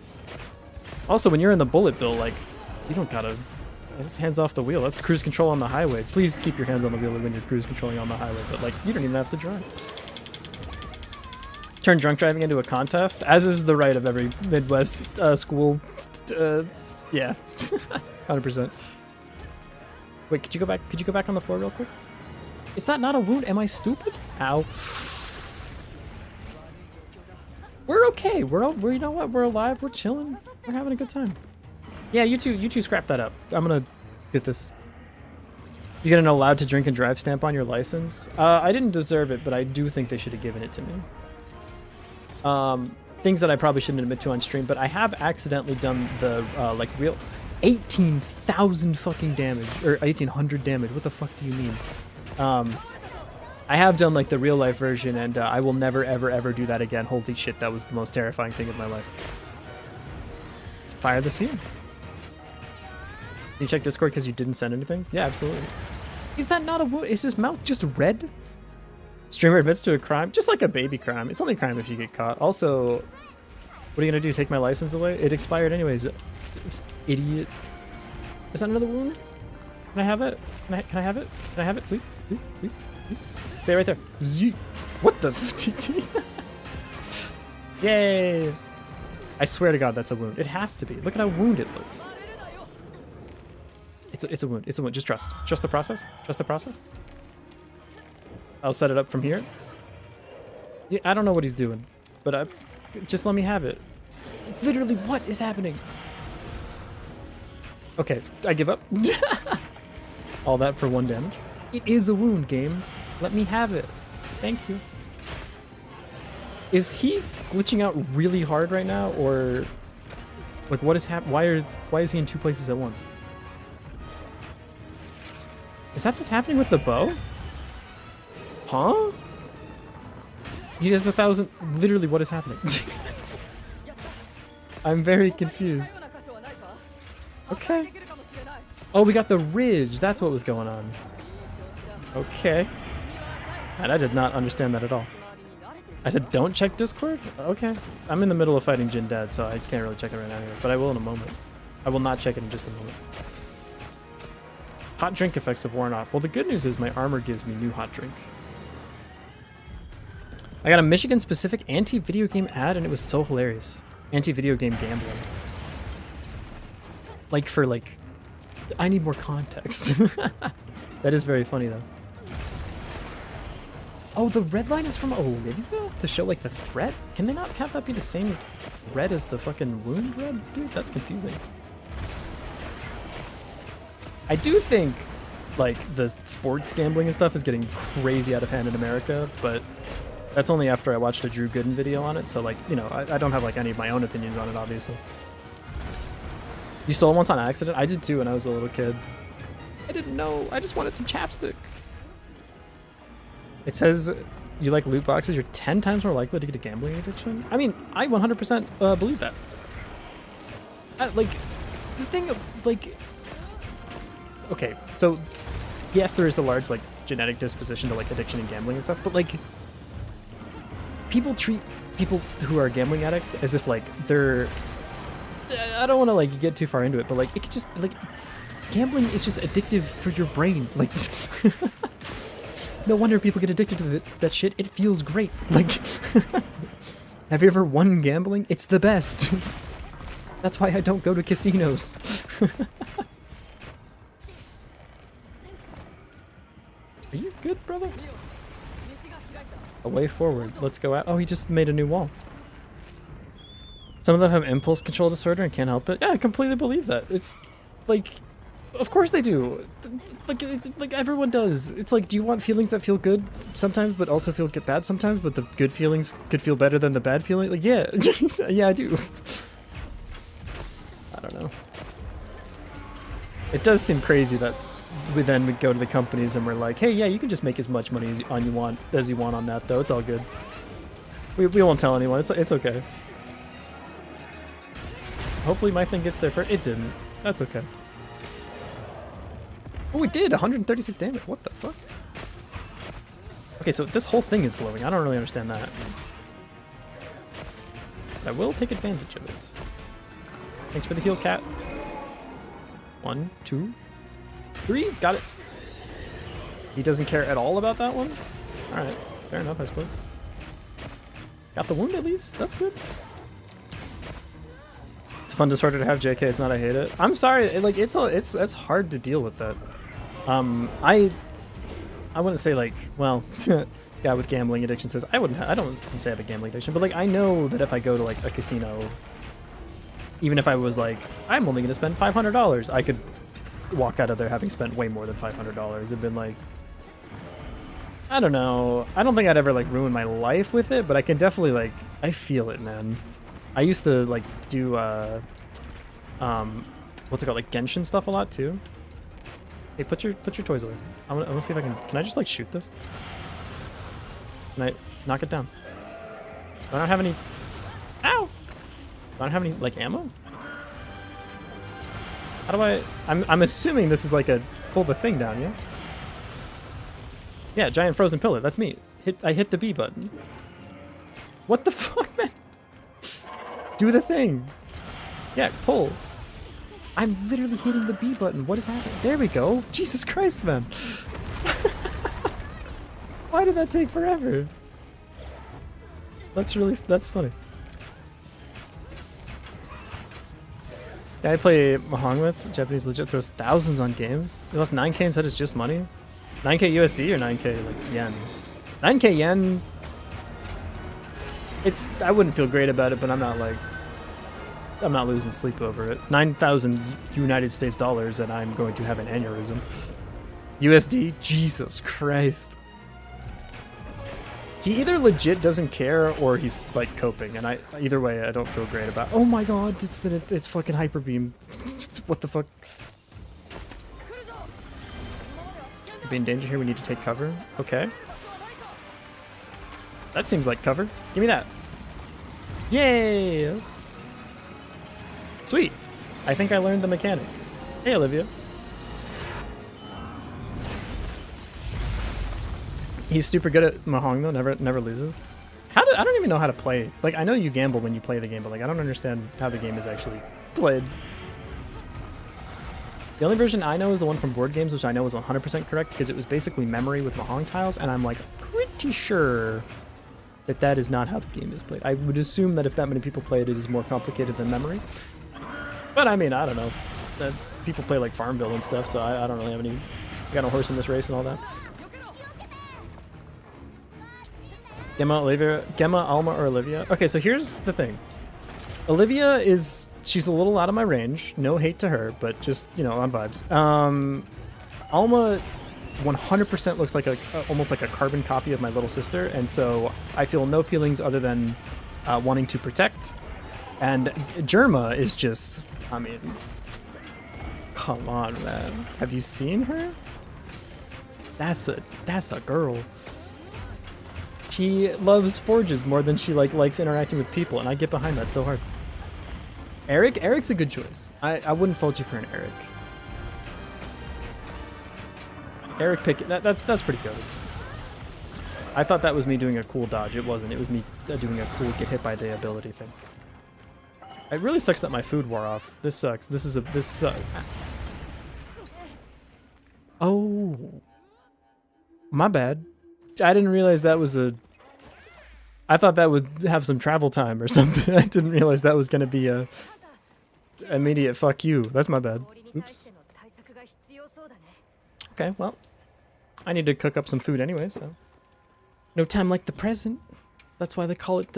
Also, when you're in the bullet bill, like, you don't gotta... It's hands off the wheel. That's cruise control on the highway. Please keep your hands on the wheel when you're cruise controlling on the highway, but like, you don't even have to drive. Turn drunk driving into a contest, as is the right of every Midwest school. Yeah, 100%. Wait, could you go back? Could you go back on the floor real quick? Is that not a wound? Am I stupid? Ow. We're okay. We're you know what? We're alive. We're chilling. We're having a good time. Yeah, you two scrap that up. I'm gonna get this. You get an allowed to drink and drive stamp on your license. I didn't deserve it, but I do think they should have given it to me. Things that I probably shouldn't admit to on stream, but I have accidentally done the like real 18,000 fucking damage, or 1,800 damage. What the fuck do you mean? I have done like the real life version, and I will never ever ever do that again. Holy shit, that was the most terrifying thing of my life. Let's fire this here. Can you check Discord because you didn't send anything? Yeah, absolutely. Is that not a wound? Is his mouth just red? Streamer admits to a crime, just like a baby crime. It's only a crime if you get caught. Also, what are you gonna do? Take my license away? It expired anyways. Idiot. Is that another wound? Can I have it? Can I have it? Can I have it? Please? Please? Please? Please? Stay right there. Yeet. What the f? Yay! I swear to God that's a wound. It has to be. Look at how wounded it looks. It's a wound. It's a wound. Just trust. Trust the process. Trust the process. I'll set it up from here. Yeah, I don't know what he's doing, but just let me have it. Literally, what is happening? Okay, I give up. All that for 1 damage. It is a wound, game. Let me have it. Thank you. Is he glitching out really hard right now, or like what is happening? Why is he in 2 places at once? Is that what's happening with the bow? Huh? He has 1,000. Literally, what is happening? I'm very confused. Okay. Oh, we got the ridge. That's what was going on. Okay. And I did not understand that at all. I said, don't check Discord? Okay. I'm in the middle of fighting Jin Dad, so I can't really check it right now, but I will in a moment. I will not check it in just a moment. Hot drink effects have worn off. Well, the good news is my armor gives me new hot drink. I got a Michigan-specific anti-video game ad, and it was so hilarious. Anti-video game gambling. Like, for, like... I need more context. That is very funny, though. Oh, the red line is from Olivia? To show, like, the threat? Can they not have that be the same red as the fucking wound red? Dude, that's confusing. I do think, like, the sports gambling and stuff is getting crazy out of hand in America, but that's only after I watched a Drew Gooden video on it, so, like, you know, I don't have, like, any of my own opinions on it, obviously. You stole once on accident? I did too when I was a little kid. I didn't know. I just wanted some chapstick. It says you like loot boxes, you're 10 times more likely to get a gambling addiction. I mean, I 100% believe that. Like, the thing, like... Okay, so, yes, there is a large, like, genetic disposition to, like, addiction and gambling and stuff, but, like, people treat people who are gambling addicts as if, like, they're... I don't want to, like, get too far into it, but, like, it could just, like, gambling is just addictive for your brain. Like, no wonder people get addicted to that shit. It feels great. Like, have you ever won gambling? It's the best. That's why I don't go to casinos. Are you good, brother? A way forward. Let's go out. Oh, he just made a new wall. Some of them have impulse control disorder and can't help it. Yeah, I completely believe that. It's like, of course they do. Like, it's like everyone does. It's like, do you want feelings that feel good sometimes, but also feel bad sometimes, but the good feelings could feel better than the bad feeling? Like, yeah, yeah, I do. I don't know. It does seem crazy that we go to the companies and we're like, hey, yeah, you can just make as much money as you want on that, though. It's all good. We won't tell anyone. It's okay. Hopefully my thing gets there first. It didn't. That's okay. Oh, it did! 136 damage. What the fuck? Okay, so this whole thing is glowing. I don't really understand that. But I will take advantage of it. Thanks for the heal, cat. 1, 2, 3. Got it. He doesn't care at all about that one? Alright. Fair enough, I suppose. Got the wound at least. That's good. It's a fun disorder to have, JK. It's not. I hate it. I'm sorry. It's hard to deal with that. I wouldn't say like, well, guy with gambling addiction says I don't say I have a gambling addiction, but like I know that if I go to like a casino, even if I was like I'm only going to spend $500, I could walk out of there having spent way more than $500. It'd been like, I don't know. I don't think I'd ever like ruin my life with it, but I can definitely like I feel it, man. I used to like do what's it called, like Genshin stuff a lot too. Hey, put your toys away. I'm gonna see if I can I just like shoot this? Can I knock it down? Do I not have any? Ow! Do I not have any like ammo? How do I'm assuming this is like a pull the thing down, yeah? Yeah, giant frozen pillar. That's me. I hit the B button. What the fuck, man? Do the thing. Yeah, pull. I'm literally hitting the B button. What is happening? There we go. Jesus Christ, man. Why did that take forever? That's funny. Guy I play Mahong with, Japanese legit throws thousands on games. He lost 9k and said it's just money. 9k USD or 9k like yen? 9k yen. I wouldn't feel great about it, but I'm not losing sleep over it. 9,000 United States dollars and I'm going to have an aneurysm. USD? Jesus Christ. He either legit doesn't care or he's like coping, and either way I don't feel great about. Oh my god, it's fucking hyper beam. What the fuck? Could be in danger here, we need to take cover. Okay. That seems like cover. Give me that. Yay! Sweet. I think I learned the mechanic. Hey, Olivia. He's super good at Mahong though, never loses. I don't even know how to play. Like, I know you gamble when you play the game, but like I don't understand how the game is actually played. The only version I know is the one from board games, which I know is 100% correct because it was basically memory with Mahong tiles, and I'm like pretty sure that is not how the game is played. I would assume that if that many people play it, it is more complicated than memory. But I mean, I don't know. People play like Farmville and stuff, so I don't really have any. I got no horse in this race and all that. Gemma, Alma, or Olivia? Okay, so here's the thing. Olivia she's a little out of my range. No hate to her, but just, you know, on vibes. Alma 100% looks like almost like a carbon copy of my little sister, and so I feel no feelings other than wanting to protect. And Germa is just, I mean, come on, man. Have you seen her? That's a girl. She loves forges more than she likes interacting with people, and I get behind that so hard. Eric's a good choice. I wouldn't fault you for an Eric. Eric pick that's pretty good. I thought that was me doing a cool dodge. It wasn't. It was me doing a cool get hit by the ability thing. It really sucks that my food wore off. This sucks. This sucks. Oh, my bad. I didn't realize that was I thought that would have some travel time or something. I didn't realize that was going to be a immediate fuck you. That's my bad. Oops. Okay, well, I need to cook up some food anyway, so. No time like the present. That's why they call it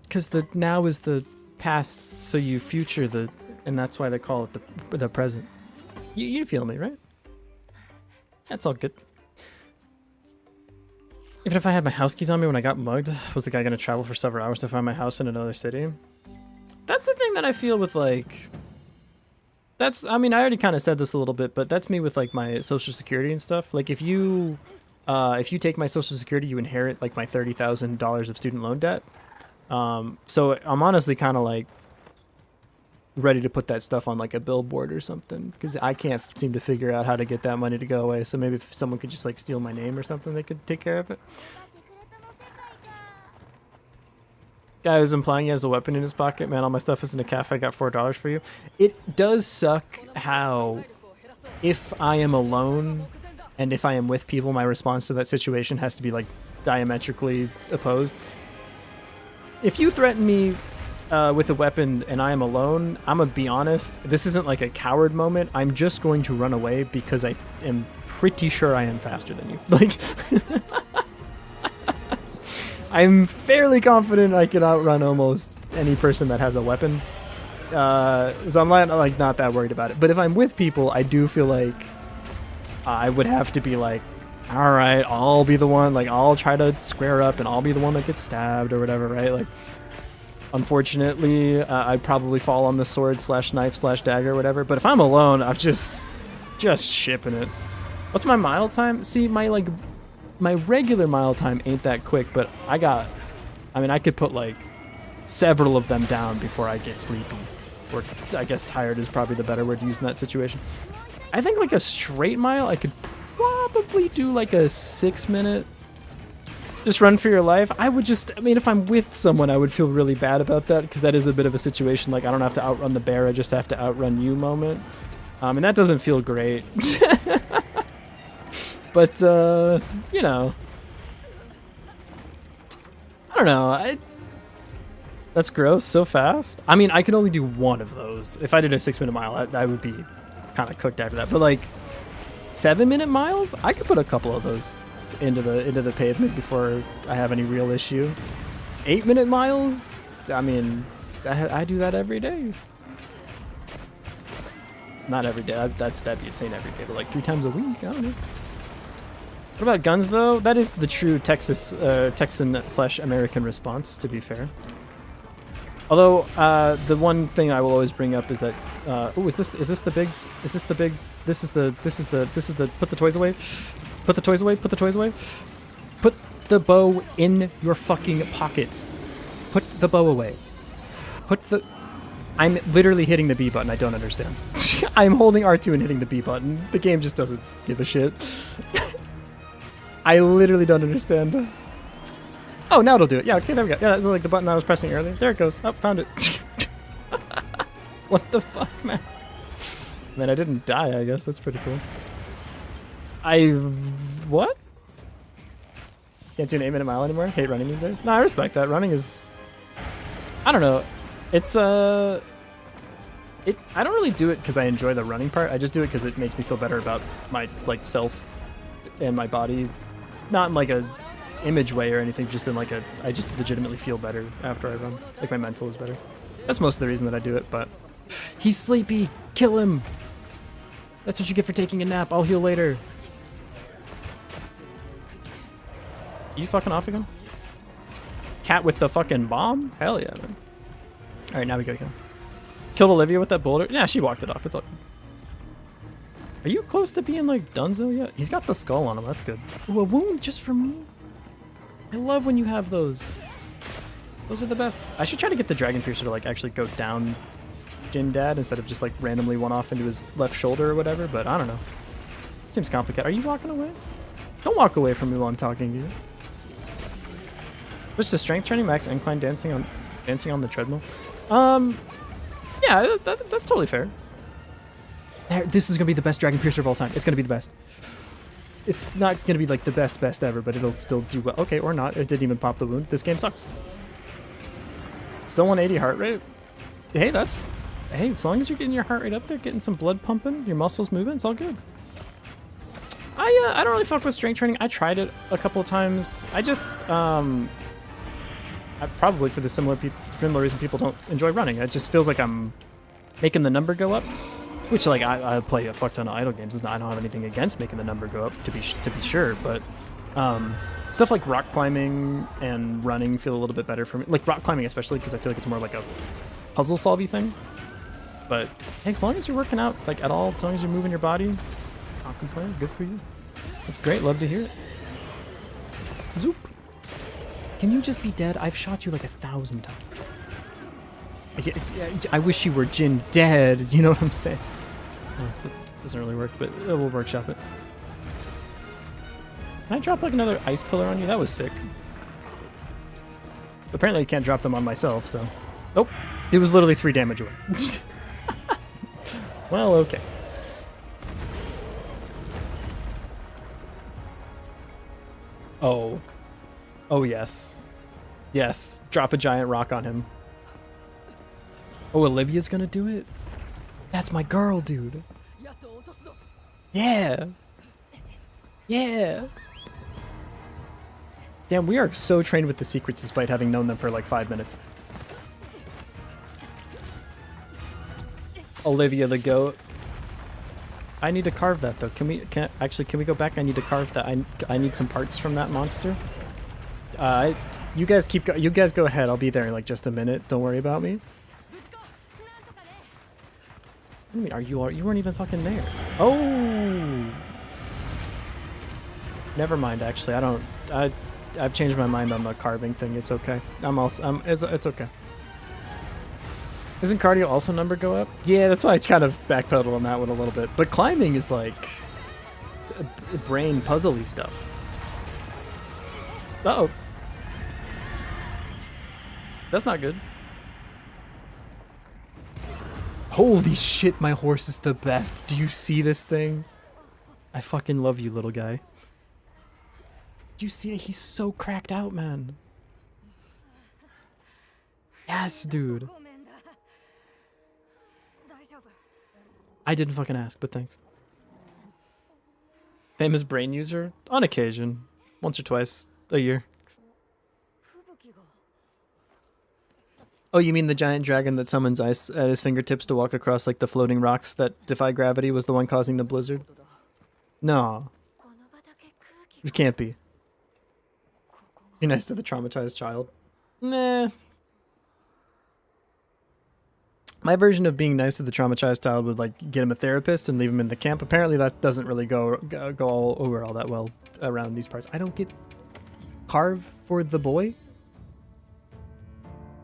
because the now is the past, so you future and that's why they call it the present. You feel me, right? That's all good. Even if I had my house keys on me when I got mugged, was the guy going to travel for several hours to find my house in another city? That's the thing that I feel with like... I mean, I already kind of said this a little bit, but that's me with like my social security and stuff. Like if you take my social security, you inherit like my $30,000 of student loan debt. So I'm honestly kind of like ready to put that stuff on like a billboard or something, because I can't seem to figure out how to get that money to go away. So maybe if someone could just like steal my name or something, they could take care of it. Guy was implying he has a weapon in his pocket. Man, all my stuff is in a cafe. I got $4 for you. It does suck how if I am alone and if I am with people, my response to that situation has to be like diametrically opposed. If you threaten me with a weapon and I am alone, I'm gonna be honest, this isn't like a coward moment. I'm just going to run away because I am pretty sure I am faster than you. Like, I'm fairly confident I can outrun almost any person that has a weapon. So I'm not that worried about it. But if I'm with people, I do feel like I would have to be like, all right, I'll be the one, like I'll try to square up and I'll be the one that gets stabbed or whatever, right? Like, unfortunately, I'd probably fall on the sword / knife / dagger or whatever. But if I'm alone, I'm just shipping it. What's my mile time? See, my regular mile time ain't that quick, but I mean, I could put like several of them down before I get sleepy. Or I guess tired is probably the better word to use in that situation. I think like a straight mile, I could probably probably do like a 6-minute just run for your life. I mean, if I'm with someone, I would feel really bad about that because that is a bit of a situation like I don't have to outrun the bear, I just have to outrun you moment. And that doesn't feel great. But, you know. I don't know. That's gross so fast. I mean, I can only do one of those. If I did a 6-minute mile, I would be kind of cooked after that. But like 7-minute miles, I could put a couple of those into the pavement before I have any real issue. 8-minute miles, I mean, I do that every day. Not every day. That'd be insane every day, but like 3 times a week. I don't know. What about guns though? That is the true Texan/American response, to be fair. Although the one thing I will always bring up is that is this the put the toys away. Put the toys away. Put the toys away. Put the bow in your fucking pocket. Put the bow away. I'm literally hitting the B button. I don't understand. I'm holding R2 and hitting the B button. The game just doesn't give a shit. I literally don't understand. Oh, now it'll do it. Yeah, okay, there we go. Yeah, that's like the button I was pressing earlier. There it goes. Oh, found it. What the fuck, man? Man, I didn't die, I guess. That's pretty cool. What? Can't do an 8-minute mile anymore? Hate running these days? No, I respect that. Running is... I don't know. It's, I don't really do it because I enjoy the running part. I just do it because it makes me feel better about my, like, self and my body. Not in, like, a image way or anything, just in, like, I just legitimately feel better after I run. Like, my mental is better. That's most of the reason that I do it, but... He's sleepy! Kill him! That's what you get for taking a nap. I'll heal later. You fucking off again? Cat with the fucking bomb? Hell yeah, man. Alright, now we go again. Killed Olivia with that boulder? Yeah, she walked it off. It's all good. Are you close to being like Dunzo yet? He's got the skull on him. That's good. Ooh, a wound just for me? I love when you have those. Those are the best. I should try to get the Dragon Piercer to like actually go down Jin Dad instead of just like randomly one off into his left shoulder or whatever, but I don't know. Seems complicated. Are you walking away? Don't walk away from me while I'm talking to you. Switch to strength training, max incline dancing on the treadmill. Yeah, that's totally fair. This is gonna be the best Dragon Piercer of all time. It's gonna be the best. It's not gonna be like the best ever, but it'll still do well. Okay, or not. It didn't even pop the wound. This game sucks. Still 180 heart rate. Hey, hey, as long as you're getting your heart rate up there, getting some blood pumping, your muscles moving, it's all good. I don't really fuck with strength training. I tried it a couple of times. I just probably for the similar reason people don't enjoy running. It just feels like I'm making the number go up, which like I play a fuck ton of idle games. I don't have anything against making the number go up to be sure, but stuff like rock climbing and running feel a little bit better for me. Like rock climbing especially because I feel like it's more like a puzzle solving thing. But hey, as long as you're working out like at all, as long as you're moving your body, I'll complain. Good for you. That's great. Love to hear it. Zoop. Can you just be dead? I've shot you like 1,000 times. I wish you were Jin dead. You know what I'm saying? Oh, it doesn't really work, but we'll workshop it. Can I drop like another ice pillar on you? That was sick. Apparently I can't drop them on myself, so... Nope. It was literally 3 damage away. Well, okay. Oh. Oh, yes. Yes. Drop a giant rock on him. Oh, Olivia's gonna do it? That's my girl, dude. Yeah. Yeah. Damn, we are so trained with the secrets despite having known them for like 5 minutes. Olivia the goat. I need to carve that though. Can we go back? I need to carve that. I need some parts from that monster. You guys go ahead. I'll be there in like just a minute. Don't worry about me. I mean, you weren't even fucking there. Oh. Never mind. Actually, I've changed my mind on the carving thing. It's okay. It's okay. Isn't cardio also number go up? Yeah, that's why I kind of backpedaled on that one a little bit. But climbing is like brain puzzly stuff. Uh-oh. That's not good. Holy shit, my horse is the best. Do you see this thing? I fucking love you, little guy. Do you see it? He's so cracked out, man. Yes, dude. I didn't fucking ask, but thanks. Famous brain user? On occasion. Once or twice a year. Oh, you mean the giant dragon that summons ice at his fingertips to walk across like the floating rocks that defy gravity was the one causing the blizzard? No. It can't be. Be nice to the traumatized child. Nah. My version of being nice to the traumatized child would like get him a therapist and leave him in the camp. Apparently that doesn't really go all over all that well around these parts. I don't get carve for the boy.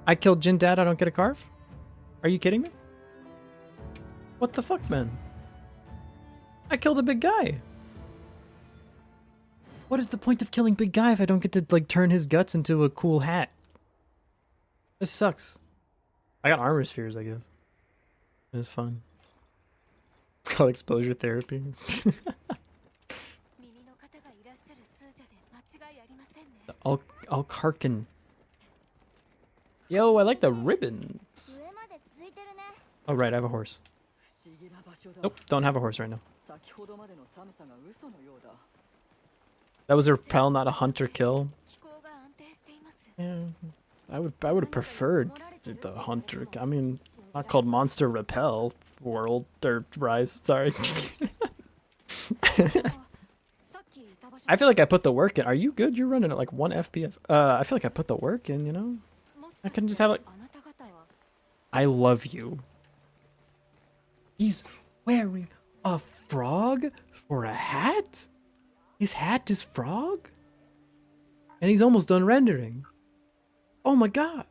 I killed Jin Dad, I don't get a carve? Are you kidding me? What the fuck, man? I killed a big guy. What is the point of killing big guy if I don't get to like turn his guts into a cool hat? This sucks. I got armor spheres, I guess. It's fun. It's called exposure therapy. Alkarkin. Yo, I like the ribbons. Oh, right, I have a horse. Nope, don't have a horse right now. That was a repel, not a hunter kill. Yeah, I would have preferred the hunter. I mean, not called monster repel world or rise. Sorry. I feel like I put the work in. Are you good? You're running at like 1 FPS. I feel like I put the work in. You know, I can just have like. I love you. He's wearing a frog for a hat? His hat is frog? And he's almost done rendering. Oh my god.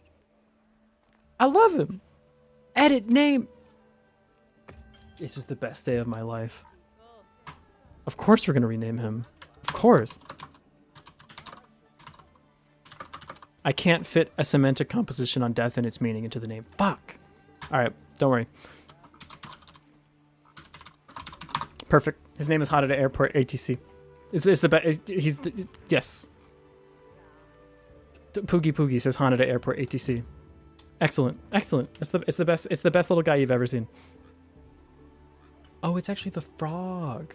I love him. Edit name. This is the best day of my life. Of course we're gonna rename him. Of course. I can't fit a semantic composition on death and its meaning into the name. Fuck. Alright, don't worry. Perfect. His name is Hot at Airport ATC. It's the best. He's the, yes. Poogie Poogie says Haneda Airport ATC. Excellent, excellent. It's the best. It's the best little guy you've ever seen. Oh, it's actually the frog.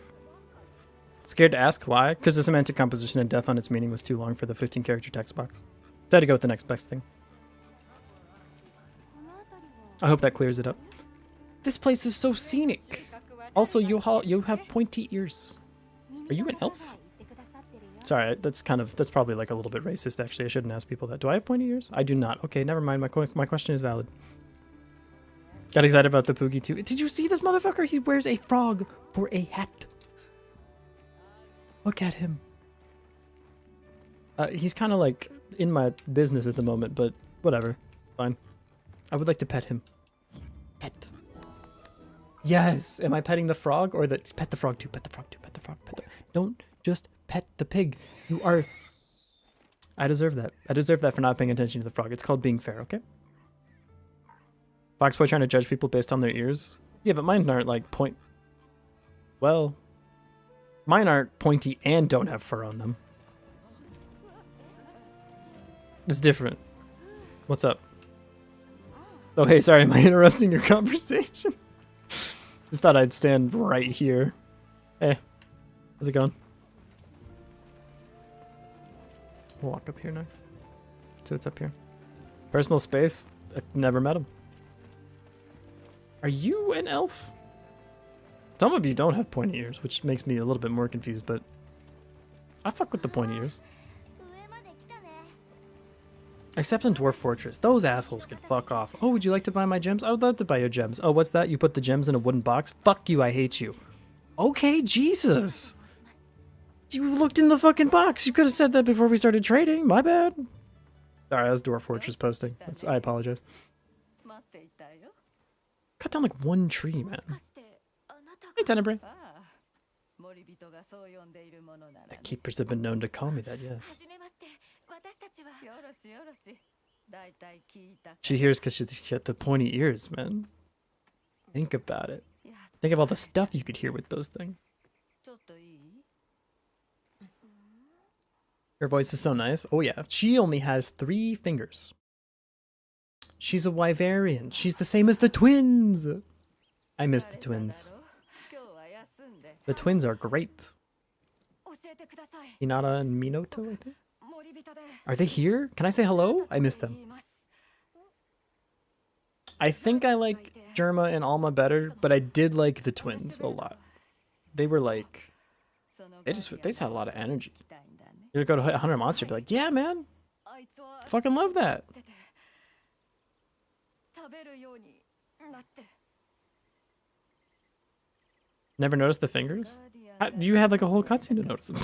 Scared to ask why? Because the semantic composition and death on its meaning was too long for the 15-character text box. So I had to go with the next best thing. I hope that clears it up. This place is so scenic. Also, you have pointy ears. Are you an elf? Sorry, that's probably like a little bit racist, actually. I shouldn't ask people that. Do I have pointy ears? I do not. Okay, never mind. My question is valid. Got excited about the Poogie too. Did you see this motherfucker? He wears a frog for a hat. Look at him. He's kind of like in my business at the moment, but whatever. Fine. I would like to pet him. Pet. Yes. Am I petting the frog or the pet the frog too? Pet the frog too. Pet the frog. Pet the. Don't just pet the pig. You are. I deserve that. I deserve that for not paying attention to the frog. It's called being fair. Okay. Foxboy trying to judge people based on their ears. Yeah, but mine aren't like point. Well, mine aren't pointy and don't have fur on them. It's different. What's up? Oh, hey, sorry, am I interrupting your conversation? Just thought I'd stand right here. Hey, how's it going? Walk up here next. So it's up here. Personal space? I've never met him. Are you an elf? Some of you don't have pointy ears, which makes me a little bit more confused, but I fuck with the pointy ears. Except in Dwarf Fortress. Those assholes can fuck off. Oh, would you like to buy my gems? I would love to buy your gems. Oh, what's that? You put the gems in a wooden box? Fuck you, I hate you. Okay, Jesus. You looked in the fucking box. You could have said that before we started trading. My bad. Sorry, that was Dwarf Fortress posting. I apologize. Cut down like one tree, man. Hey, Tenebrae. The keepers have been known to call me that, yes. She hears because she got the pointy ears, man. Think about it. Think of all the stuff you could hear with those things. Her voice is so nice. Oh yeah, she only has 3 fingers. She's a Wyverian. She's the same as the twins. I miss the twins. The twins are great. Hinata and Minoto, I think. Are they here? Can I say hello? I miss them. I think I like Germa and Alma better, but I did like the twins a lot. They were like, they just had a lot of energy. You go to 100 Monster, be like, yeah, man, fucking love that. Never noticed the fingers? You had like a whole cutscene to notice them.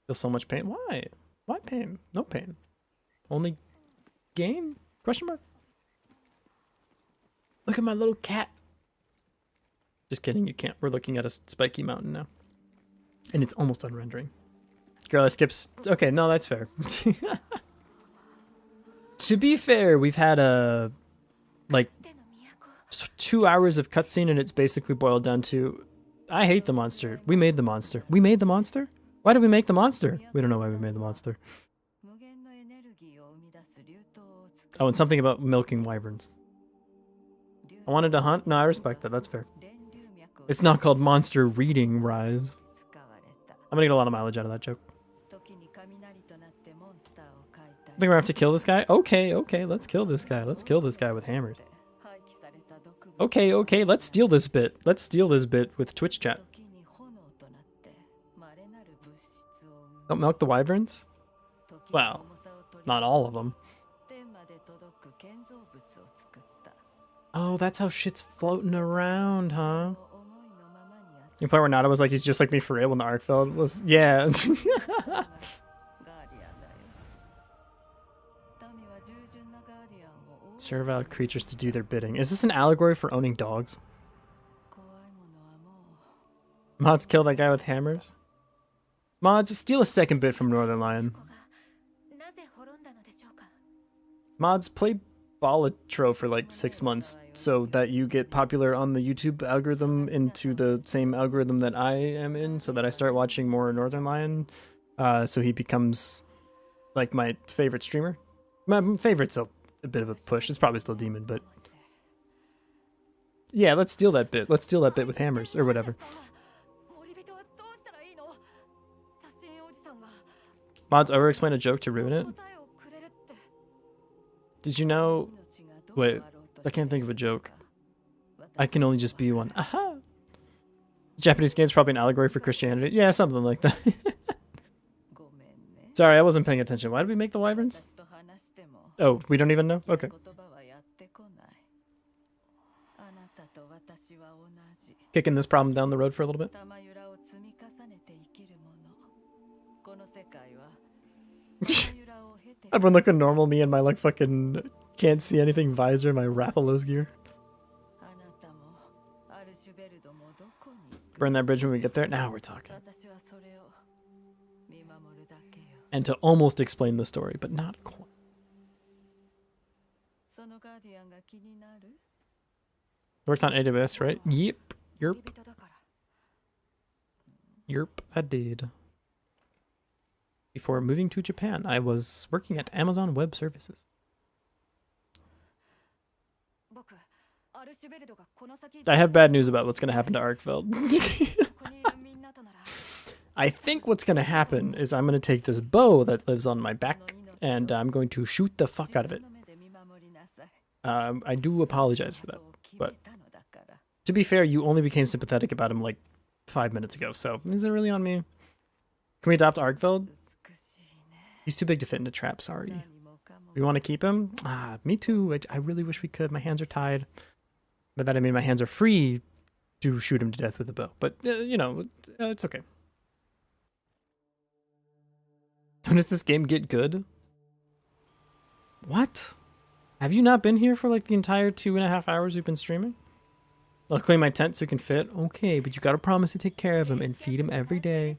Feel so much pain. Why? Why pain? No pain. Only gain? Question mark? Look at my little cat. Just kidding, you can't. We're looking at a spiky mountain now. And it's almost unrendering. Girl, I skips. Okay, no, that's fair. To be fair, we've had a like 2 hours of cutscene and it's basically boiled down to I hate the monster. We made the monster. We made the monster? Why did we make the monster? We don't know why we made the monster. Oh, and something about milking wyverns. I wanted to hunt? No, I respect that. That's fair. It's not called Monster Reading Rise. I'm gonna get a lot of mileage out of that joke. I think we're gonna have to kill this guy. Okay, let's kill this guy. Let's kill this guy with hammers. Okay, let's steal this bit. Let's steal this bit with Twitch chat. Don't milk the wyverns? Well, not all of them. Oh, that's how shit's floating around, huh? You play where Nada was like, he's just like me for real when the Arkfeld was... Yeah. Servile creatures to do their bidding. Is this an allegory for owning dogs? Mods kill that guy with hammers? Mods, steal a second bit from Northern Lion. Mods, play Balatro for like 6 months so that you get popular on the YouTube algorithm into the same algorithm that I am in, so that I start watching more Northern Lion, so he becomes like my favorite streamer. My favorite's a bit of a push. It's probably still Demon, but yeah, let's steal that bit. Let's steal that bit with hammers or whatever. Mods over-explain a joke to ruin it? Did you know... Wait, I can't think of a joke. I can only just be one. Aha! Japanese game's probably an allegory for Christianity. Yeah, something like that. Sorry, I wasn't paying attention. Why did we make the wyverns? Oh, we don't even know? Okay. Kicking this problem down the road for a little bit. Everyone looking normal, me and my like fucking can't see anything visor, my Rathalos gear. Burn that bridge when we get there? Now we're talking. And to almost explain the story, but not quite. Worked on AWS, right? Yep. Yerp, I did. Before moving to Japan, I was working at Amazon Web Services. I have bad news about what's going to happen to Arkfeld. I think what's going to happen is I'm going to take this bow that lives on my back and I'm going to shoot the fuck out of it. I do apologize for that, but to be fair, you only became sympathetic about him like 5 minutes ago, so is it really on me? Can we adopt Arkfeld? He's too big to fit into trap, sorry. We want to keep him? Ah, me too. I really wish we could. My hands are tied. But that I mean my hands are free to shoot him to death with a bow. But, you know, it's okay. When does this game get good? What? Have you not been here for like the entire 2.5 hours we've been streaming? I'll clean my tent so you can fit. Okay, but you gotta promise to take care of him and feed him every day.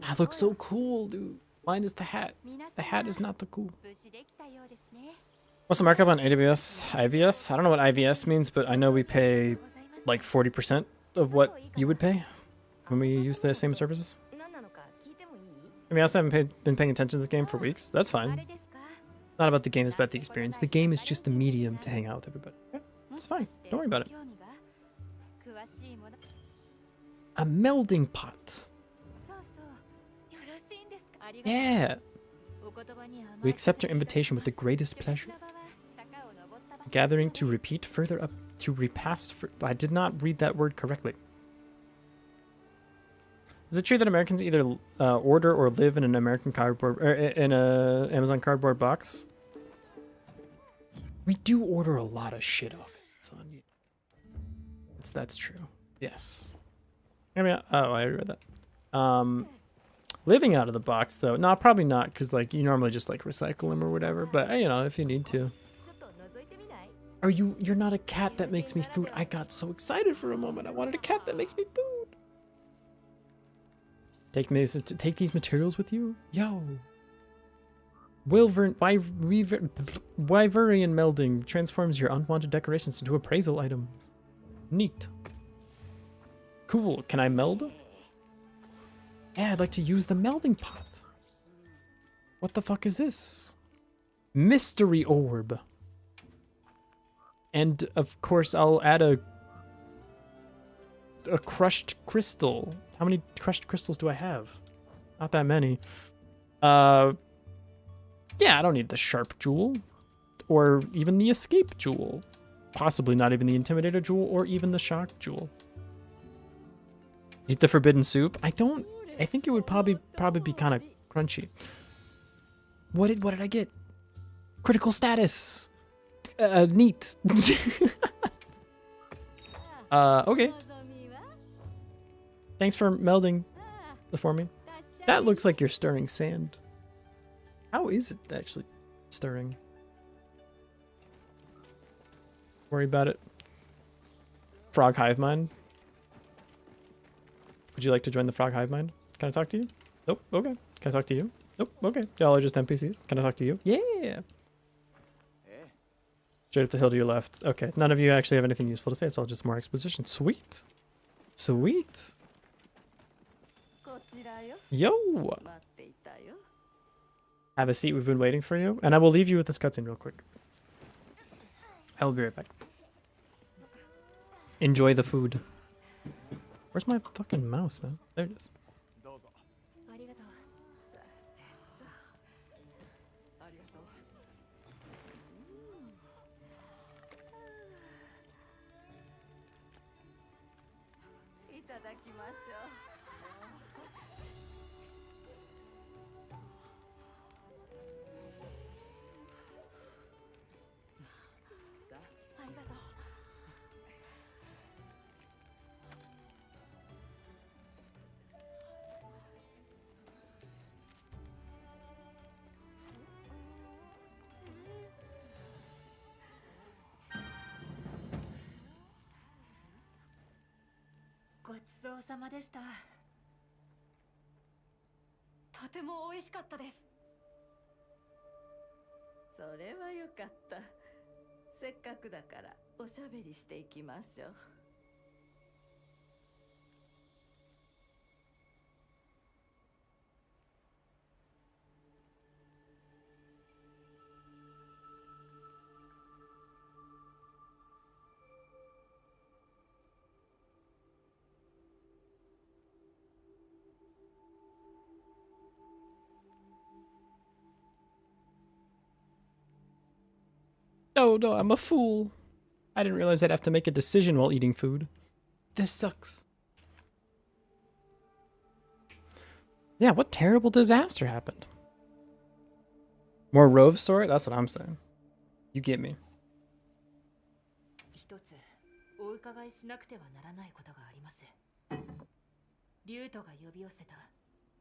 That looks so cool, dude. Mine is the hat. The hat is not the cool. What's the markup on AWS? IVS? I don't know what IVS means, but I know we pay like 40% of what you would pay when we use the same services. I mean, I haven't been paying attention to this game for weeks. That's fine. It's not about the game, it's about the experience. The game is just the medium to hang out with everybody. Yeah, it's fine. Don't worry about it. A melding pot. Yeah. We accept your invitation with the greatest pleasure. Gathering to repeat further up to repass. I did not read that word correctly. Is it true that Americans either order or live in an American cardboard or in a Amazon cardboard box? We do order a lot of shit off Amazon. That's true. Yes. I mean, oh, I read that. Living out of the box though, no, probably not, because like you normally just like recycle them or whatever. But you know, if you need to. Are you're not a cat that makes me food? I got so excited for a moment. I wanted a cat that makes me food. Take these materials with you? Yo. Wyverian melding transforms your unwanted decorations into appraisal items. Neat. Cool. Can I meld? Yeah, I'd like to use the melding pot. What the fuck is this? Mystery orb. And of course I'll add a crushed crystal. How many crushed crystals do I have? Not that many. Yeah, I don't need the sharp jewel. Or even the escape jewel. Possibly not even the intimidator jewel or even the shock jewel. Eat the forbidden soup? I think it would probably be kind of crunchy. What did I get? Critical status. Neat. Okay. Thanks for melding for me. That looks like you're stirring sand. How is it actually stirring? Worry about it. Frog hive mind. Would you like to join the frog hive mind? Can I talk to you? Nope. Okay. Can I talk to you? Nope. Okay. Y'all are just NPCs. Can I talk to you? Yeah. Straight up the hill to your left. Okay. None of you actually have anything useful to say. It's all just more exposition. Sweet. Sweet. Yo. Have a seat. We've been waiting for you. And I will leave you with this cutscene real quick. I will be right back. Enjoy the food. Where's my fucking mouse, man? There it is. No, I'm a fool. I didn't realize I'd have to make a decision while eating food. This sucks. Yeah, what terrible disaster happened? More Rove story? That's what I'm saying. You get me.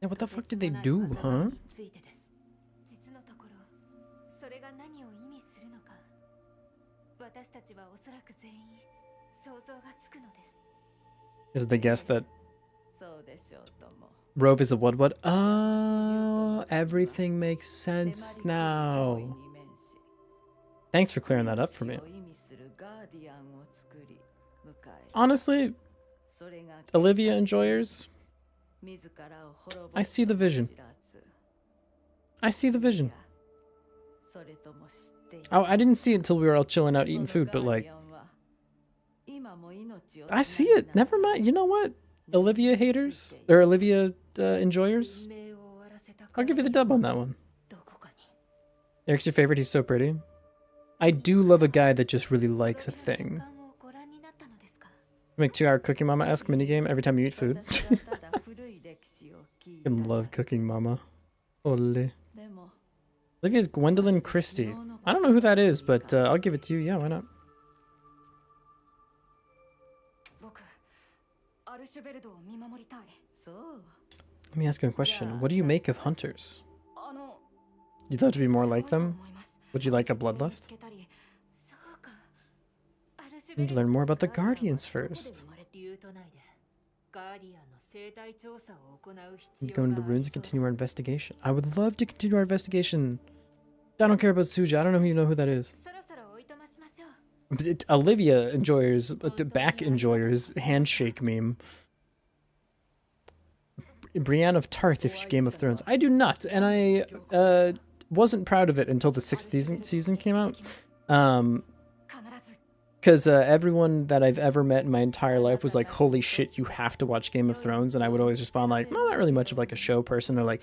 Yeah, what the fuck did they do, huh? Is the guess that Rove is a what? Oh, everything makes sense now. Thanks for clearing that up for me. Honestly, Olivia enjoyers, I see the vision. I see the vision. Oh, I didn't see it until we were all chilling out eating food, but like, I see it. Never mind. You know what? Olivia haters or Olivia enjoyers, I'll give you the dub on that one. Eric's your favorite. He's so pretty. I do love a guy that just really likes a thing. Make 2-hour Cooking Mama-esque minigame every time you eat food. I love Cooking Mama. Ole. Olivia's Gwendolyn Christie. I don't know who that is, but I'll give it to you. Yeah, why not? Let me ask you a question. What do you make of hunters? You'd love to be more like them? Would you like a bloodlust? I need to learn more about the Guardians first. Go into the ruins and continue our investigation. I would love to continue our investigation. I don't care about Suja. I don't know who that is. Olivia enjoyers, back enjoyers, handshake meme. Brienne of Tarth if Game of Thrones. I do not, and I wasn't proud of it until the 6th season came out. Because everyone that I've ever met in my entire life was like, holy shit, you have to watch Game of Thrones. And I would always respond like, well, not really much of like a show person. Or like,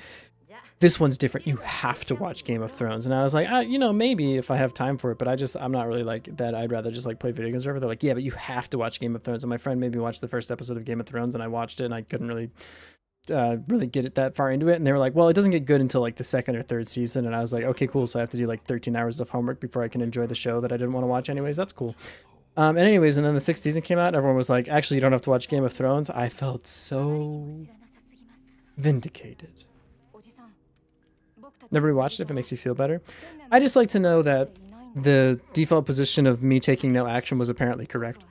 this one's different. You have to watch Game of Thrones. And I was like, you know, maybe if I have time for it. But I'm not really like that. I'd rather just like play video games or whatever. They're like, yeah, but you have to watch Game of Thrones. And my friend made me watch the first episode of Game of Thrones. And I watched it and I couldn't really get it that far into it. And they were like, well, it doesn't get good until like the 2nd or 3rd season. And I was like, okay, cool. So I have to do like 13 hours of homework before I can enjoy the show that I didn't want to watch anyways. That's cool. And anyways, and then the 6th season came out. Everyone was like, actually, you don't have to watch Game of Thrones. I felt so vindicated. Never rewatched it if it makes you feel better. I just like to know that the default position of me taking no action was apparently correct.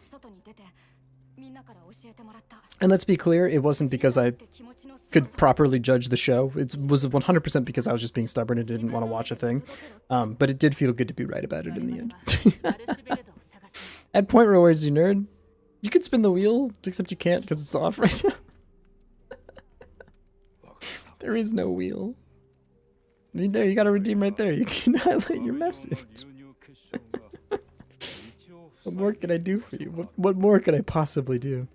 And let's be clear, it wasn't because I could properly judge the show. It was 100% because I was just being stubborn and didn't want to watch a thing. But it did feel good to be right about it in the end. At point rewards, you nerd. You can spin the wheel, except you can't because it's off right now. There is no wheel. I mean, there, you gotta redeem right there. You can highlight your message. What more can I do for you? What more could I possibly do?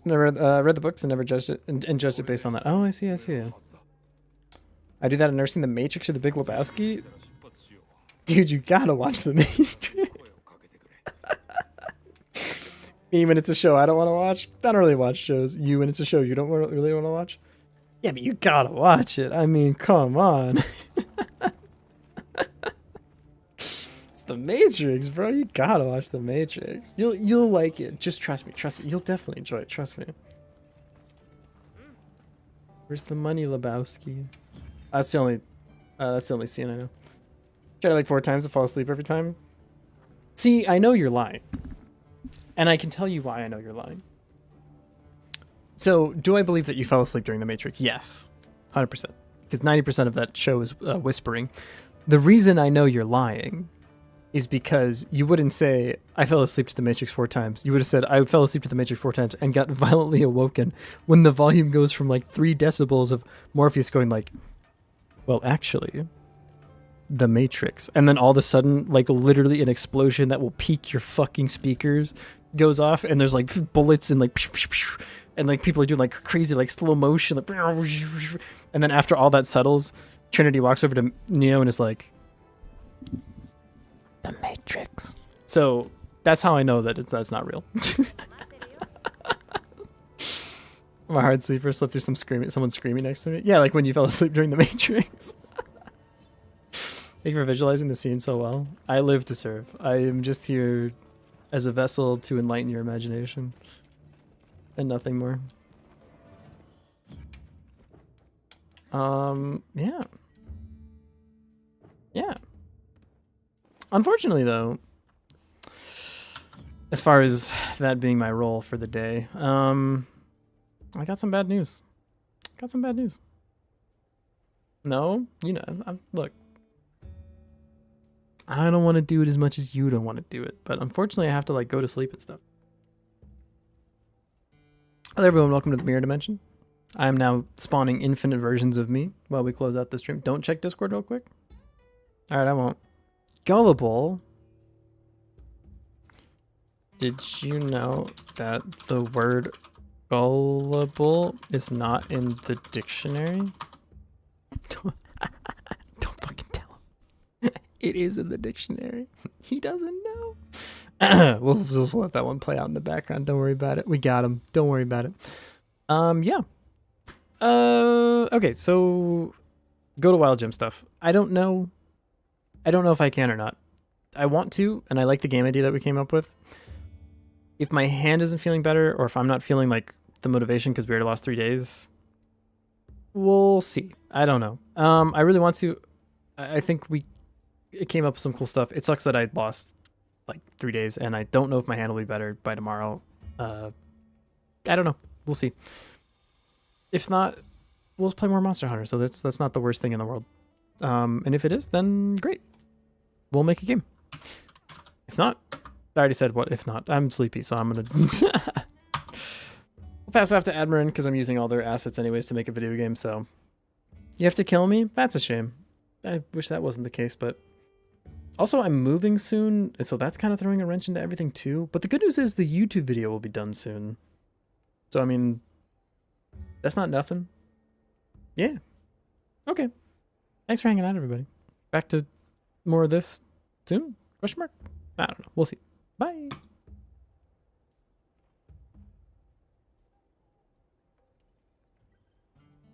Never read the books and never judged it and judged it based on that. Oh, I see. I do that in nursing The Matrix or The Big Lebowski. Dude, you gotta watch The Matrix. Me when it's a show I don't want to watch. I don't really watch shows. You when it's a show you don't really want to watch. Yeah, but you gotta watch it. I mean, come on. It's The Matrix, bro. You gotta watch The Matrix. You'll like it. Just trust me. You'll definitely enjoy it. Trust me. Where's the money, Lebowski? That's the only scene I know. Try like 4 times to fall asleep every time. See, I know you're lying. And I can tell you why I know you're lying. So, do I believe that you fell asleep during The Matrix? Yes. 100%. Because 90% of that show is whispering. The reason I know you're lying is because you wouldn't say, I fell asleep to The Matrix 4 times. You would have said, I fell asleep to The Matrix 4 times and got violently awoken when the volume goes from like 3 decibels of Morpheus going like, well, actually, The Matrix. And then all of a sudden, like literally an explosion that will peak your fucking speakers goes off and there's like bullets and like and like people are doing like crazy like slow motion like, and then after all that settles, Trinity walks over to Neo and is like, The Matrix. So that's how I know that that's not real. I'm a hard sleeper. Slept through someone screaming next to me. Yeah, like when you fell asleep during The Matrix. Thank you for visualizing the scene so well. I live to serve. I am just here as a vessel to enlighten your imagination. And nothing more. Yeah. Yeah. Unfortunately, though, as far as that being my role for the day, I got some bad news. Got some bad news. No, you know, look, I don't want to do it as much as you don't want to do it, but unfortunately, I have to like go to sleep and stuff. Hello, everyone. Welcome to the Mirror Dimension. I am now spawning infinite versions of me while we close out the stream. Don't check Discord real quick. All right, I won't. Gullible. Did you know that the word gullible is not in the dictionary? Don't fucking tell him. It is in the dictionary. He doesn't know. We'll just let that one play out in the background. Don't worry about it. We got him. Don't worry about it. Yeah. Okay, so Godot Wild Jam stuff. I don't know if I can or not. I want to, and I like the game idea that we came up with. If my hand isn't feeling better, or if I'm not feeling like the motivation because we already lost 3 days, we'll see. I don't know. I really want to. I think it came up with some cool stuff. It sucks that I lost like 3 days, and I don't know if my hand will be better by tomorrow. I don't know. We'll see. If not, we'll play more Monster Hunter. So that's not the worst thing in the world. And if it is, then great. We'll make a game. If not, I already said what if not. I'm sleepy, so I'm gonna we'll pass off to Admiral because I'm using all their assets anyways to make a video game, so you have to kill me? That's a shame. I wish that wasn't the case, but also I'm moving soon, so that's kind of throwing a wrench into everything too. But the good news is the YouTube video will be done soon. So I mean, that's not nothing. Yeah. Okay. Thanks for hanging out, everybody. Back to more of this soon? Question mark? I don't know. We'll see. Bye.